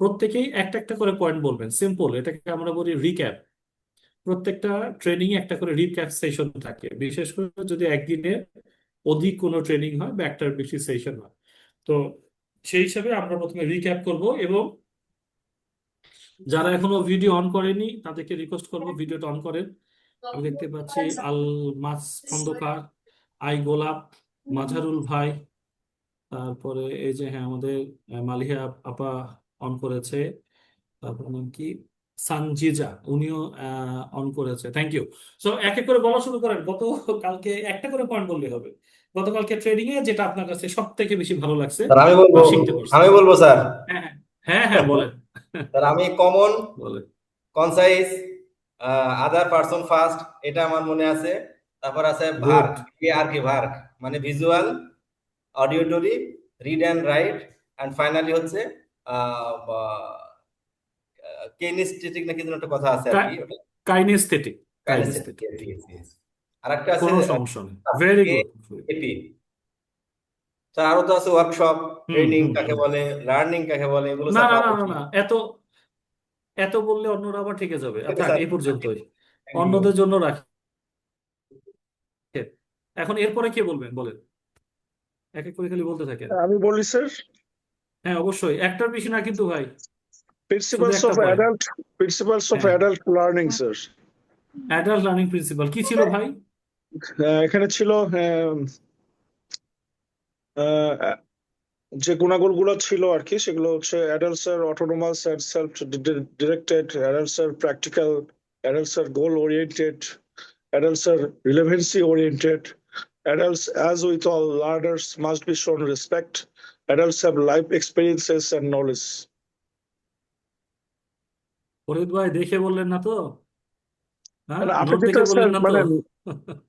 প্রত্যেকেই একটা একটা করে পয়েন্ট বলবেন, সিম্পল, এটাকে আমরা বলি রিক্যাপ। প্রত্যেকটা ট্রেনিং এ একটা করে রিক্যাপ সেশন থাকে, বিশেষ করে যদি একদিনে অধিক কোনো ট্রেনিং হয় বা একটার বেশি সেশন হয়। তো সেই হিসাবে আমরা প্রথমে রিক্যাপ করব, এবং যারা এখনো ভিডিও অন করেনি তাদেরকে রিকোয়েস্ট করব ভিডিওটা অন করেন। আমি দেখতে পাচ্ছি আল মাস খন্দকার, আই গোলাপ, মাঝারুল ভাই, তারপরে এই যে হ্যাঁ আমাদের মালিহা আপা অন করেছে, তারপর নাম কি, সানজিজা, উনিও অন করেছে, থ্যাংক ইউ। সো এক এক করে বলা শুরু করেন, কালকে একটা করে পয়েন্ট বললে হবে, গতকালকে ট্রেনিং এ যেটা আপনার কাছে সব থেকে বেশি ভালো লাগছে স্যার আমি বা বলবো, শিখতে পারছেন। স্যার। হ্যাঁ হ্যাঁ, হ্যাঁ হ্যাঁ বলেন। স্যার আমি কমন, বলেন। কনসাইজ, আদার পারসন ফার্স্ট, এটা আমার মনে আছে। তারপর আছে ভার্ক, গুড। আর কি ভার্ক মানে visual, auditory, read and write, and finally হচ্ছে কেনিস্থেটিক না কি যেন একটা কথা আছে আর কি, ওটা কাইনেস্থেটিক। কাইনেস্থেটিক। কাইনেস্থেটিক। আর একটা আছে কোনো সমস্যা নেই, ভেরি গুড। এপি। স্যার আরো তো আছে ওয়ার্কশপ, হুম ট্রেনিং হুম কাকে হুম। বলে, লার্নিং কাকে বলে, এগুলো না স্যার না পাবো না না কি? না, এত এত বললে অন্যরা আবার ঠিক যাবে, ঠিক আছে থাক স্যার, এই পর্যন্তই, থ্যাংক ইউ। অন্যদের জন্য রাখে। এখন এরপরে কে বলবেন বলেন, এক এক করে খালি বলতে থাকেন। আমি বলি স্যার, হ্যাঁ অবশ্যই, একটার বেশি না কিন্তু ভাই, শুধু প্রিন্সিপালস একটা of point. Adult principles of হ্যাঁ, adult learning sir. Adult learning principle কি ছিল ভাই? এখানে ছিল যে গুণাগুণগুলো ছিল আর কি, সেগুলো হচ্ছে adults are autonomous and self directed, adults are practical, adults are goal oriented, adults are relevancy oriented, adults as with all learners must be shown respect, adults have life experiences and knowledge. Farid ভাই দেখে বললেন না তো? হ্যাঁ, মানে আপনি note যেটা দেখে স্যার বললেন না তো? মানে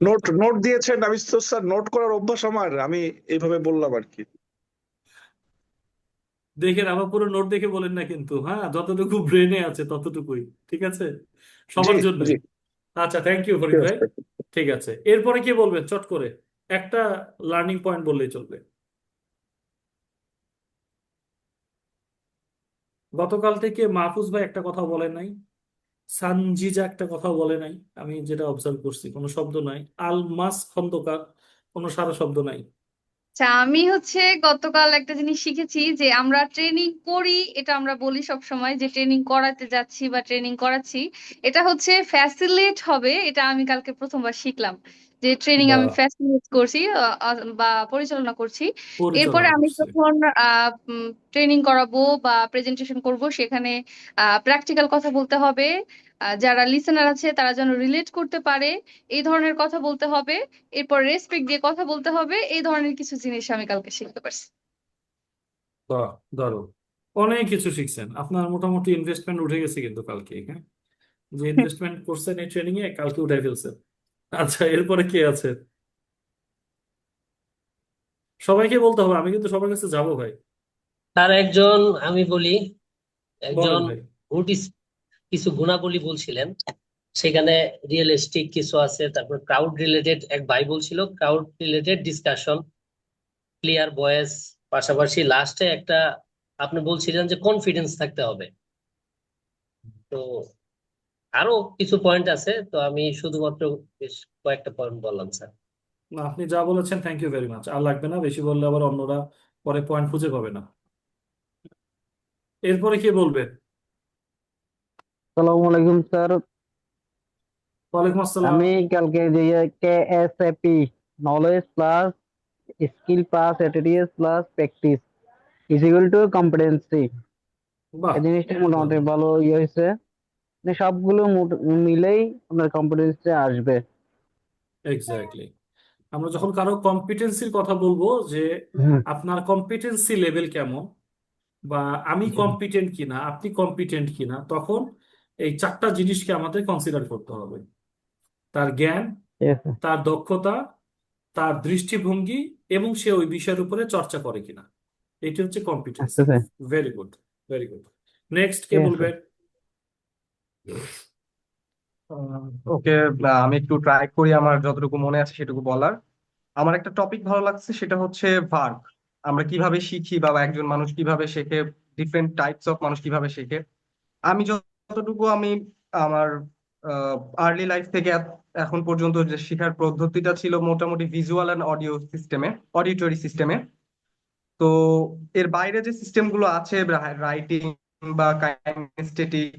নোট নোট দিয়েছেন, আমি তো স্যার নোট করার অভ্যাস আমার, আমি এইভাবে বললাম আর কি। দেখেন, আমার পুরো নোট দেখে বলেন না কিন্তু, হ্যাঁ যতটুকু ব্রেনে আছে ততটুকুই, ঠিক আছে, জি সবার জন্যই। জি, আচ্ছা, থ্যাংক ইউ ঠিক ফরিদ ভাই। আছে। ঠিক আছে, এরপরে কি বলবেন চট করে, একটা লার্নিং পয়েন্ট বললেই চলবে। গতকাল থেকে মাহফুজ ভাই একটা কথা বলেন নাই, সানজিজা একটা কথা বলে নাই, আমি যেটা অবজার্ভ করছি কোনো শব্দ নাই, আলমাস খন্দকার কোনো সারা শব্দ নাই। আচ্ছা, আমি গতকাল একটা জিনিস শিখেছি যে আমরা ট্রেনিং করি, এটা আমরা বলি সব সময় যে ট্রেনিং করাতে যাচ্ছি বা ট্রেনিং করাচ্ছি। এটা ফ্যাসিলিটেট হবে, এটা আমি কালকে প্রথমবার শিখলাম যে ট্রেনিং বা আমি ফ্যাসিলিটেট করছি বা পরিচালনা করছি। এরপরে পরিচালনা আমি করছে। যখন ট্রেনিং করাবো বা প্রেজেন্টেশন করব, সেখানে প্র্যাকটিক্যাল কথা বলতে হবে, যারা লিসেনার আছে তারা যেন রিলেট করতে পারে, এই ধরনের কথা বলতে হবে। এরপর রেসপেক্ট দিয়ে কথা বলতে হবে, এই ধরনের কিছু জিনিস আমি কালকে শিখতে পারছি। বাহ, দারুণ, অনেক কিছু শিখছেন আপনার, মোটামুটি ইনভেস্টমেন্ট উঠে গেছে কিন্তু কালকে, হ্যাঁ, যে ইনভেস্টমেন্ট করছেন এই ট্রেনিং এ কালকে উঠে ফেলছেন। আচ্ছা, এরপরে কে আছে? সবাইকে বলতে হবে, আমি কিন্তু সবার কাছে যাবো ভাই। তার একজন, আমি বলি, বলেন একজন ভাই। গুড কিছু গুণাবলী বলছিলেন সেখানে। রিয়েলিস্টিক কিছু আছে, তারপর ক্রাউড রিলেটেড এক ভাই বলছিল, crowd related discussion, clear voice, পাশাপাশি লাস্টে একটা আপনি বলছিলেন যে কনফিডেন্স থাকতে হবে। তো আরো কিছু পয়েন্ট আছে, তো আমি শুধুমাত্র বেশ কয়েকটা পয়েন্ট বললাম স্যার। না, আপনি যা বলেছেন থ্যাংক ইউ ভেরি মাচ, আর লাগবে না বেশি বললে, আবার অন্যরা পরে পয়েন্ট খুঁজে পাবে না। এরপরে কে বলবে? আসসালামু আলাইকুম স্যার। ওয়ালাইকুম আসসালাম। আমি কালকে যে KSAP, knowledge plus skill plus attitude plus practice is equal to competency, বাহ, এই জিনিসটা মোটামুটি দারুণ, ভালো ইয়ে হয়েছে। মানে সবগুলো মিলেই আপনার কম্পিটেন্সি আসবে। এক্স্যাক্টলি। আমরা যখন কারো কম্পিটেন্সির কথা বলবো, যে হুম, আপনার কম্পিটেন্সি লেভেল কেমন, বা আমি জি, কম্পিটেন্ট কিনা, আপনি কম্পিটেন্ট কিনা, তখন এই চারটা জিনিসকে আমাদের কনসিডার করতে হবে: তার জ্ঞান, ঠিক আছে। তার দক্ষতা, তার দৃষ্টিভঙ্গি, এবং সে ওই বিষয়ের উপরে চর্চা করে কিনা। এটি হচ্ছে আচ্ছা competency. Sir, very good, very good. Next কে ঠিক আছে। বলবেন? ওকে, আমি একটু ট্রাই করি আমার যতটুকু মনে আছে সেটুকু বলার। আমার একটা টপিক ভালো লাগছে, সেটা হচ্ছে ভার্ব। আমরা কিভাবে শিখি বা একজন মানুষ কিভাবে শেখে, ডিফারেন্ট টাইপস অফ মানুষ কিভাবে শেখে। আমি যতটুকু আমি আমার আর্লি লাইফ থেকে এখন পর্যন্ত যে শেখার পদ্ধতিটা ছিল মোটামুটি ভিজুয়াল অ্যান্ড অডিও সিস্টেমে, অডিটরি সিস্টেমে। তো এর বাইরে যে সিস্টেম গুলো আছে, রাইটিং বা কাইনেস্থেটিক,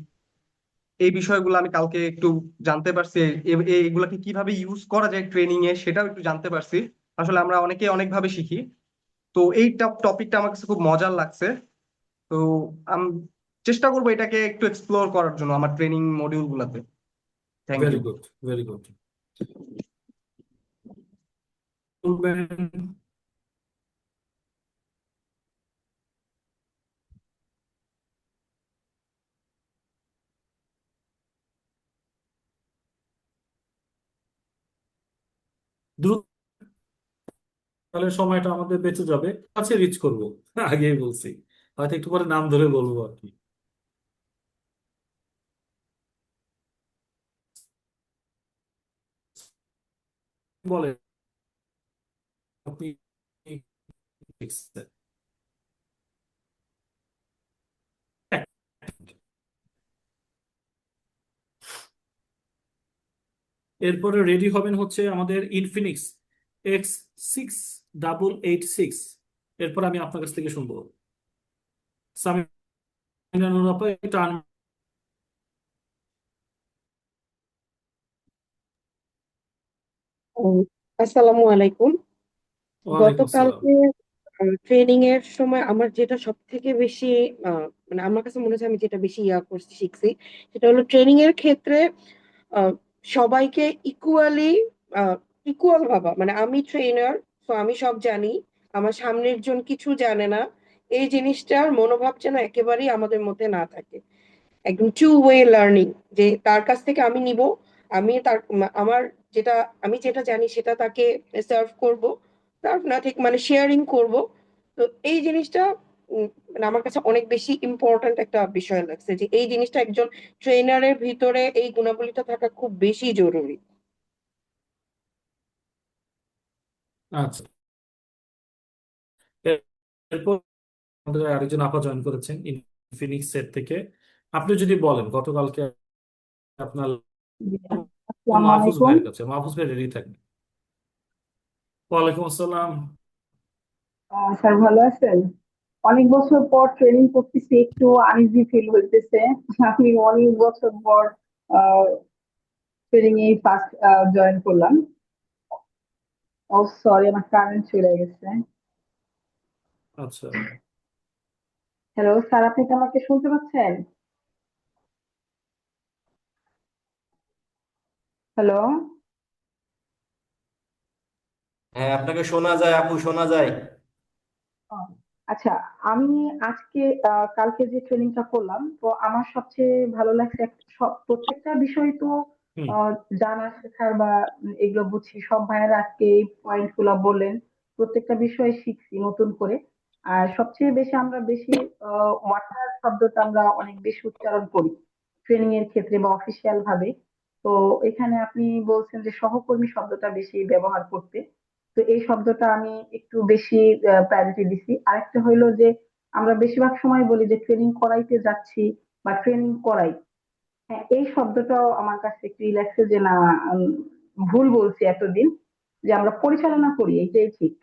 এই বিষয়গুলো আমি কালকে একটু জানতে পারছি। এগুলাকে কিভাবে ইউজ করা যায় ট্রেনিং এ সেটাও একটু জানতে পারছি। আসলে আমরা অনেকে অনেকভাবে শিখি। তো এই টপিকটা আমার কাছে খুব মজার লাগছে। তো আমি চেষ্টা করবো এটাকে একটু এক্সপ্লোর করার জন্য আমার ট্রেনিং মডিউল গুলাতে। Thank very you. Good, very good. বলবেন? দ্রুত, তাহলে সময়টা আমাদের বেঁচে যাবে, কাছে রিচ করবো। আগেই বলছি, হয়তো একটু পরে নাম ধরে বলবো আর কি। বলে আপনি এরপরে রেডি হবেন হচ্ছে আমাদের ইনফিনিক্স X6886। এরপর আমি আপনার কাছ থেকে শুনবো। সামিনা নুর আপা, এটা উম, আসসালামু আলাইকুম। ওয়ালাইকুম আসসালাম। গতকালকে ট্রেনিং এর সময় আমার যেটা সব থেকে বেশি মানে আমার কাছে মনে হচ্ছে আমি যেটা বেশি করছি শিখছি, সেটা হলো ট্রেনিং এর ক্ষেত্রে আহ, সবাইকে ইকুয়াল ভাবা। মানে আমি ট্রেনার, তো আমি সব জানি, আমার সামনের জন কিছু জানে না। এই জিনিসটার মনোভাব যেন একেবারেই আমাদের মধ্যে না থাকে। একদম টু ওয়ে লার্নিং, যে তার কাছ থেকে আমি নিব, আমি তার আমার যেটা আমি যেটা জানি সেটা তাকে সার্ভ করব, সার্ভ না ঠিক মানে শেয়ারিং করব। তো এই জিনিসটা মানে আমার কাছে অনেক বেশি ইম্পর্ট্যান্ট একটা বিষয় লাগছে, যে এই জিনিসটা একজন ট্রেনারের ভিতরে এই গুণাবলীটা থাকা খুব বেশি জরুরি। আচ্ছা, এরপর আমাদের আরেকজন আপা জয়েন করেছেন ইনফিনিক্স সেট থেকে। আপনি যদি বলেন গতকালকে আপনার আসসালামু মাহফুজ আলাইকুম। ভাইয়ের কাছে, মাহফুজ ভাই রেডি থাকবেন। ওয়ালাইকুম আসসালাম। স্যার ভালো আছেন? অনেক বছর পর ট্রেনিং করতেছি, একটু আনইজি ফিল হইতেছে। আমি অনেক বছর পর ট্রেনিং এই ফার্স্ট জয়েন করলাম। ও সরি, আমার কারেন্ট চলে গেছে। আচ্ছা, হ্যালো স্যার, আপনি কি আমাকে শুনতে পাচ্ছেন? হ্যালো। হ্যাঁ, আপনাকে শোনা যায় আপু, শোনা যায়। আচ্ছা, আমি আজকে কালকে যে ট্রেনিংটা করলাম, তো আমার সবচেয়ে ভালো লাগছে প্রত্যেকটা বিষয় তো হুম, আহ, জানা শেখার বা এগুলো বুঝছি। সব ভাইয়েরা আজকে এই পয়েন্ট গুলা বললেন, প্রত্যেকটা বিষয় শিখছি নতুন করে। আর সবচেয়ে বেশি আমরা বেশি ওয়াটার শব্দটা আমরা অনেক বেশি উচ্চারণ করি ট্রেনিং এর ক্ষেত্রে বা অফিসিয়াল ভাবে। তো এখানে আপনি বলছেন যে সহকর্মী শব্দটা বেশি ব্যবহার করতে, তো এই শব্দটা আমি একটু বেশি প্রায়োরিটি দিছি। আরেকটা হইলো যে আমরা বেশিরভাগ সময় বলি যে ট্রেনিং করাইতে যাচ্ছি বা ট্রেনিং করাই। হ্যাঁ, এই শব্দটাও আমার কাছে একটু লাগছে যে না, উম, ভুল বলছি এতদিন, যে আমরা পরিচালনা করি, এটাই ঠিক।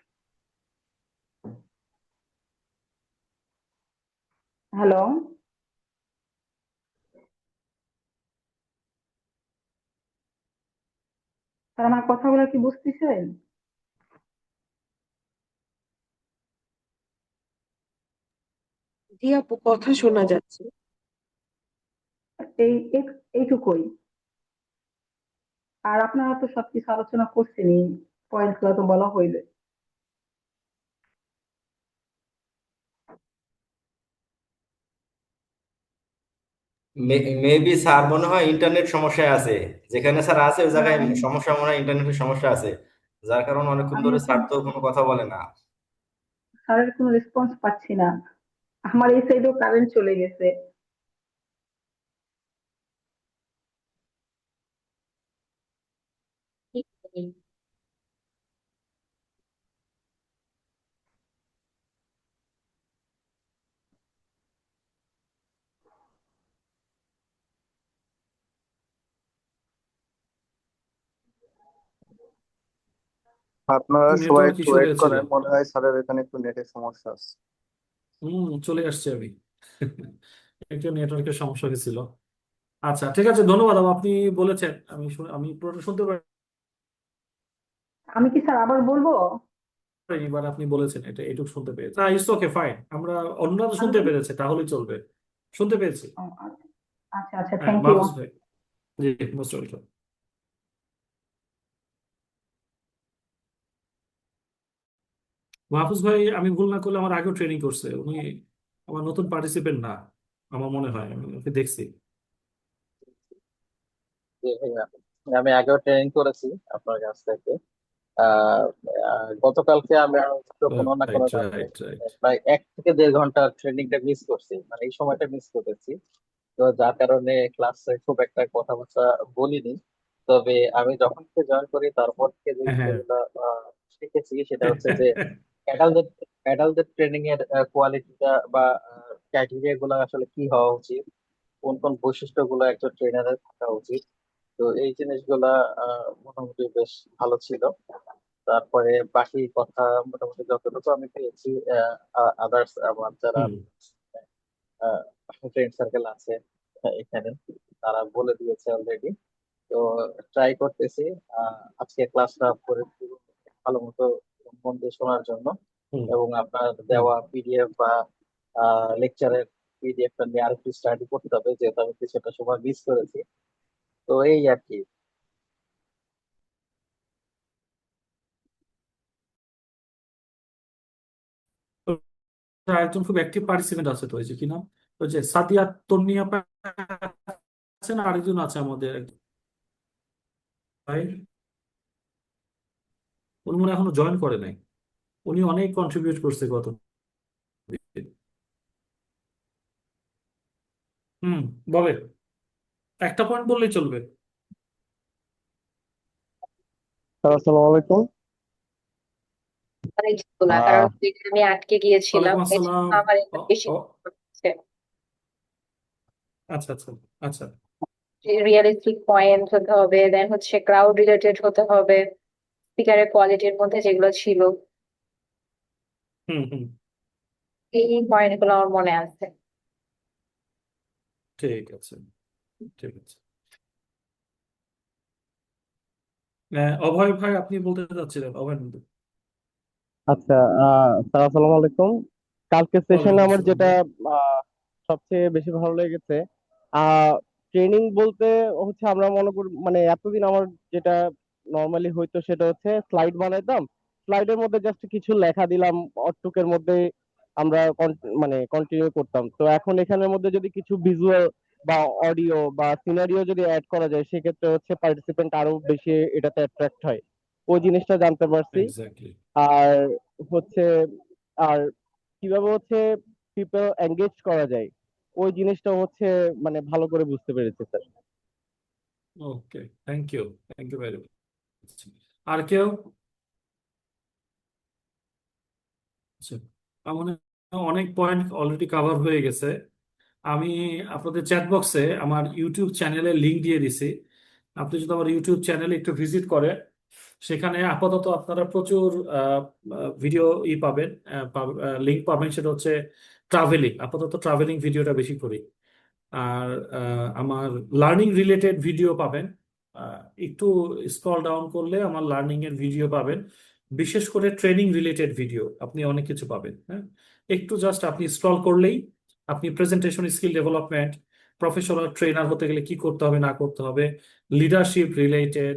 হ্যালো স্যার, আমার কথাগুলো কি বুঝতেছেন? জি আপু, কথা শোনা যাচ্ছে। এইটুকুই। আর আপনারা তো সবকিছু আলোচনা করছেন, পয়েন্ট গুলো তো বলা হইলে। মেবি স্যার মনে হয় ইন্টারনেট সমস্যায় আছে। যেখানে স্যার আছে ওই হ্যাঁ, জায়গায় সমস্যা, মনে হয় ইন্টারনেটের সমস্যা আছে, যার কারণে অনেকক্ষণ আমিও ধরে তো স্যার তো কোনো কথা বলে না। স্যারের কোনো রেসপন্স পাচ্ছি না। আমার এই সাইডেও কারেন্ট চলে গেছে। আপনারা সবাই নেটওয়ার্ক একটু ইস্যু ওয়েট হয়েছিল। করেন, মনে হয় স্যারের এখানে একটু নেটের সমস্যা আছে। চলে আসছে আমি। একটু নেটওয়ার্কের সমস্যা হয়েছিল। আচ্ছা, ঠিক আছে, ধন্যবাদ আপনি বলেছেন, আমি পুরোটা শুনতে আমি কি স্যার আবার বলবো? পারিনি, এবার আপনি বলেছেন এটা এটুকু শুনতে পেয়েছি। না, ইটস ওকে, ফাইন, আমরা অন্যরা আমি শুনতে কি পেরেছে তাহলেই চলবে। শুনতে পেয়েছি। ও, আচ্ছা আচ্ছা, হ্যাঁ, থ্যাংক ইউ। মাহফুজ ভাই। জি, মোস্ট ওয়েলকাম। মাহফুজ ভাই, আমি ভুল না করলে আমার আগেও ট্রেনিং করছে উনি, আমার নতুন পার্টিসিপেন্ট না, আমার মনে হয়, আমি ওকে দেখছি। জি ভাইয়া, আমি আগেও ট্রেনিং করেছি আপনার কাছ থেকে। আহ গতকালকে আমি অবশ্য কোনো না কোনো রাইট, কারণে রাইট, রাইট। প্রায় 1 থেকে 1.5 ঘন্টা ট্রেনিংটা মিস করছি, মানে এই সময়টা মিস করেছি। তো যার কারণে ক্লাসে খুব একটা কথাবার্তা বলিনি। তবে আমি যখন থেকে জয়েন করি তারপর থেকে যে হ্যাঁ, বিষয়গুলো শিখেছি সেটা হচ্ছে যে অ্যাডাল্টদের অ্যাডাল্টদের ট্রেনিং এর কোয়ালিটিটা বা ক্রাইটেরিয়া গুলো আসলে কি হওয়া উচিত, কোন কোন বৈশিষ্ট্যগুলো একজন ট্রেনারের থাকা উচিত। তো এই জিনিসগুলা মোটামুটি বেশ ভালো ছিল। তারপরে বাকি কথা মোটামুটি যতটুকু আমি পেয়েছি, আদার্স আমার যারা হুম। ফ্রেন্ড সার্কেল আছে এখানে, তারা বলে দিয়েছে অলরেডি। তো ট্রাই করতেছি আজকে ক্লাসটা পরে ভালো মতো মন দিয়ে শোনার জন্য, হুম। এবং আপনার হুম। দেওয়া পিডিএফ বা লেকচারের পিডিএফটা নিয়ে আরেকটু স্টাডি করতে হবে, যেহেতু আমি কিছুটা সময় মিস করেছি। তো এই আর কি। একজন খুব অ্যাক্টিভ পার্টিসিপেন্ট আছে, তো ওই যে কি নাম, ওই যে সাদিয়া তন্নিয়া আছে না, আরেকজন আছে আমাদের ভাই, উনি মনে হয় এখনো জয়েন করে নাই। উনি অনেক কন্ট্রিবিউট করছে গত দিন। হুম, বলে একটা পয়েন্ট বললেই চলবে। স্যার আসসালামু আলাইকুম। মানে যেগুলা, কারণ যেখানে আমি আটকে গিয়েছিলাম ওয়ালাইকুম এই জন্য আসসালাম। আমার একটু ও, বেশি ও, হচ্ছে। আচ্ছা, আচ্ছা, আচ্ছা। রিয়েলিস্টিক পয়েন্ট হতে হবে, দেন হচ্ছে ক্রাউড রিলেটেড হতে হবে, স্পিকারের কোয়ালিটির মধ্যে যেগুলো ছিল, হুম, হুম। এই পয়েন্ট গুলো আমার মনে আছে। ঠিক আছে, ঠিক আছে। অভয় ভাই, আপনি বলতে চাচ্ছিলেন, অভয় নন্দী। আচ্ছা, স্যার আসসালামু আলাইকুম। কালকে সেশনে ওয়ালাইকুম আমার আসসালাম যেটা ভাই। সবচেয়ে বেশি ভালো লেগেছে, ট্রেনিং বলতে হচ্ছে আমরা মনে করি মানে এতদিন আমার যেটা নর্মালি হইতো সেটা হচ্ছে স্লাইড বানাইতাম, স্লাইডের মধ্যে জাস্ট কিছু লেখা দিলাম, অটুকের মধ্যে আমরা মানে কন্টিনিউ করতাম। তো এখন এখানের মধ্যে যদি কিছু ভিজুয়াল বা অডিও বা সিনারিও যদি অ্যাড করা যায়, সেক্ষেত্রে হচ্ছে পার্টিসিপেন্ট আরো বেশি এটাতে অ্যাট্রাক্ট হয়, ওই জিনিসটা জানতে পারছি। এক্স্যাক্টলি। আর হচ্ছে আর কিভাবে হচ্ছে পিপল এঙ্গেজ করা যায়, ওই জিনিসটা হচ্ছে মানে ভালো করে বুঝতে পেরেছি sir. Okay, thank you, thank you very much. আর কেউ? আচ্ছা, আমার মনে হয় অনেক পয়েন্ট অলরেডি কাভার হয়ে গেছে। আমি আপনাদের চ্যাট বক্সে আমার ইউটিউব চ্যানেলের লিংক দিয়ে দিছি। আপনি যদি আমার ইউটিউব চ্যানেলে একটু ভিজিট করেন, সেখানে আপাতত আপনারা প্রচুর ভিডিও পাবেন, লিংক পাবেন। সেটা হচ্ছে ট্রাভেলিং, আপাতত ট্রাভেলিং ভিডিওটা বেশি করি। আর আমার লার্নিং রিলেটেড ভিডিও পাবেন। একটু স্ক্রল ডাউন করলে আমার লার্নিং এর ভিডিও পাবেন, বিশেষ করে ট্রেনিং রিলেটেড ভিডিও আপনি অনেক কিছু পাবেন। হ্যাঁ, একটু জাস্ট আপনি স্ক্রল করলেই আপনি presentation skill development, professional trainer হতে গেলে কি করতে হবে না করতে হবে, leadership related,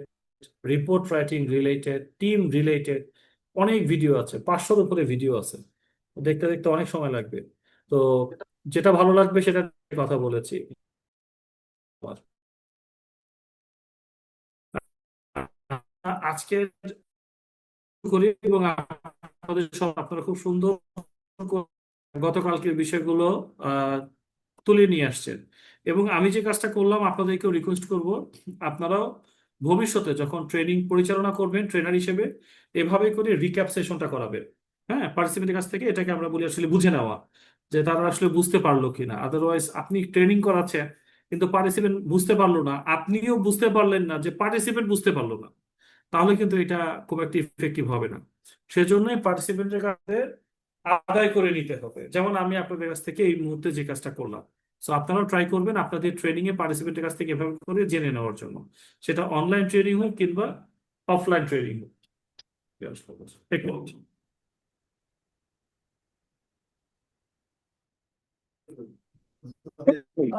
report writing related, team related, অনেক ভিডিও আছে, 500-র উপরে ভিডিও আছে। দেখতে দেখতে অনেক সময় লাগবে। তো যেটা ভালো লাগবে সেটা নিয়ে কথা বলেছি। আজকে করি, এবং আপনাদের সব আপনারা খুব সুন্দর করে গতকালকের বিষয়গুলো আহ, তুলে নিয়ে আসছেন। এবং আমি যে কাজটা করলাম, আপনাদেরকেও রিকোয়েস্ট করব, আপনারাও ভবিষ্যতে যখন ট্রেনিং পরিচালনা করবেন ট্রেনার হিসেবে, এভাবে করে রিক্যাপ সেশনটা করাবেন। হ্যাঁ, পার্টিসিপেন্টের কাছ থেকে এটাকে আমরা বলি আসলে বুঝে নেওয়া, যে তারা আসলে বুঝতে পারলো কিনা। আদারওয়াইজ আপনি ট্রেনিং করাচ্ছেন কিন্তু পার্টিসিপেন্ট বুঝতে পারলো না, আপনিও বুঝতে পারলেন না যে পার্টিসিপেন্ট বুঝতে পারলো না। তাহলে কিন্তু এটা খুব একটা ইফেক্টিভ হবে না। সেজন্যই পার্টিসিপেন্টের কাছে আদায় করে নিতে হবে। যেমন আমি আপনাদের কাছ থেকে এই মুহূর্তে যে কাজটা করলাম, সো আপনারাও ট্রাই করবেন আপনাদের ট্রেনিং এ পার্টিসিপেন্টের কাছ থেকে এভাবে করে জেনে নেওয়ার জন্য, সেটা অনলাইন ট্রেনিং হোক কিংবা অফলাইন ট্রেনিং হোক। টেকনোলজি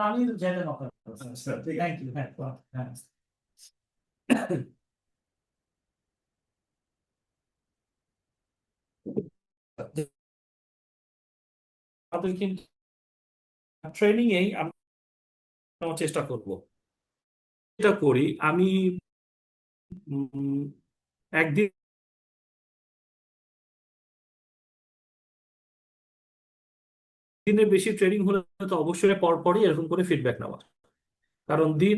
আমি যেতে না থ্যাংক ইউ। হ্যাঁ হ্যাঁ আমাদের কিন্তু ট্রেনিং এই আমরা চেষ্টা করব। এটা করি আমি একদিন দিনের বেশি ট্রেনিং হলে তো অবশ্যই পরপরই এরকম করে ফিডব্যাক নেওয়া, কারণ দিন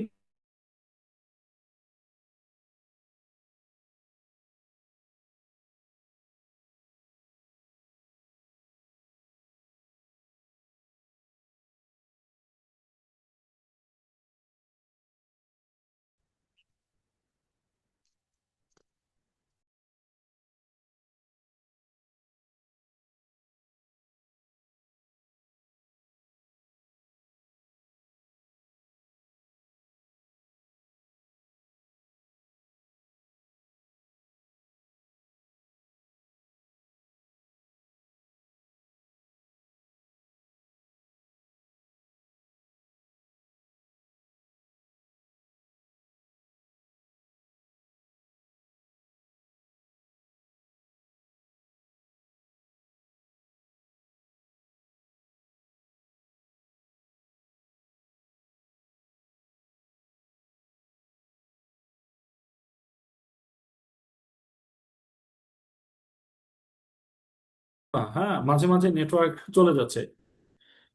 হ্যাঁ মাঝে মাঝে নেটওয়ার্ক চলে যাচ্ছে।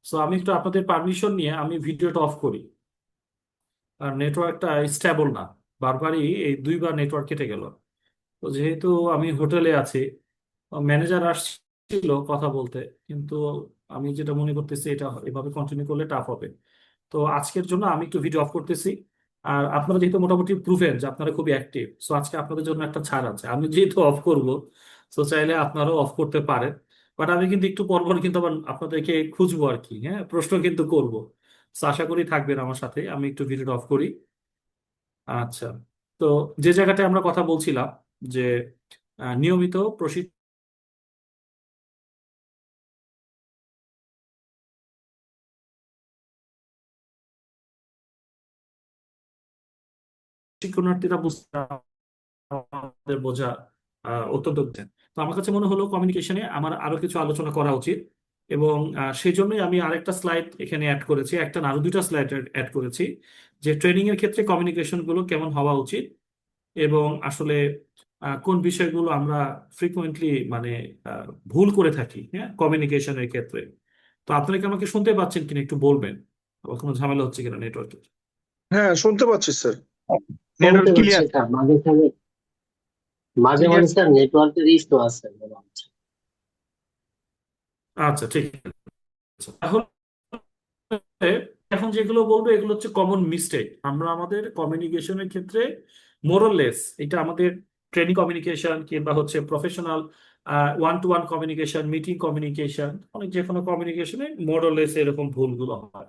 সো আমি একটু আপনাদের পারমিশন নিয়ে আমি ভিডিওটা অফ করি। আর নেটওয়ার্কটা স্টেবল না, বারবারই এই 2বার নেটওয়ার্ক কেটে গেল। তো যেহেতু আমি হোটেলে আছি, ম্যানেজার আসছিল কথা বলতে, কিন্তু আমি যেটা মনে করতেছি এটা এভাবে কন্টিনিউ করলে টাফ হবে। তো আজকের জন্য আমি একটু ভিডিও অফ করতেছি। আর আপনারা যেহেতু মোটামুটি প্রুভেন যে আপনারা খুবই অ্যাক্টিভ, সো আজকে আপনাদের জন্য একটা ছাড় আছে। আমি যেহেতু অফ করব, সো চাইলে আপনারাও অফ করতে পারেন। বাট আমি কিন্তু একটু পর পর কিন্তু আবার আপনাদেরকে খুঁজবো আর কি, হ্যাঁ প্রশ্ন কিন্তু করব। সো আশা করি থাকবেন আমার সাথে। আমি একটু ভিডিওটা অফ করি। আচ্ছা, তো যে জায়গাটায় আমরা কথা বলছিলাম যে নিয়মিত প্রশিক্ষণার্থীরা বুঝতে আমাদের বোঝা অত্যন্ত কঠিন। তো আমার কাছে মনে হলো কমিউনিকেশনে আমার আরো কিছু আলোচনা করা উচিত, এবং সেই জন্যই আমি আরেকটা স্লাইড এখানে অ্যাড করেছি, একটা না আরো 2টা স্লাইড অ্যাড করেছি, যে ট্রেনিং এর ক্ষেত্রে কমিউনিকেশন গুলো কেমন হওয়া উচিত, এবং আসলে কোন বিষয়গুলো আমরা ফ্রিকুয়েন্টলি মানে ভুল করে থাকি, হ্যাঁ কমিউনিকেশনের ক্ষেত্রে। তো আপনারা কি আমাকে শুনতে পাচ্ছেন কিনা একটু বলবেন, আবার কোনো ঝামেলা হচ্ছে কিনা নেটওয়ার্কের। হ্যাঁ, শুনতে পাচ্ছি স্যার। শুনতে নেটওয়ার্ক পাচ্ছি ক্লিয়ার। স্যার, মাঝে মাঝে ক্লিয়ার। মাঝে স্যার নেটওয়ার্কের ইস্যু আছে মনে হচ্ছে। আচ্ছা ঠিক আছে, তাহলে এখন যেগুলো বলবো এগুলো হচ্ছে কমন মিস্টেক আমরা আমাদের কমিউনিকেশনের ক্ষেত্রে মোরলেস, এটা আমাদের ট্রেনিং কমিউনিকেশন কিংবা হচ্ছে professional one to one communication, meeting communication, অনেক যে কোনো কমিউনিকেশনে মোরলেস এরকম ভুলগুলো হয়।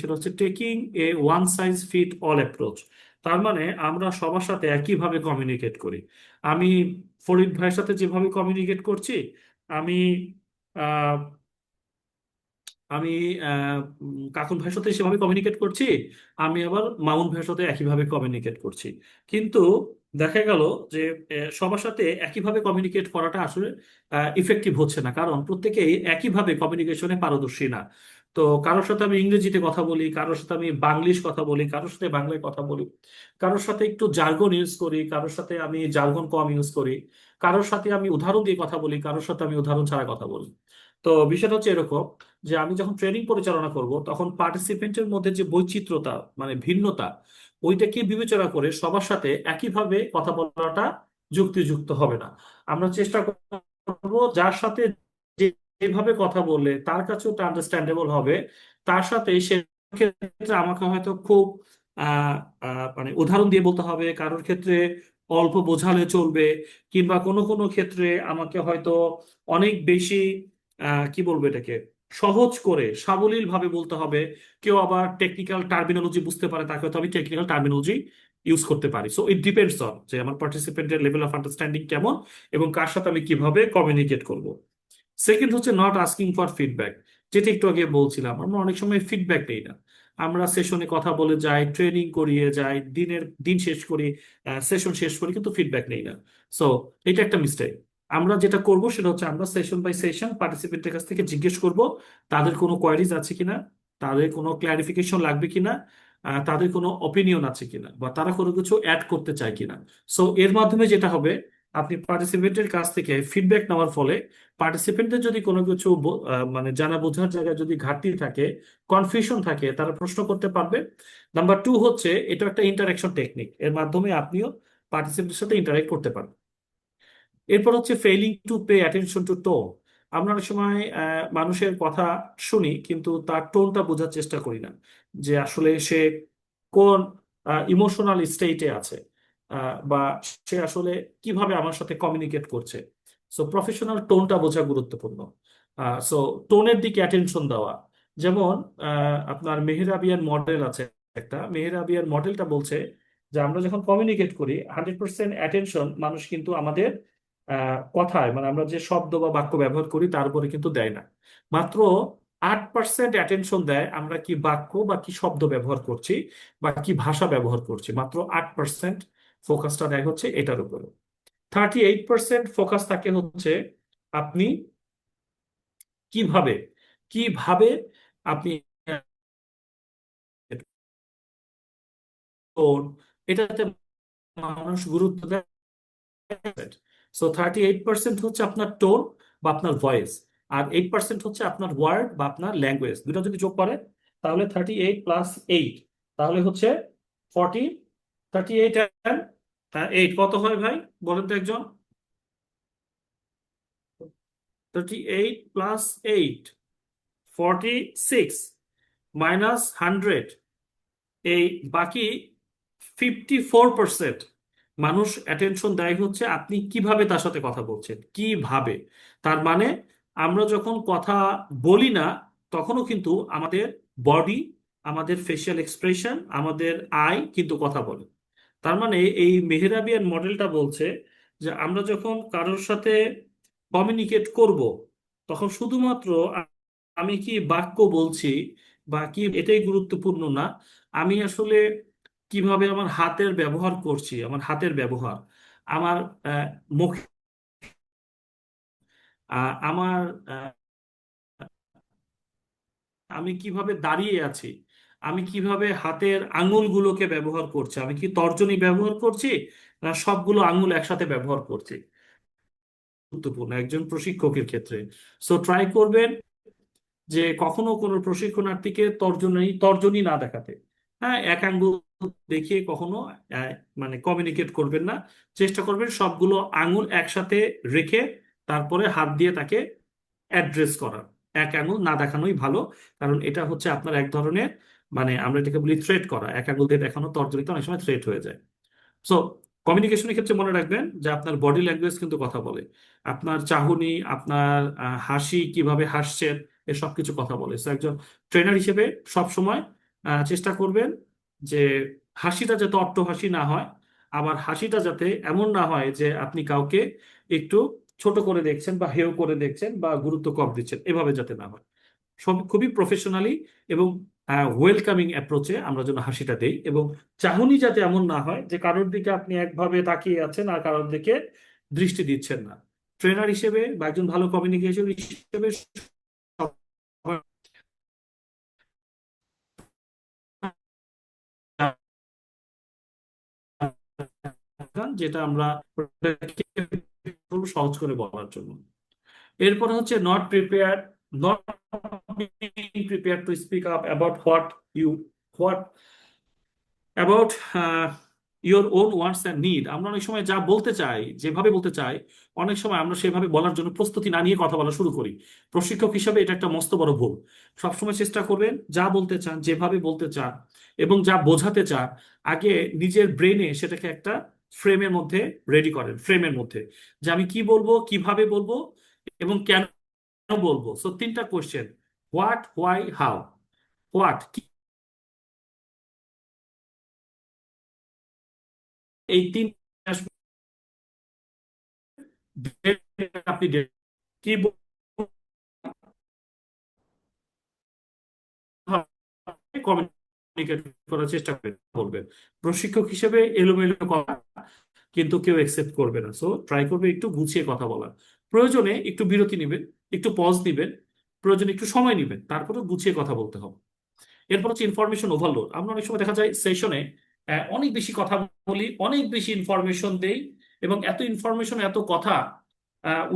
সেটা হচ্ছে taking a one size fit all approach. তার মানে আমরা সবার সাথে একইভাবে কমিউনিকেট করি। আমি ফরিদ ভাইয়ের সাথে যেভাবে কমিউনিকেট করছি, আমি আহ, আমি কাকুন ভাইয়ের সাথে সেভাবে কমিউনিকেট করছি, আমি আবার মামুন ভাইয়ের সাথে একইভাবে কমিউনিকেট করছি। কিন্তু দেখা গেল যে সবার সাথে একইভাবে কমিউনিকেট করাটা আসলে ইফেক্টিভ হচ্ছে না, কারণ প্রত্যেকেই একইভাবে কমিউনিকেশনে পারদর্শী না। তো কারোর সাথে আমি ইংরেজিতে কথা বলি, কারোর সাথে আমি বাংলিশ কথা বলি, কারোর সাথে বাংলায় কথা বলি, কারোর সাথে একটু জার্গন ইউজ করি, কারোর সাথে আমি জার্গন কম ইউজ করি, কারোর সাথে আমি উদাহরণ দিয়ে কথা বলি, কারোর সাথে আমি উদাহরণ ছাড়া কথা বলি। তো বিষয়টা হচ্ছে এরকম যে আমি যখন ট্রেনিং পরিচালনা করব তখন পার্টিসিপেন্টের মধ্যে যে বৈচিত্র্যতা মানে ভিন্নতা, ওইটাকে বিবেচনা করে সবার সাথে একইভাবে কথা বলাটা যুক্তিযুক্ত হবে না। আমরা চেষ্টা করব যার সাথে যেভাবে কথা বললে তার কাছেও তা আন্ডারস্ট্যান্ডেবল হবে, তার সাথে সে ক্ষেত্রে আমাকে হয়তো খুব আহ, মানে উদাহরণ দিয়ে বলতে হবে, কারোর ক্ষেত্রে অল্প বোঝালে চলবে, কিংবা কোনো কোনো ক্ষেত্রে আমাকে হয়তো অনেক বেশি কি বলবো এটাকে সহজ করে সাবলীল ভাবে বলতে হবে। কেউ আবার টেকনিক্যাল টার্মিনোলজি বুঝতে পারে, তাকে হয়তো আমি টেকনিক্যাল টার্মিনোলজি ইউজ করতে পারি। সো ইট ডিপেন্ডস অন যে আমার পার্টিসিপেন্টের লেভেল অফ আন্ডারস্ট্যান্ডিং কেমন এবং কার সাথে আমি কিভাবে কমিউনিকেট করব। সেকেন্ড হচ্ছে নট আস্কিং ফর ফিডব্যাক, যেটা একটু আগে বলছিলাম, আমরা অনেক সময় ফিডব্যাক নেই না। আমরা সেশনে কথা বলে যাই, ট্রেনিং করিয়ে যাই, দিন শেষ করি, সেশন শেষ করি, কিন্তু ফিডব্যাক নেই না। সো এটা একটা মিস্টেক। আমরা যেটা করব সেটা হচ্ছে আমরা সেশন বাই সেশন পার্টিসিপেন্টের কাছ থেকে জিজ্ঞেস করব তাদের কোনো কোয়ারিজ আছে কিনা, তাদের কোনো ক্লারিফিকেশন লাগবে কিনা, তাদের কোনো অপিনিয়ন আছে কিনা, বা তারা কোনো কিছু অ্যাড করতে চায় কিনা। সো এর মাধ্যমে যেটা হবে, আপনি পার্টিসিপেন্টের কাছ থেকে ফিডব্যাক নেওয়ার ফলে পার্টিসিপেন্টদের যদি কোনো কিছু মানে জানা বোঝার জায়গায় যদি ঘাটতি থাকে, কনফিউশন থাকে, তারা প্রশ্ন করতে পারবে। নাম্বার টু হচ্ছে এটা একটা ইন্টারাকশন টেকনিক, এর মাধ্যমে আপনিও পার্টিসিপেন্টের সাথে ইন্টারাক্ট করতে পারবেন। এরপর হচ্ছে failing to pay attention to tone. আমরা অনেক সময় মানুষের কথা শুনি কিন্তু তার টোনটা বোঝার চেষ্টা করি না, যে আসলে সে কোন ইমোশনাল স্টেটে আছে, বা সে আসলে কিভাবে আমার সাথে কমিউনিকেট করছে। সো প্রফেশনাল টোনটা বোঝা গুরুত্বপূর্ণ। সো টোনের দিকে অ্যাটেনশন দেওয়া। যেমন আপনার মেহরাবিয়ান মডেল আছে একটা, মেহরাবিয়ান মডেলটা বলছে যে আমরা যখন কমিউনিকেট করি 100% অ্যাটেনশন মানুষ কিন্তু আমাদের কথায়, মানে আমরা যে শব্দ বা বাক্য ব্যবহার করি তার উপরে কিন্তু দেয় না। মাত্র 8% অ্যাটেনশন দেয় আমরা কি বাক্য বা কি শব্দ ব্যবহার করছি বা কি ভাষা ব্যবহার করছি, মাত্র 8% ফোকাসটা দেয় হচ্ছে এটার উপরে। 38% ফোকাস থাকে হচ্ছে আপনি কিভাবে কিভাবে আপনি টোন, এটাতে মানুষ গুরুত্ব দেয়। সো 38% হচ্ছে আপনার টোন বা আপনার ভয়েস, আর 8% হচ্ছে আপনার ওয়ার্ড বা আপনার ল্যাঙ্গুয়েজ। দুটো যদি যোগ করে তাহলে 38+8, তাহলে হচ্ছে 40। 38 কত হয় ভাই, বলেন তো একজন? 38+8, 46, -100, এই বাকি 54% মানুষ অ্যাটেনশন দেয় হচ্ছে আপনি কিভাবে তার সাথে কথা বলছেন, কিভাবে। তার মানে আমরা যখন কথা বলি না তখনও কিন্তু আমাদের বডি, আমাদের ফেশিয়াল এক্সপ্রেশন, আমাদের আই কিন্তু কথা বলে। তার মানে এই মেহরাবিয়ান মডেলটা বলছে যে আমরা যখন কারোর সাথে কমিউনিকেট করব তখন শুধুমাত্র আমি কি বাক্য বলছি বা কি এটাই গুরুত্বপূর্ণ না, আমি আসলে কিভাবে আমার হাতের ব্যবহার করছি, আমার হাতের ব্যবহার, আমার মুখ, আমার আমি কিভাবে দাঁড়িয়ে আছি, আমি কিভাবে হাতের আঙুলগুলোকে ব্যবহার করছি, আমি কি তর্জনী ব্যবহার করছি না সবগুলো আঙুল একসাথে ব্যবহার করছি, গুরুত্বপূর্ণ একজন প্রশিক্ষকের ক্ষেত্রে। সো ট্রাই করবেন যে কখনো কোনো প্রশিক্ষণার্থীকে তর্জনী তর্জনী না দেখাতে। হ্যাঁ, এক আঙ্গুল দেখিয়ে কখনো আহ, মানে কমিউনিকেট করবেন না। চেষ্টা করবেন সবগুলো আঙ্গুল একসাথে রেখে তারপরে হাত দিয়ে তাকে অ্যাড্রেস করার। এক আঙ্গুল না দেখানোই ভালো, কারণ এটা হচ্ছে আপনার এক ধরনের, মানে আমরা এটাকে বলি থ্রেট করা। এক আঙ্গুল দিয়ে দেখানো তর্জনীতে অনেক সময় থ্রেট হয়ে যায়। সো কমিউনিকেশনের ক্ষেত্রে মনে রাখবেন যে আপনার বডি ল্যাঙ্গুয়েজ কিন্তু কথা বলে, আপনার চাহনি, আপনার হাসি, কিভাবে হাসছেন, এসব কিছু কথা বলে। সো একজন ট্রেনার হিসেবে সব সময় চেষ্টা করবেন যে হাসিটা যাতে অট্টহাসি না হয়, আবার হাসিটা যাতে এমন না হয় যে আপনি কাউকে একটু ছোট করে দেখছেন বা হেয় করে দেখছেন বা গুরুত্ব কম দিচ্ছেন, এভাবে যাতে না হয়। সব খুবই প্রফেশনালি এবং ওয়েলকামিং অ্যাপ্রোচে আমরা যেন হাসিটা দেই, এবং চাহনি যাতে এমন না হয় যে কারোর দিকে আপনি একভাবে তাকিয়ে আছেন আর কারোর দিকে দৃষ্টি দিচ্ছেন না। ট্রেনার হিসেবে বা একজন ভালো কমিউনিকেশন হিসেবে যেটা আমরা সহজ করে বলার জন্য। এরপর হচ্ছে not prepare, not being prepared to speak up about what you what about your own wants and need. আমরা অনেক সময় যা বলতে চাই, যেভাবে বলতে চাই, অনেক সময় আমরা সেভাবে বলার জন্য প্রস্তুতি না নিয়ে কথা বলা শুরু করি। প্রশিক্ষক হিসাবে এটা একটা মস্ত বড় ভুল। সবসময় চেষ্টা করবেন যা বলতে চান, যেভাবে বলতে চান এবং যা বোঝাতে চান, আগে নিজের ব্রেনে সেটাকে একটা ফ্রেমের মধ্যে রেডি করেন, ফ্রেমের মধ্যে যে আমি কি বলবো, কিভাবে বলবো এবং কেন বলবো। সো 3টা question: what, why, how. What, এই 3 আপনি কি কমিউনিকেট করার চেষ্টা করবেন। প্রশিক্ষক হিসেবে এলোমেলো কথা কিন্তু কেউ একসেপ্ট করবে না। সো ট্রাই করবে একটু গুছিয়ে কথা বলার। প্রয়োজনে একটু বিরতি নেবেন, একটু পজ দিবেন, প্রয়োজনে একটু সময় নেবেন, তারপরে গুছিয়ে কথা বলতে হবে। এরপর হচ্ছে ইনফরমেশন ওভারলোড। আমরা অনেক সময় দেখা যায় সেশনে অনেক বেশি কথা বলি, অনেক বেশি ইনফরমেশন দেই এবং এত ইনফরমেশন, এত কথা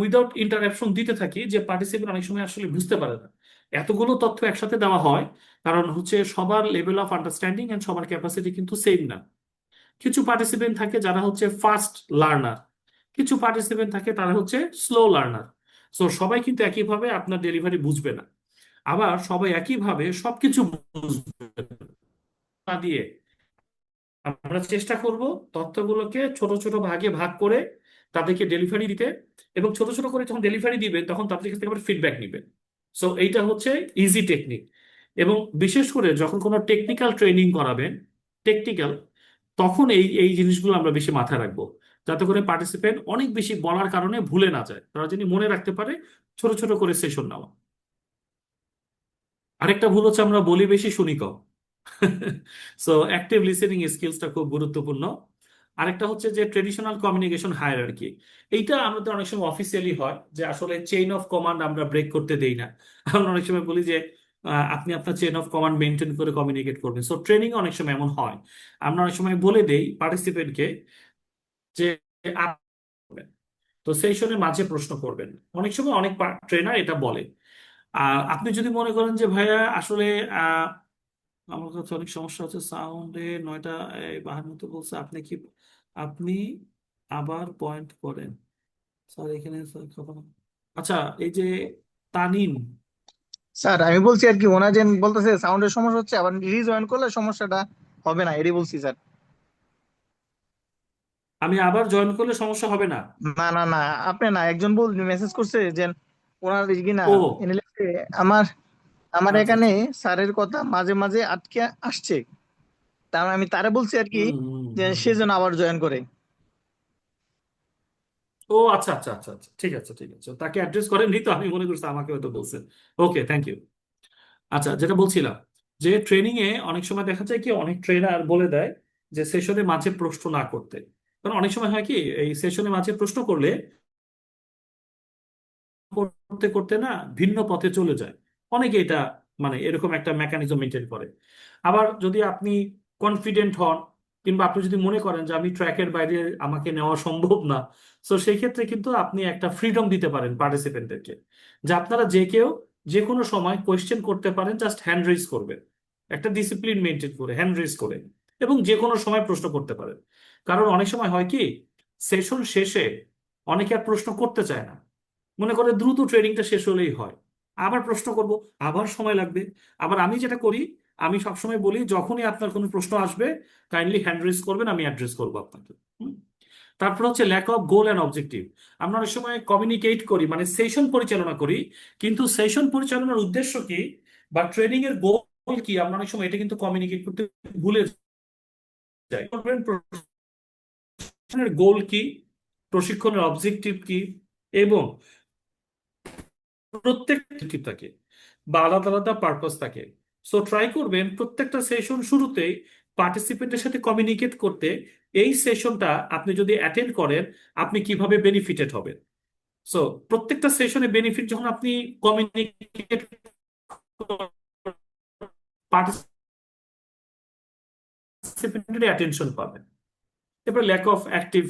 উইদাউট ইন্টারাপশন দিতে থাকি যে পার্টিসিপেন্ট অনেক সময় আসলে বুঝতে পারে না। এতগুলো তথ্য একসাথে দেওয়া হয় কারণ হচ্ছে সবার লেভেল অফ আন্ডারস্ট্যান্ডিং এন্ড সবার ক্যাপাসিটি কিন্তু সেম না। কিছু পার্টিসিপেন্ট থাকে যারা হচ্ছে ফাস্ট লার্নার, কিছু পার্টিসিপেন্ট থাকে তারা হচ্ছে স্লো লার্নার। সো সবাই কিন্তু একইভাবে আপনার ডেলিভারি বুঝবে না, আবার সবাই একইভাবে সবকিছু বুঝবে না দিয়ে আমরা চেষ্টা করব তথ্যগুলোকে ছোট ছোট ভাগে ভাগ করে তাদেরকে ডেলিভারি দিতে, এবং ছোট ছোট করে যখন ডেলিভারি দিবেন তখন তাদের কাছ থেকে আবার ফিডব্যাক নেবেন। সো এইটা হচ্ছে ইজি টেকনিক। এবং বিশেষ করে যখন কোনো টেকনিক্যাল ট্রেনিং করাবেন, টেকনিক্যাল, তখন এই এই জিনিসগুলো আমরা বেশি মাথায় রাখবো, যাতে করে পার্টিসিপেন্ট অনেক বেশি বলার কারণে ভুলে না যায়, তারা যিনি মনে রাখতে পারে ছোট ছোট করে সেশন নেওয়া। আরেকটা ভুল হচ্ছে আমরা বলি বেশি, শুনি কম। সো অ্যাক্টিভ লিসেনিং স্কিলসটা খুব গুরুত্বপূর্ণ। আরেকটা হচ্ছে যে ট্রেডিশনাল কমিউনিকেশন হায়ারার্কি। এইটা আমাদের অনেক সময় অফিসিয়ালি হয় যে আসলে চেইন অফ কমান্ড আমরা ব্রেক করতে দেই না। আমরা অনেক সময় বলি যে আপনি আপনার চেইন অফ কমান্ড মেনটেন করে কমিউনিকেট করবেন। সো ট্রেনিং অনেক সময় এমন হয়, আমরা অনেক সময় বলে দেই পার্টিসিপেন্টকে যে তো সেশনের মাঝে প্রশ্ন করবেন। অনেক সময় অনেক ট্রেনার এটা বলে। আপনি যদি মনে করেন যে ভাইয়া আসলে আমার কাছে অনেক সমস্যা হচ্ছে সাউন্ডে, 9টা 52 বলছে, আপনি আবার পয়েন্ট করেন স্যার এখানে স্যার আচ্ছা, এই যে তানিন, স্যার আমি বলছি আর কি, ওনা যে বলতেছে সাউন্ডের সমস্যা হচ্ছে, আবার রিজয়েন করলে সমস্যাটা হবে না, এটাই বলছি স্যার। আমি আবার জয়েন করলে সমস্যা হবে না? না না না, আপনি না, একজন মেসেজ করছে যে ওনার কি না ও এনে লিখছে, আমার আমার আচ্ছা এখানে আচ্ছা। স্যারের কথা মাঝে মাঝে আটকে আসছে, তার আমি তারে বলছি আর কি হুম হুম যে হুম সে হুম। যেন আবার জয়েন করে। ও আচ্ছা আচ্ছা আচ্ছা আচ্ছা, ঠিক আছে ঠিক আছে, তাকে অ্যাড্রেস করেননি তো, আমি মনে করছি আমাকে হয়তো বলছেন। ওকে, থ্যাংক ইউ। আচ্ছা, যেটা বলছিলাম যে ট্রেনিং এ অনেক সময় দেখা যায় কি অনেক ট্রেনার বলে দেয় যে সেশনের মাঝে প্রশ্ন না করতে। কারণ অনেক সময় হয় কি এই সেশনের মাঝে প্রশ্ন করলে করতে করতে না ভিন্ন পথে চলে যায়। অনেকে এটা মানে এরকম একটা মেকানিজম মেনটেন করে। আবার যদি আপনি কনফিডেন্ট হন কিংবা আপনি যদি মনে করেন যে আমি ট্র্যাকের বাইরে আমাকে নেওয়া সম্ভব না, তো সেই ক্ষেত্রে কিন্তু আপনি একটা ফ্রিডম দিতে পারেন পার্টিসিপেন্টদেরকে, যে আপনারা যে কেউ যে কোনো সময় কোয়েশ্চেন করতে পারেন, জাস্ট হ্যান্ড রেজ করবেন, একটা ডিসিপ্লিন মেনটেন করে হ্যান্ড রেজ করে, এবং যে কোনো সময় প্রশ্ন করতে পারেন। কারণ অনেক সময় হয় কি সেশন শেষে অনেকে আর প্রশ্ন করতে চায় না, মনে করে দ্রুত ট্রেনিংটা শেষ হলেই হয়, আবার প্রশ্ন করব, আবার সময় লাগবে। আবার আমি যেটা করি, আমি সবসময় বলি যখনই আপনার কোনো প্রশ্ন আসবে কাইন্ডলি হ্যান্ড রেজ করবেন, আমি অ্যাড্রেস করবো আপনাকে। হুম? তারপর হচ্ছে lack of goal and objective. আমরা অনেক সময় কমিউনিকেট করি মানে সেশন পরিচালনা করি, কিন্তু সেশন পরিচালনার উদ্দেশ্য কি বা ট্রেনিং এর গোল কি আমরা অনেক সময় এটা কিন্তু কমিউনিকেট করতে ভুলে যাই। প্রশিক্ষণের গোল কি, প্রশিক্ষণের অবজেক্টিভ কি, এবং প্রত্যেক objective থাকে বা আলাদা আলাদা পারপাস থাকে। সো ট্রাই করবেন প্রত্যেকটা সেশন শুরুতেই পার্টিসিপেন্টের সাথে কমিউনিকেট করতে, এই সেশনটা আপনি যদি অ্যাটেন্ড করেন আপনি কিভাবে বেনিফিটেড হবেন। সো প্রত্যেকটা সেশনে বেনিফিট যখন আপনি কমিউনিকেট পার্টিসিপেন্টের অ্যাটেনশন পাবেন। এরপর ল্যাক অফ অ্যাক্টিভ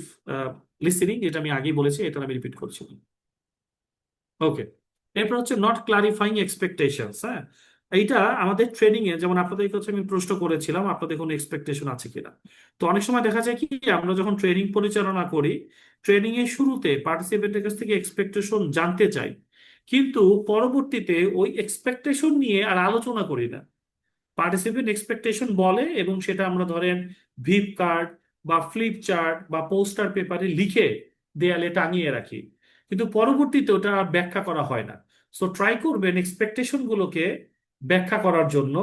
লিসেনিং, এটা আমি আগেই বলেছি, এটা আমি রিপিট করছি। ওকে, এরপর হচ্ছে নট ক্লারিফাইং এক্সপেকটেশনস। হ্যাঁ, এইটা আমাদের ট্রেনিং এ, যেমন আপনাদের কাছে আমি প্রশ্ন করেছিলাম আপনাদের কোনো এক্সপেকটেশন আছে কিনা। তো অনেক সময় দেখা যায় কি, আমরা যখন ট্রেনিং পরিচালনা করি, ট্রেনিং এর শুরুতে পার্টিসিপেন্টের কাছ থেকে এক্সপেকটেশন জানতে চাই, কিন্তু পরবর্তীতে ওই এক্সপেকটেশন নিয়ে আর আলোচনা করি না। পার্টিসিপেন্ট এক্সপেকটেশন বলে এবং সেটা আমরা ধরেন ভিপ কার্ড বা ফ্লিপ চার্ট বা পোস্টার পেপারে লিখে দেয়ালে টাঙিয়ে রাখি, কিন্তু পরবর্তীতে ওটা আর ব্যাখ্যা করা হয় না। সো ট্রাই করবেন এক্সপেকটেশন গুলোকে ব্যাখ্যা করার জন্য,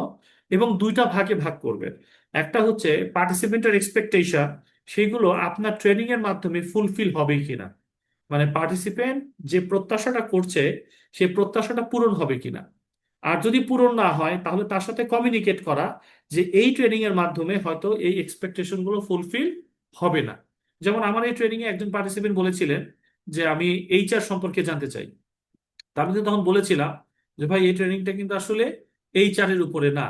এবং দুইটা ভাগে ভাগ করবেন। একটা হচ্ছে পার্টিসিপেন্টের এক্সপেকটেশন, সেগুলো আপনার ট্রেনিং এর মাধ্যমে ফুলফিল হবে কিনা, মানে পার্টিসিপেন্ট যে প্রত্যাশাটা করছে সেই প্রত্যাশাটা পূরণ হবে কিনা। আর যদি পূরণ না হয় তাহলে তার সাথে কমিউনিকেট করা যে এই ট্রেনিং এর মাধ্যমে হয়তো এই এক্সপেকটেশন গুলো ফুলফিল হবে না। যেমন আমার এই ট্রেনিং এ একজন পার্টিসিপেন্ট বলেছিলেন যে আমি এইচআর সম্পর্কে জানতে চাই। তা আমি কিন্তু তখন বলেছিলাম যে ভাই এই ট্রেনিংটা কিন্তু আসলে এইচআর এর উপরে না।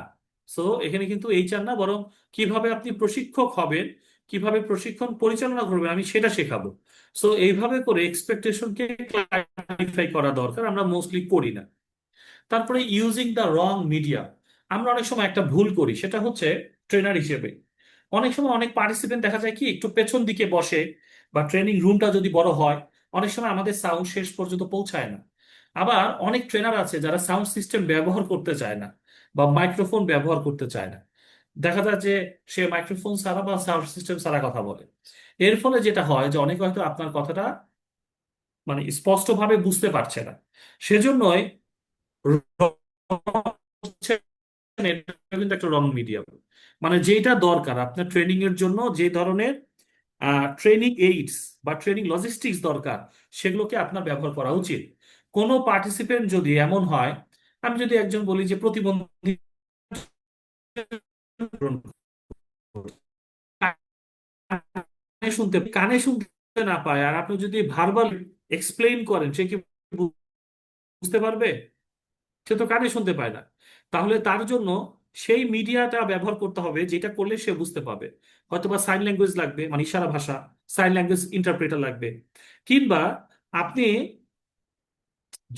সো এখানে কিন্তু এইচআর না, বরং কিভাবে আপনি প্রশিক্ষক হবেন, কিভাবে প্রশিক্ষণ পরিচালনা করবেন আমি সেটা শেখাবো। সো এইভাবে করে এক্সপেকটেশনকে ক্লারিফাই করা দরকার, আমরা মোস্টলি করি না। তারপরে ইউজিং দ্য রং মিডিয়া, আমরা অনেক সময় একটা ভুল করি, সেটা হচ্ছে ট্রেনার হিসেবে অনেক সময় অনেক পার্টিসিপেন্ট দেখা যায় কি একটু পেছন দিকে বসে, বা ট্রেনিং রুমটা যদি বড় হয় অনেক সময় আমাদের সাউন্ড শেষ পর্যন্ত পৌঁছায় না। আবার অনেক ট্রেনার আছে যারা সাউন্ড সিস্টেম ব্যবহার করতে চায় না বা মাইক্রোফোন ব্যবহার করতে চায় না। দেখা যায় যে সে মাইক্রোফোন ছাড়া বা সাউন্ড সিস্টেম ছাড়া কথা বলে। এর ফলে যেটা হয় যে অনেকে হয়তো আপনার কথাটা মানে স্পষ্টভাবে বুঝতে পারছে না। সেজন্যই হচ্ছে এটা কিন্তু একটা রং মিডিয়াম, মানে যেটা দরকার আপনার ট্রেনিং এর জন্য, যে ধরনের ট্রেনিং এইডস বা ট্রেনিং লজিস্টিক্স দরকার সেগুলোকে আপনার ব্যবহার করা উচিত। কোনো পার্টিসিপেন্ট যদি এমন হয়, আমি যদি একজন বলি যে প্রতিবন্ধী কানে শুনতে না পায়, আর আপনি যদি ভার্বাল এক্সপ্লেইন করেন সে কি বুঝতে পারবে? সে তো কানে শুনতে পায় না। তাহলে তার জন্য সেই মিডিয়াটা ব্যবহার করতে হবে যেটা করলে সে বুঝতে পাবে। হয়তোবা সাইন ল্যাঙ্গুয়েজ লাগবে, মানে ইশারা ভাষা, সাইন ল্যাঙ্গুয়েজ ইন্টারপ্রেটার লাগবে। কিংবা আপনি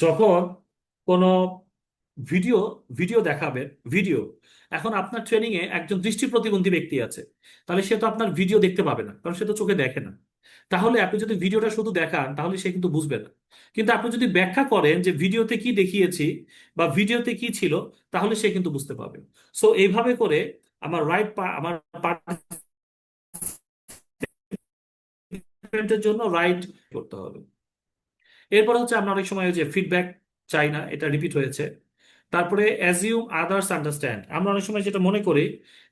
যখন কোনো ভিডিও ভিডিও দেখাবেন, ভিডিও, এখন আপনার ট্রেনিং এ একজন দৃষ্টি প্রতিবন্ধী ব্যক্তি আছে, তাহলে সে তো আপনার ভিডিও দেখতে পাবে না, কারণ সে তো চোখে দেখে না। তাহলে আপনি যদি ভিডিওটা শুধু দেখান তাহলে সে কিন্তু বুঝবে না। কিন্তু আপনি যদি ব্যাখ্যা করেন যে ভিডিওতে কি দেখিয়েছি বা ভিডিওতে কি ছিল, তাহলে সে কিন্তু বুঝতে পারবে। সো এইভাবে করে আমার আমার পার্টিসিপেন্টের জন্য রাইট করতে হবে। এরপর হচ্ছে আমরা অনেক সময় ওই যে ফিডব্যাক চাই না, এটা রিপিট হয়েছে। তারপরে অ্যাজিউম আদার্স আন্ডারস্ট্যান্ড, আমরা অনেক সময় যেটা মনে করি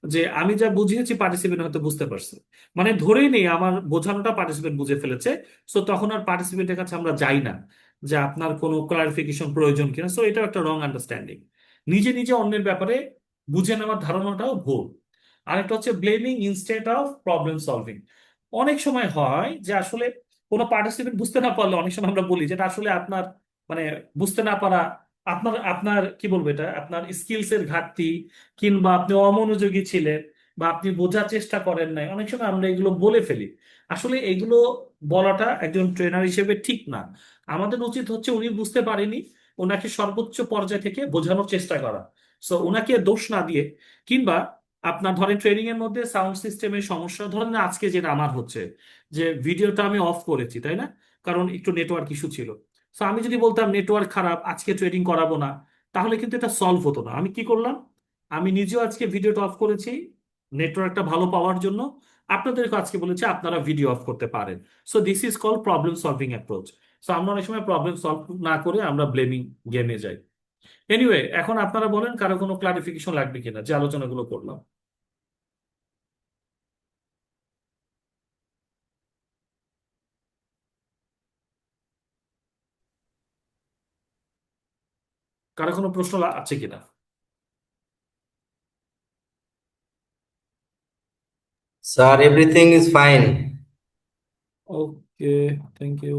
যে আমি যা বুঝিয়েছি পার্টিসিপেন্ট হয়তো বুঝতে পারছে, মানে ধরেই নেই আমার বোঝানোটা পার্টিসিপেন্ট বুঝে ফেলেছে। সো তখন আর পার্টিসিপেন্টের কাছে আমরা যাই না যে আপনার কোনো ক্লারিফিকেশন প্রয়োজন কিনা। সো এটা একটা রং আন্ডারস্ট্যান্ডিং, নিজে নিজে অন্যের ব্যাপারে বুঝে নেওয়ার ধারণাটাও ভুল। আরেকটা হচ্ছে blaming instead of problem solving. অনেক সময় হয় যে আসলে কোনো পার্টিসিপেন্ট বুঝতে না পারলে অনেক সময় আমরা বলি যেটা আসলে আপনার মানে বুঝতে না পারা, আপনার আপনার কি বলবো, এটা আপনার স্কিলস এর ঘাটতি, কিংবা আপনি অমনোযোগী ছিলেন, বা আপনি বোঝার চেষ্টা করেন নাই। অনেক সময় আমরা এগুলো বলে ফেলি। আসলে এগুলো বলাটা একজন ট্রেনার হিসেবে ঠিক না। আমাদের উচিত হচ্ছে উনি বুঝতে পারেনি, ওনাকে সর্বোচ্চ পর্যায় থেকে বোঝানোর চেষ্টা করা। সো ওনাকে দোষ না দিয়ে, কিংবা আপনার ধরেন ট্রেনিং এর মধ্যে সাউন্ড সিস্টেমের সমস্যা, ধরেন আজকে যেটা আমার হচ্ছে যে ভিডিওটা আমি অফ করেছি, তাই না, কারণ একটু নেটওয়ার্ক ইস্যু ছিল। সো আমি যদি বলতাম নেটওয়ার্ক খারাপ আজকে ট্রেনিং করাবো না, তাহলে কিন্তু এটা সলভ হতো না। আমি কি করলাম, আমি নিজেও আজকে ভিডিওটা অফ করেছি নেটওয়ার্কটা ভালো পাওয়ার জন্য, আপনাদেরকে আজকে বলেছি আপনারা ভিডিও অফ করতে পারেন। So this is call problem solving approach. So আমরা অনেক সময় প্রবলেম সলভ না করে আমরা ব্লেমিং গেমে যাই। এনিওয়ে, এখন আপনারা বলেন কারো কোনো ক্লারিফিকেশন লাগবে কিনা যে আলোচনাগুলো করলাম। কারো কোনো প্রশ্ন আছে কিনা? Sir, everything is fine. Okay, thank you.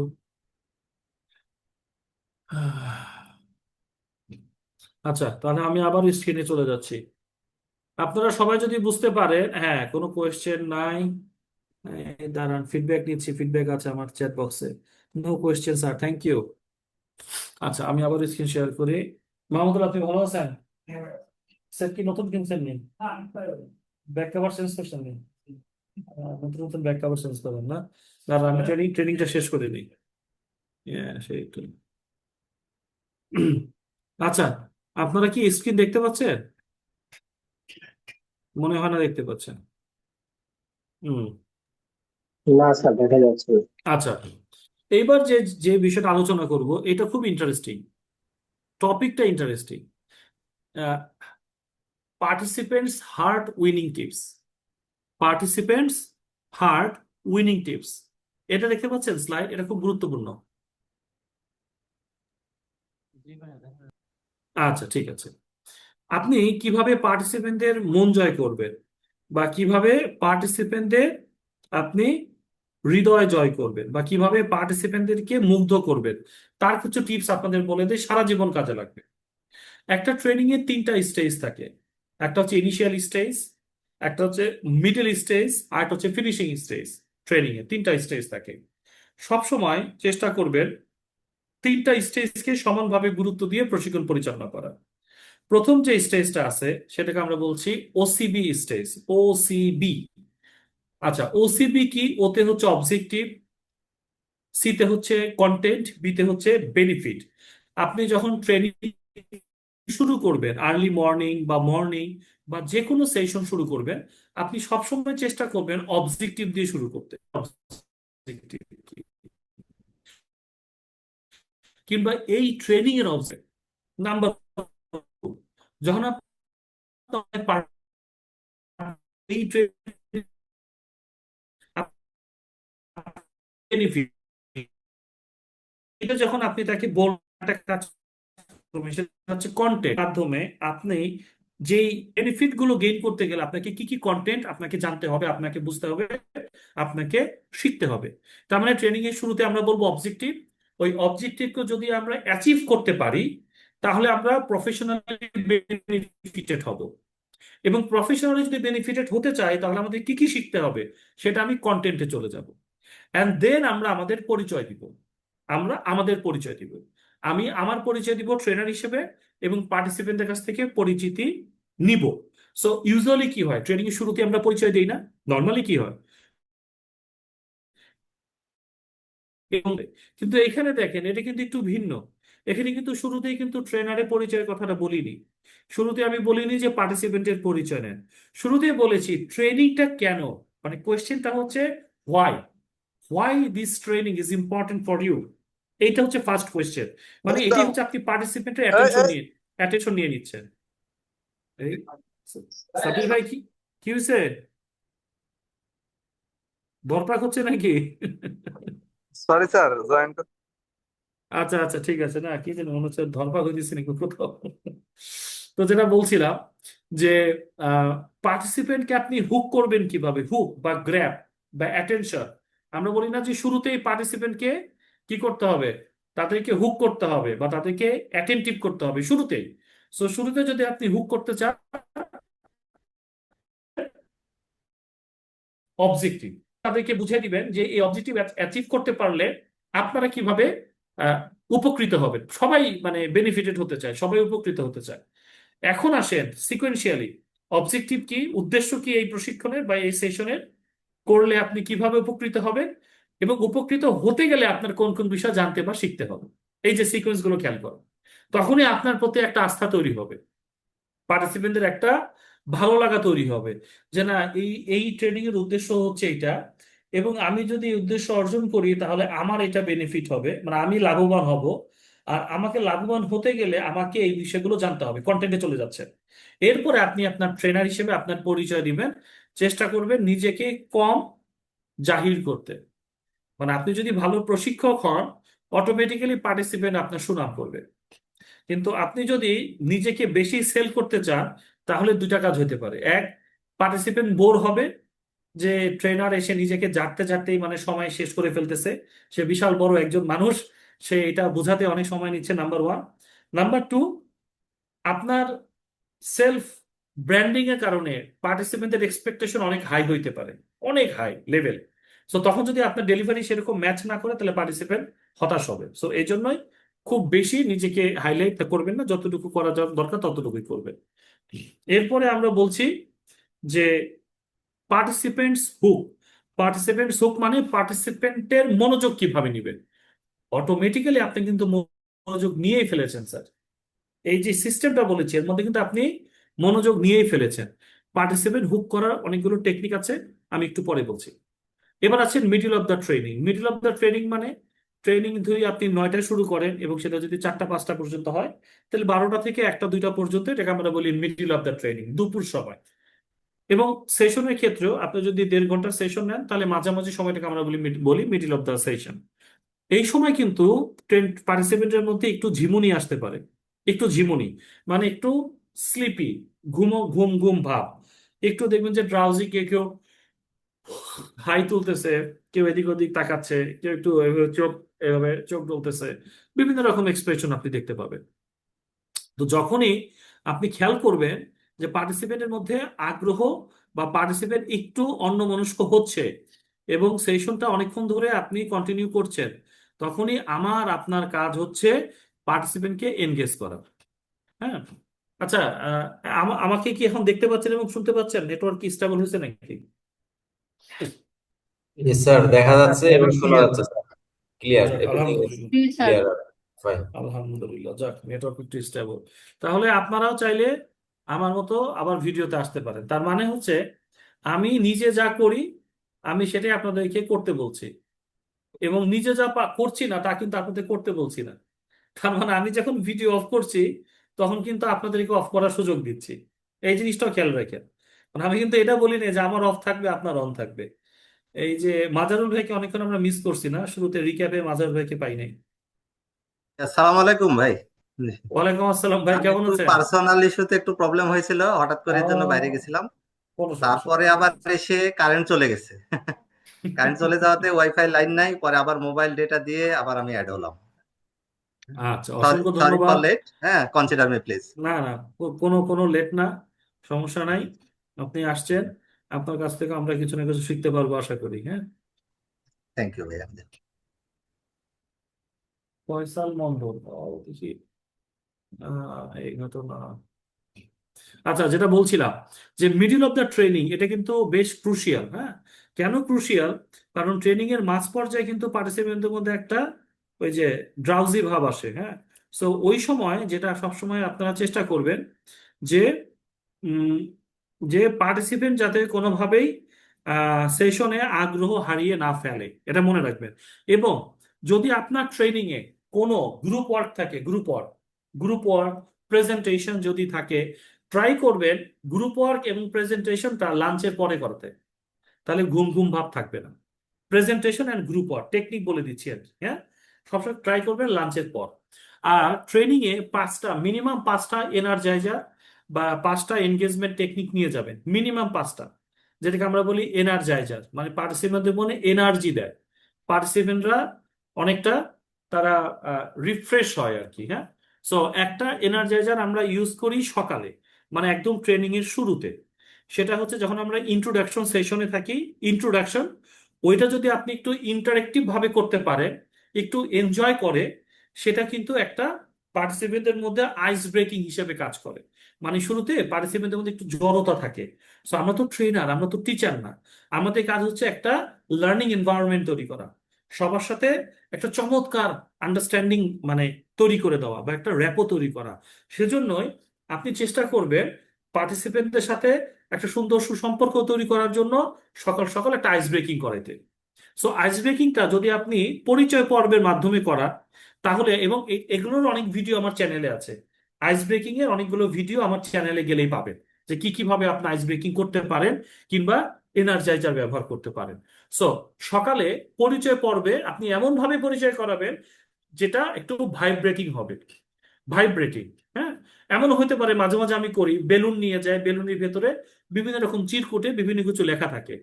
আচ্ছা, তাহলে আমি আবার স্ক্রিনে চলে যাচ্ছি। আপনারা সবাই যদি বুঝতে পারেন, হ্যাঁ কোনো কোয়েশ্চেন নাই, দাঁড়ান ফিডব্যাক নিচ্ছি, ফিডব্যাক আছে আমার চ্যাট বক্সে। No question sir, thank you. আচ্ছা, আমি আবার স্ক্রিন শেয়ার করি। মাহমুদুল, আপনি ভালো আছেন? স্যার কি নতুন কিনছেন নি? ব্যাক কভার চেঞ্জ করছেন নি? নতুন নতুন ব্যাক কভার চেঞ্জ করেন না? আর আমি ট্রেনিংটা শেষ করে নিই। সেই তো। আচ্ছা, আপনারা কি স্ক্রিন দেখতে পাচ্ছেন? মনে হয় না দেখতে পাচ্ছেন। হুম। না স্যার, দেখা যাচ্ছে। আচ্ছা, এইবার যে যে বিষয়টা আলোচনা করব এটা খুব ইন্টারেস্টিং, টপিকটা interesting. Participants heart winning tips. Participants heart winning tips, এটা দেখতে পাচ্ছেন স্লাইড? এটা খুব গুরুত্বপূর্ণ। আচ্ছা, ঠিক আছে। আপনি কিভাবে পার্টিসিপেন্টদের মন জয় করবেন বা কিভাবে পার্টিসিপেন্টদের আপনি হৃদয় জয় করবেন বা কিভাবে পার্টিসিপেন্টদেরকে মুগ্ধ করবেন, তার কিছু টিপস আপনাদের বলে দিয়ে সারা জীবন কাজে লাগবে। একটা ট্রেনিং এর 3টা স্টেজ থাকে। একটা হচ্ছে ইনিশিয়াল স্টেজ, একটা হচ্ছে মিডল স্টেজ, আর একটা হচ্ছে ফিনিশিং স্টেজ। ট্রেনিং এর 3টা স্টেজ থাকে। সব সময় চেষ্টা করবেন 3টা স্টেজকে সমানভাবে গুরুত্ব দিয়ে প্রশিক্ষণ পরিচালনা করা। প্রথম যে স্টেজটা আছে সেটাকে আমরা বলছি ওসিবি স্টেজ। ওসিবি। আচ্ছা, ওসিবি কি? ওতে হচ্ছে অবজেক্টিভ, সিতে হচ্ছে কন্টেন্ট, বিতে হচ্ছে বেনিফিট। আপনি যখন ট্রেনিং শুরু করবেন, আর্লি মর্নিং বা যে কোনো সেশন শুরু করবেন, আপনি সবসময় চেষ্টা করবেন অবজেক্টিভ দিয়ে শুরু করতে। Objective কি? কিংবা এই ট্রেনিং এর অবজেক্ট নাম্বার, যখন আপনি এই বেনিফিট, এটা যখন আপনি তাকে একটা কাজ করবেন, সেটা হচ্ছে কন্টেন্ট মাধ্যমে আপনি যেই বেনিফিট গুলো গেইন করতে গেলে আপনাকে কি কি কন্টেন্ট আপনাকে জানতে হবে, আপনাকে বুঝতে হবে, আপনাকে শিখতে হবে। তার মানে ট্রেনিং এর শুরুতে আমরা বলবো অবজেক্টিভ। ওই অবজেক্টিভকে যদি আমরা অ্যাচিভ করতে পারি তাহলে আমরা প্রফেশনালি বেনিফিটেড হব। এবং প্রফেশনালি যদি বেনিফিটেড হতে চাই তাহলে আমাদের কি কি শিখতে হবে সেটা আমি কন্টেন্টে চলে যাব। অ্যান্ড দেন আমরা আমাদের পরিচয় দিব। আমি আমার পরিচয় দিব ট্রেনার হিসেবে এবং পার্টিসিপেন্টদের কাছ থেকে পরিচিতি নিব। সো ইউজুয়ালি কি হয়, ট্রেনিং এর শুরুতে আমরা পরিচয় দিই না? নর্মালি কি হয়? কিন্তু এখানে দেখেন এটা কিন্তু একটু ভিন্ন। এখানে কিন্তু শুরুতেই কিন্তু ট্রেনারের পরিচয়ের কথাটা বলিনি। শুরুতে আমি বলিনি যে পার্টিসিপেন্টের পরিচয় নেন। শুরুতেই বলেছি ট্রেনিংটা কেন, মানে কোয়েশ্চেনটা হচ্ছে why this training is important for you. এইটা হচ্ছে ফার্স্ট কোয়েশ্চেন। মানে এটাই হচ্ছে আপনি পার্টিসিপেন্টের অ্যাটেনশন নিয়ে নিচ্ছেন। এই সাবির ভাই, কি কি হয়েছে? বরপাক হচ্ছে নাকি? সরি স্যার, জয়েন আচ্ছা আচ্ছা, ঠিক আছে। না কি জানি মনে হচ্ছে ধরপাক হইতেছে নাকি কোথাও। তো যেটা বলছিলাম যে পার্টিসিপেন্টকে আপনি হুক করবেন কিভাবে, হুক বা গ্র্যাব বা অ্যাটেনশন। আমরা বলি না যে শুরুতেই পার্টিসিপেন্টকে কি করতে হবে, তাদেরকে হুক করতে হবে বা তাদেরকে অ্যাটেন্টিভ করতে হবে শুরুতেই। সো শুরুতে যদি আপনি হুক করতে চান, অবজেক্টিভ তাদেরকে বুঝিয়ে দিবেন যে এই অবজেক্টিভ অ্যাচিভ করতে পারলে আপনারা কিভাবে আহ, উপকৃত হবেন। সবাই মানে বেনিফিটেড হতে চায়, সবাই উপকৃত হতে চায়। এখন আসেন সিকোয়েন্সিয়ালি, অবজেক্টিভ কি, উদ্দেশ্য কি এই প্রশিক্ষণের বা এই সেশনের, করলে আপনি কিভাবে উপকৃত হবেন এবং উপকৃত হতে গেলে আপনার কোন কোন বিষয় জানতে বা শিখতে হবে। এই যে সিকোয়েন্স গুলো খেয়াল করো, তখনই আপনার প্রতি একটা আস্থা তৈরি হবে, পার্টিসিপেন্টদের একটা ভালো লাগা তৈরি হবে যে না, এই এই ট্রেনিং এর উদ্দেশ্য হচ্ছে এটা, এবং আমি যদি এই উদ্দেশ্য অর্জন করি তাহলে আমার এটা বেনিফিট হবে, মানে আমি লাভবান হব। আর আমাকে লাভবান হতে গেলে আমাকে এই বিষয়গুলো জানতে হবে। কন্টেন্টে চলে যাচ্ছে। এরপরে আপনি আপনার ট্রেনার হিসেবে আপনার পরিচয় দিবেন, চেষ্টা করবেন নিজেকে কম জাহির করতে। মানে আপনি যদি ভালো প্রশিক্ষক হন, অটোমেটিক্যালি পার্টিসিপেন্ট আপনার সুনাম করবে। কিন্তু আপনি যদি নিজেকে বেশি সেল করতে চান তাহলে 2টা কাজ হতে পারে। এক, পার্টিসিপেন্ট বোর হবে, যে ট্রেনার এসে নিজেকে জানতে জানতেই মানে সময় শেষ করে ফেলতেছে, সে বিশাল বড় একজন মানুষ, সে এটা বোঝাতে অনেক সময় নিচ্ছে, নাম্বার 1। নাম্বার 2, আপনার সেলফ ব্র্যান্ডিং এর কারণে পার্টিসিপেন্টের এক্সপেকটেশন অনেক হাই হইতে পারে, অনেক হাই লেভেল। সো তখন যদি আপনার ডেলিভারি সেরকম ম্যাচ না করে তাহলে পার্টিসিপেন্ট হতাশ হবে। সো এই জন্যই খুব বেশি নিজেকে হাইলাইট করবেন না, যতটুকু করা দরকার ততটুকুই করবেন। এরপরে আমরা বলছি যে পার্টিসিপেন্টস হুক মানে পার্টিসিপেন্টের মনোযোগ কিভাবে নিবেন। অটোমেটিক্যালি আপনি কিন্তু মনোযোগ নিয়েই ফেলেছেন স্যার। এই যে সিস্টেমটা বলেছি এর মধ্যে কিন্তু আপনি মনোযোগ নিয়েই ফেলেছেন। পার্টিসিপেন্ট হুক করার অনেকগুলো টেকনিক আছে, আমি একটু পরে বলছি। এবার আছেন middle of the training. Middle of the training মানে ট্রেনিং যদি আপনি 9টায় শুরু করেন এবং সেটা যদি 4টা 5টা পর্যন্ত হয়, তাহলে 12টা থেকে 1টা 2টা পর্যন্ত এটাকে আমরা বলি মিডল অফ দ্য ট্রেনিং, দুপুর সময়। এবং সেশনের ক্ষেত্রেও আপনি যদি 1.5 ঘন্টার সেশন নেন, তাহলে মাঝামাঝি সময়টাকে আমরা বলি মিডল অফ দ্য সেশন। এই সময় কিন্তু পার্টিসিপেন্টের মধ্যে একটু ঝিমুনি আসতে পারে। একটু ঝিমুনি মানে একটু স্লিপি, ঘুম ঘুম ভাব, একটু দেখবেন যে ড্রাউজি, কেউ হাই তুলতেছে, কেউ এদিক ওদিক তাকাচ্ছে, কেউ একটু এভাবে চোখ ডলতেছে, বিভিন্ন রকম এক্সপ্রেশন আপনি দেখতে পাবেন। তো যখনই আপনি খেয়াল করবেন যে পার্টিসিপেন্টের মধ্যে আগ্রহ বা পার্টিসিপেন্ট একটু অন্যমনস্ক হচ্ছে এবং সেশনটা অনেকক্ষণ ধরে আপনি কন্টিনিউ করছেন, তখনই আপনার কাজ হচ্ছে পার্টিসিপেন্টকে এনগেজ করা। হ্যাঁ, আচ্ছা, আমাকে কি এখন দেখতে পাচ্ছেন এবং শুনতে পাচ্ছেন? নেটওয়ার্ক কি স্টেবল হয়েছে নাকি? স্যার দেখা আচ্ছা, যাচ্ছে এবং শোনা যাচ্ছে স্যার, ক্লিয়ার, যাক এভরিথিং ইজ আলহামদুলিল্লাহ। জি স্যার। Clear, fine. আলহামদুলিল্লাহ, যাক নেটওয়ার্ক একটু স্টেবল। তাহলে আপনারাও চাইলে আমার মতো আবার ভিডিওতে আসতে পারেন। তার মানে হচ্ছে আমি নিজে যা করি আমি সেটাই আপনাদেরকে করতে বলছি, এবং নিজে যা করছি না তা কিন্তু আপনাদের করতে বলছি না। তার মানে আমি যখন ভিডিও অফ করছি তখন কিন্তু আপনাদেরকে অফ করার সুযোগ দিচ্ছি। এই জিনিসটাও খেয়াল রাখেন। মানে আমি কিন্তু এটা বলি না যে আমার অফ থাকবে আপনার অন থাকবে। এই যে মাজারুল ভাইকে অনেকক্ষণ আমরা মিস করছি না, শুরুতে রিক্যাপে মাজারুল ভাইকে পাই নাই। আসসালামু আলাইকুম ভাই। ওয়ালাইকুম আসসালাম ভাই, আমি কেমন একটু আছেন? পার্সোনাল ইস্যুতে একটু প্রবলেম হয়েছিল, হঠাৎ করে এর জন্য বাইরে গেছিলাম। কোনো সমস্যা তারপরে নেই। আবার এসে কারেন্ট চলে গেছে। কারেন্ট চলে যাওয়াতে ওয়াইফাই লাইন নাই, পরে আবার মোবাইল ডেটা দিয়ে আবার আমি অ্যাড হলাম। আচ্ছা, সরি অসংখ্য সরি ফর ধন্যবাদ। লেট, হ্যাঁ, কনসিডার মি প্লিজ। না না, কোনো কোনো লেট না, সমস্যা নাই। আপনি আসছেন, আপনার কাছ থেকে আমরা কিছু না কিছু শিখতে পারবো আশা করি। হ্যাঁ, থ্যাংক ইউ ভাইয়া। ফয়সাল মন্ডল, দেখি এই ঘটনা। আচ্ছা, যেটা বলছিলাম যে মিডিল অফ দ্য ট্রেনিং এটা কিন্তু বেশ ক্রুশিয়াল। হ্যাঁ, কেন ক্রুশিয়াল? কারণ ট্রেনিং এর মাঝ পর্যায়ে কিন্তু পার্টিসিপেন্টদের মধ্যে একটা ওই যে ড্রাউজি ভাব আসে। হ্যাঁ, সো ওই সময় যেটা সবসময় আপনারা চেষ্টা করবেন যে উম, যে পার্টিসিপেন্ট যাতে কোনোভাবেই সেশনে আগ্রহ হারিয়ে না ফেলে, এটা মনে রাখবেন। এবং যদি আপনার ট্রেনিং এ কোনো গ্রুপ ওয়ার্ক থাকে, গ্রুপ ওয়ার্ক প্রেজেন্টেশন যদি থাকে, ট্রাই করবেন গ্রুপ ওয়ার্ক এবং প্রেজেন্টেশনটা লাঞ্চের পরে করতে, তাহলে ঘুম ঘুম ভাব থাকবে না। Presentation and group work technique বলে দিচ্ছি আর কি। হ্যাঁ, সবসময় ট্রাই করবেন লাঞ্চের পর। আর ট্রেনিং এ মিনিমাম 5টা এনার্জাইজার বা 5টা এনগেজমেন্ট টেকনিক নিয়ে যাবেন, মিনিমাম 5টা, যেটাকে আমরা বলি এনার্জাইজার, মানে পার্টিসিপেন্টদের মনে এনার্জি দেয়। পার্টিসিপেন্টরা অনেকটা তারা রিফ্রেশ হয় আর কি। হ্যাঁ, সো একটা এনার্জাইজার আমরা ইউজ করি সকালে, মানে একদম ট্রেনিং এর শুরুতে। সেটা হচ্ছে যখন আমরা ইন্ট্রোডাকশন সেশনে থাকি, ইন্ট্রোডাকশন, ওইটা যদি আপনি একটু ইন্টারেক্টিভ ভাবে করতে পারেন, একটু এনজয় করে, সেটা কিন্তু একটা পার্টিসিপেন্টদের মধ্যে আইস ব্রেকিং হিসেবে কাজ করে। মানে শুরুতে পার্টিসিপেন্টদের মধ্যে একটু জড়তা থাকে। সো আমরা তো ট্রেনার, আমরা তো টিচার না, আমাদের কাজ হচ্ছে একটা লার্নিং এনভায়রনমেন্ট তৈরি করা, সবার সাথে একটা চমৎকার আন্ডারস্ট্যান্ডিং মানে তৈরি করে দেওয়া বা একটা র্যাপো তৈরি করা। সেজন্যই আপনি চেষ্টা করবেন পার্টিসিপেন্টদের সাথে একটা সুন্দর সুসম্পর্ক তৈরি করার জন্য সকাল সকাল একটা আইস ব্রেকিং করাইতে। সো আইস ব্রেকিংটা যদি আপনি পরিচয় পর্বের মাধ্যমে করা, তাহলে, এবং এগুলোর অনেক ভিডিও আমার চ্যানেলে আছে, আইস ব্রেকিং এর অনেকগুলো ভিডিও আমার চ্যানেলে গেলেই পাবেন, যে কি কিভাবে আপনি আইস ব্রেকিং করতে পারেন কিংবা এনার্জাইজার ব্যবহার করতে পারেন। সো সকালে পরিচয় পর্বে আপনি এমন ভাবে পরিচয় করাবেন যেটা একটু ভাইব্রেটিং হবে, ভাইব্রেটিং। হ্যাঁ, এমন হতে পারে মাঝে মাঝে আমি করি, বেলুন নিয়ে যাই, বেলুনের ভেতরে বিভিন্ন রকম চিরকুটে বিভিন্ন কিছু লেখা থাকে,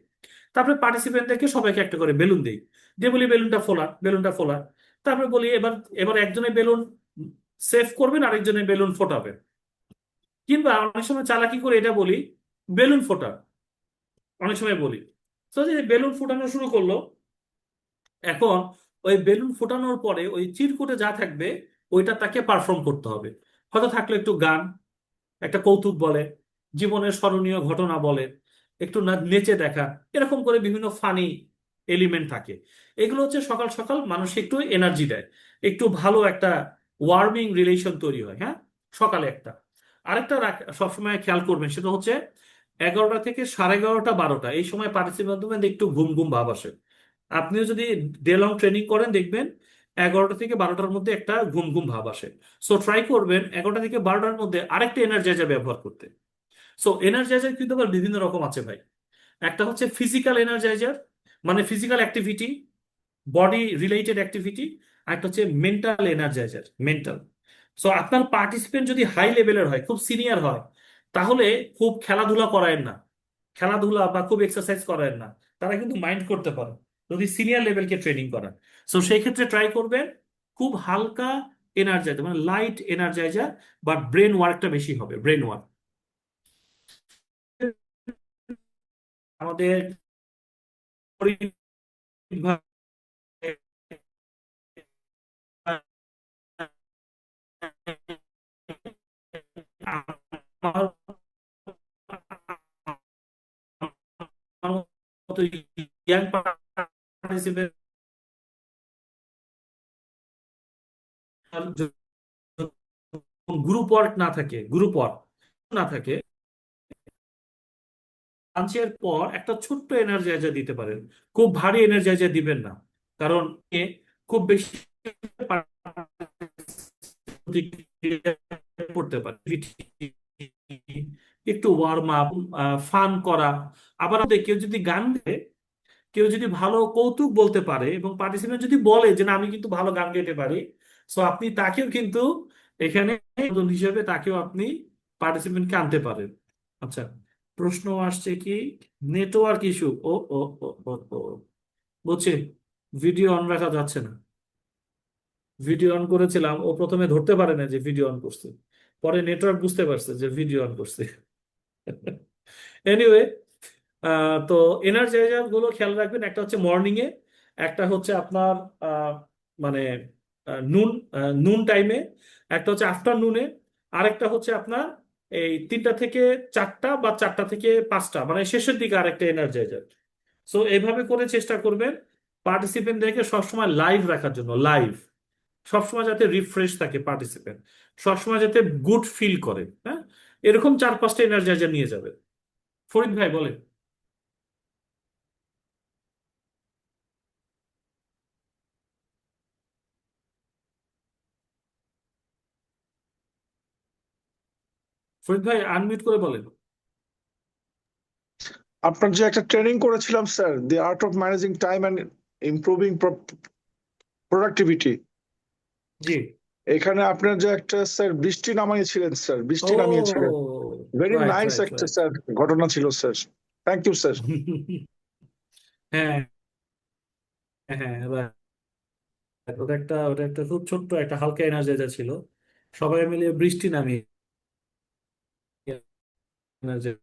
তারপরে পার্টিসিপেন্টদেরকে সবাইকে একটা করে বেলুন দিই, দিয়ে বলি বেলুনটা ফোলা। তারপরে বলি এবার এবার একজনের বেলুন সেভ করবেন, আরেকজনের বেলুন ফোটাবেন। কিংবা অনেক সময় চালাকি করে এটা বলি বেলুন ফোটা, অনেক সময় বলি। তো যে বেলুন ফোটানো শুরু করলো, এখন ওই বেলুন ফোটানোর পরে ওই চিরকুটে যা থাকবে ওইটা তাকে পারফর্ম করতে হবে। হয়তো থাকলো একটু গান, একটা কৌতুক বলে, জীবনের স্মরণীয় ঘটনা বলে, একটু নেচে দেখা, এরকম করে বিভিন্ন ফানি এলিমেন্ট থাকে। এগুলো হচ্ছে সকাল সকাল মানুষকে একটু এনার্জি দেয়, একটু ভালো একটা ওয়ার্মিং রিলেশন তৈরি হয়। হ্যাঁ, সকালে একটা। আরেকটা সবসময় খেয়াল করবেন, সেটা হচ্ছে 11টা থেকে 11:30, 12টা, এই সময় পার্টিসিপেন্ট একটু ঘুম ঘুম ভাব আসে। আপনিও যদি ডে লং ট্রেনিং করেন দেখবেন 11টা থেকে 12টার মধ্যে একটা ঘুম ঘুম ভাব আসে। সো ট্রাই করবেন 11টা থেকে 12টার মধ্যে আরেকটা এনার্জাইজার ব্যবহার করতে। সো এনার্জাইজার কিন্তু আবার বিভিন্ন রকম আছে ভাই। একটা হচ্ছে ফিজিক্যাল এনার্জাইজার, মানে physical activity, body related activity. আর একটা হচ্ছে মেন্টাল এনার্জাইজার, মেন্টাল। সো আপনার পার্টিসিপেন্ট যদি হাই লেভেলের হয়, খুব সিনিয়র হয়, তাহলে খুব খেলাধুলা করায়েন না, খেলাধুলা বা খুব এক্সারসাইজ করায়েন না। তারা কিন্তু মাইন্ড করতে পারে যদি সিনিয়র লেভেলকে ট্রেনিং করান। সো সেই ক্ষেত্রে ট্রাই করবেন খুব হালকা এনার্জাইজার, মানে লাইট এনার্জাইজার, বাট ব্রেন ওয়ার্কটা বেশি হবে, ব্রেন ওয়ার্ক। আমাদের আমার মতো ইয়াং পার্টিসিপেন্ট গ্রুপ ওয়ার্ক না থাকে, গ্রুপ ওয়ার্ক না থাকে, লাঞ্চের পর একটা ছোট্ট এনার্জাইজার দিতে পারেন। খুব ভারী এনার্জাইজার দিবেন না, কারণ এ খুব বেশি প্রতিক্রিয়া করতে পারে। একটু ওয়ার্ম আপ, ফান করা। আবার কেউ যদি গান গায়, কেউ যদি ভালো কৌতুক বলতে পারে, এবং পার্টিসিপেন্ট যদি বলে যে না আমি কিন্তু ভালো গান গাইতে পারি, সো আপনি তাকেও কিন্তু এখানে নতুন হিসেবে তাকেও আপনি পার্টিসিপেন্টকে আনতে পারেন। আচ্ছা, প্রশ্ন আসছে কি, নেটওয়ার্ক ইস্যু। ও ও ও ও ও বুঝছি, ভিডিও অন রাখা যাচ্ছে না। ভিডিও অন করেছিলাম, ও প্রথমে ধরতে পারে না যে ভিডিও অন করছে, পরে নেটওয়ার্ক বুঝতে পারছে যে ভিডিও অন করছে। এনিওয়ে, তো এনার্জাইজার গুলো খেয়াল রাখবেন। একটা হচ্ছে মর্নিং এ, একটা হচ্ছে আপনার মানে নুন নুন টাইমে, একটা হচ্ছে আফটারনুনে, আরেকটা হচ্ছে আপনার এই 3টা থেকে 4টা বা 4টা থেকে 5টা, মানে শেষের দিকে আরেকটা এনার্জাইজার। সো এইভাবে করে চেষ্টা করবেন পার্টিসিপেন্টদেরকে সবসময় লাইভ রাখার জন্য, লাইভ, সবসময় যাতে রিফ্রেশ থাকে পার্টিসিপেন্ট, সবসময় যাতে গুড ফিল করে। হ্যাঁ, এরকম 4-5টা এনার্জাইজার নিয়ে যাবে। ফরিদ ভাই বলেন। ফরিদ ভাই আনমিউট করে বলেন। আপনার যে একটা ট্রেনিং করেছিলাম sir, the art of managing time and improving productivity, জি। এখানে আপনার যে একটা স্যার বৃষ্টি নামিয়েছিলেন, স্যার ও বৃষ্টি নামিয়েছিলেন, ভেরি রাইট নাইস রাইট একটা রাইট। স্যার ঘটনা ছিল স্যার। Thank you sir. হ্যাঁ হ্যাঁ right. ওটা একটা খুব ছোট্ট একটা হালকা এনার্জাইজার ছিল, সবাই মিলে বৃষ্টি নামিয়ে energizer।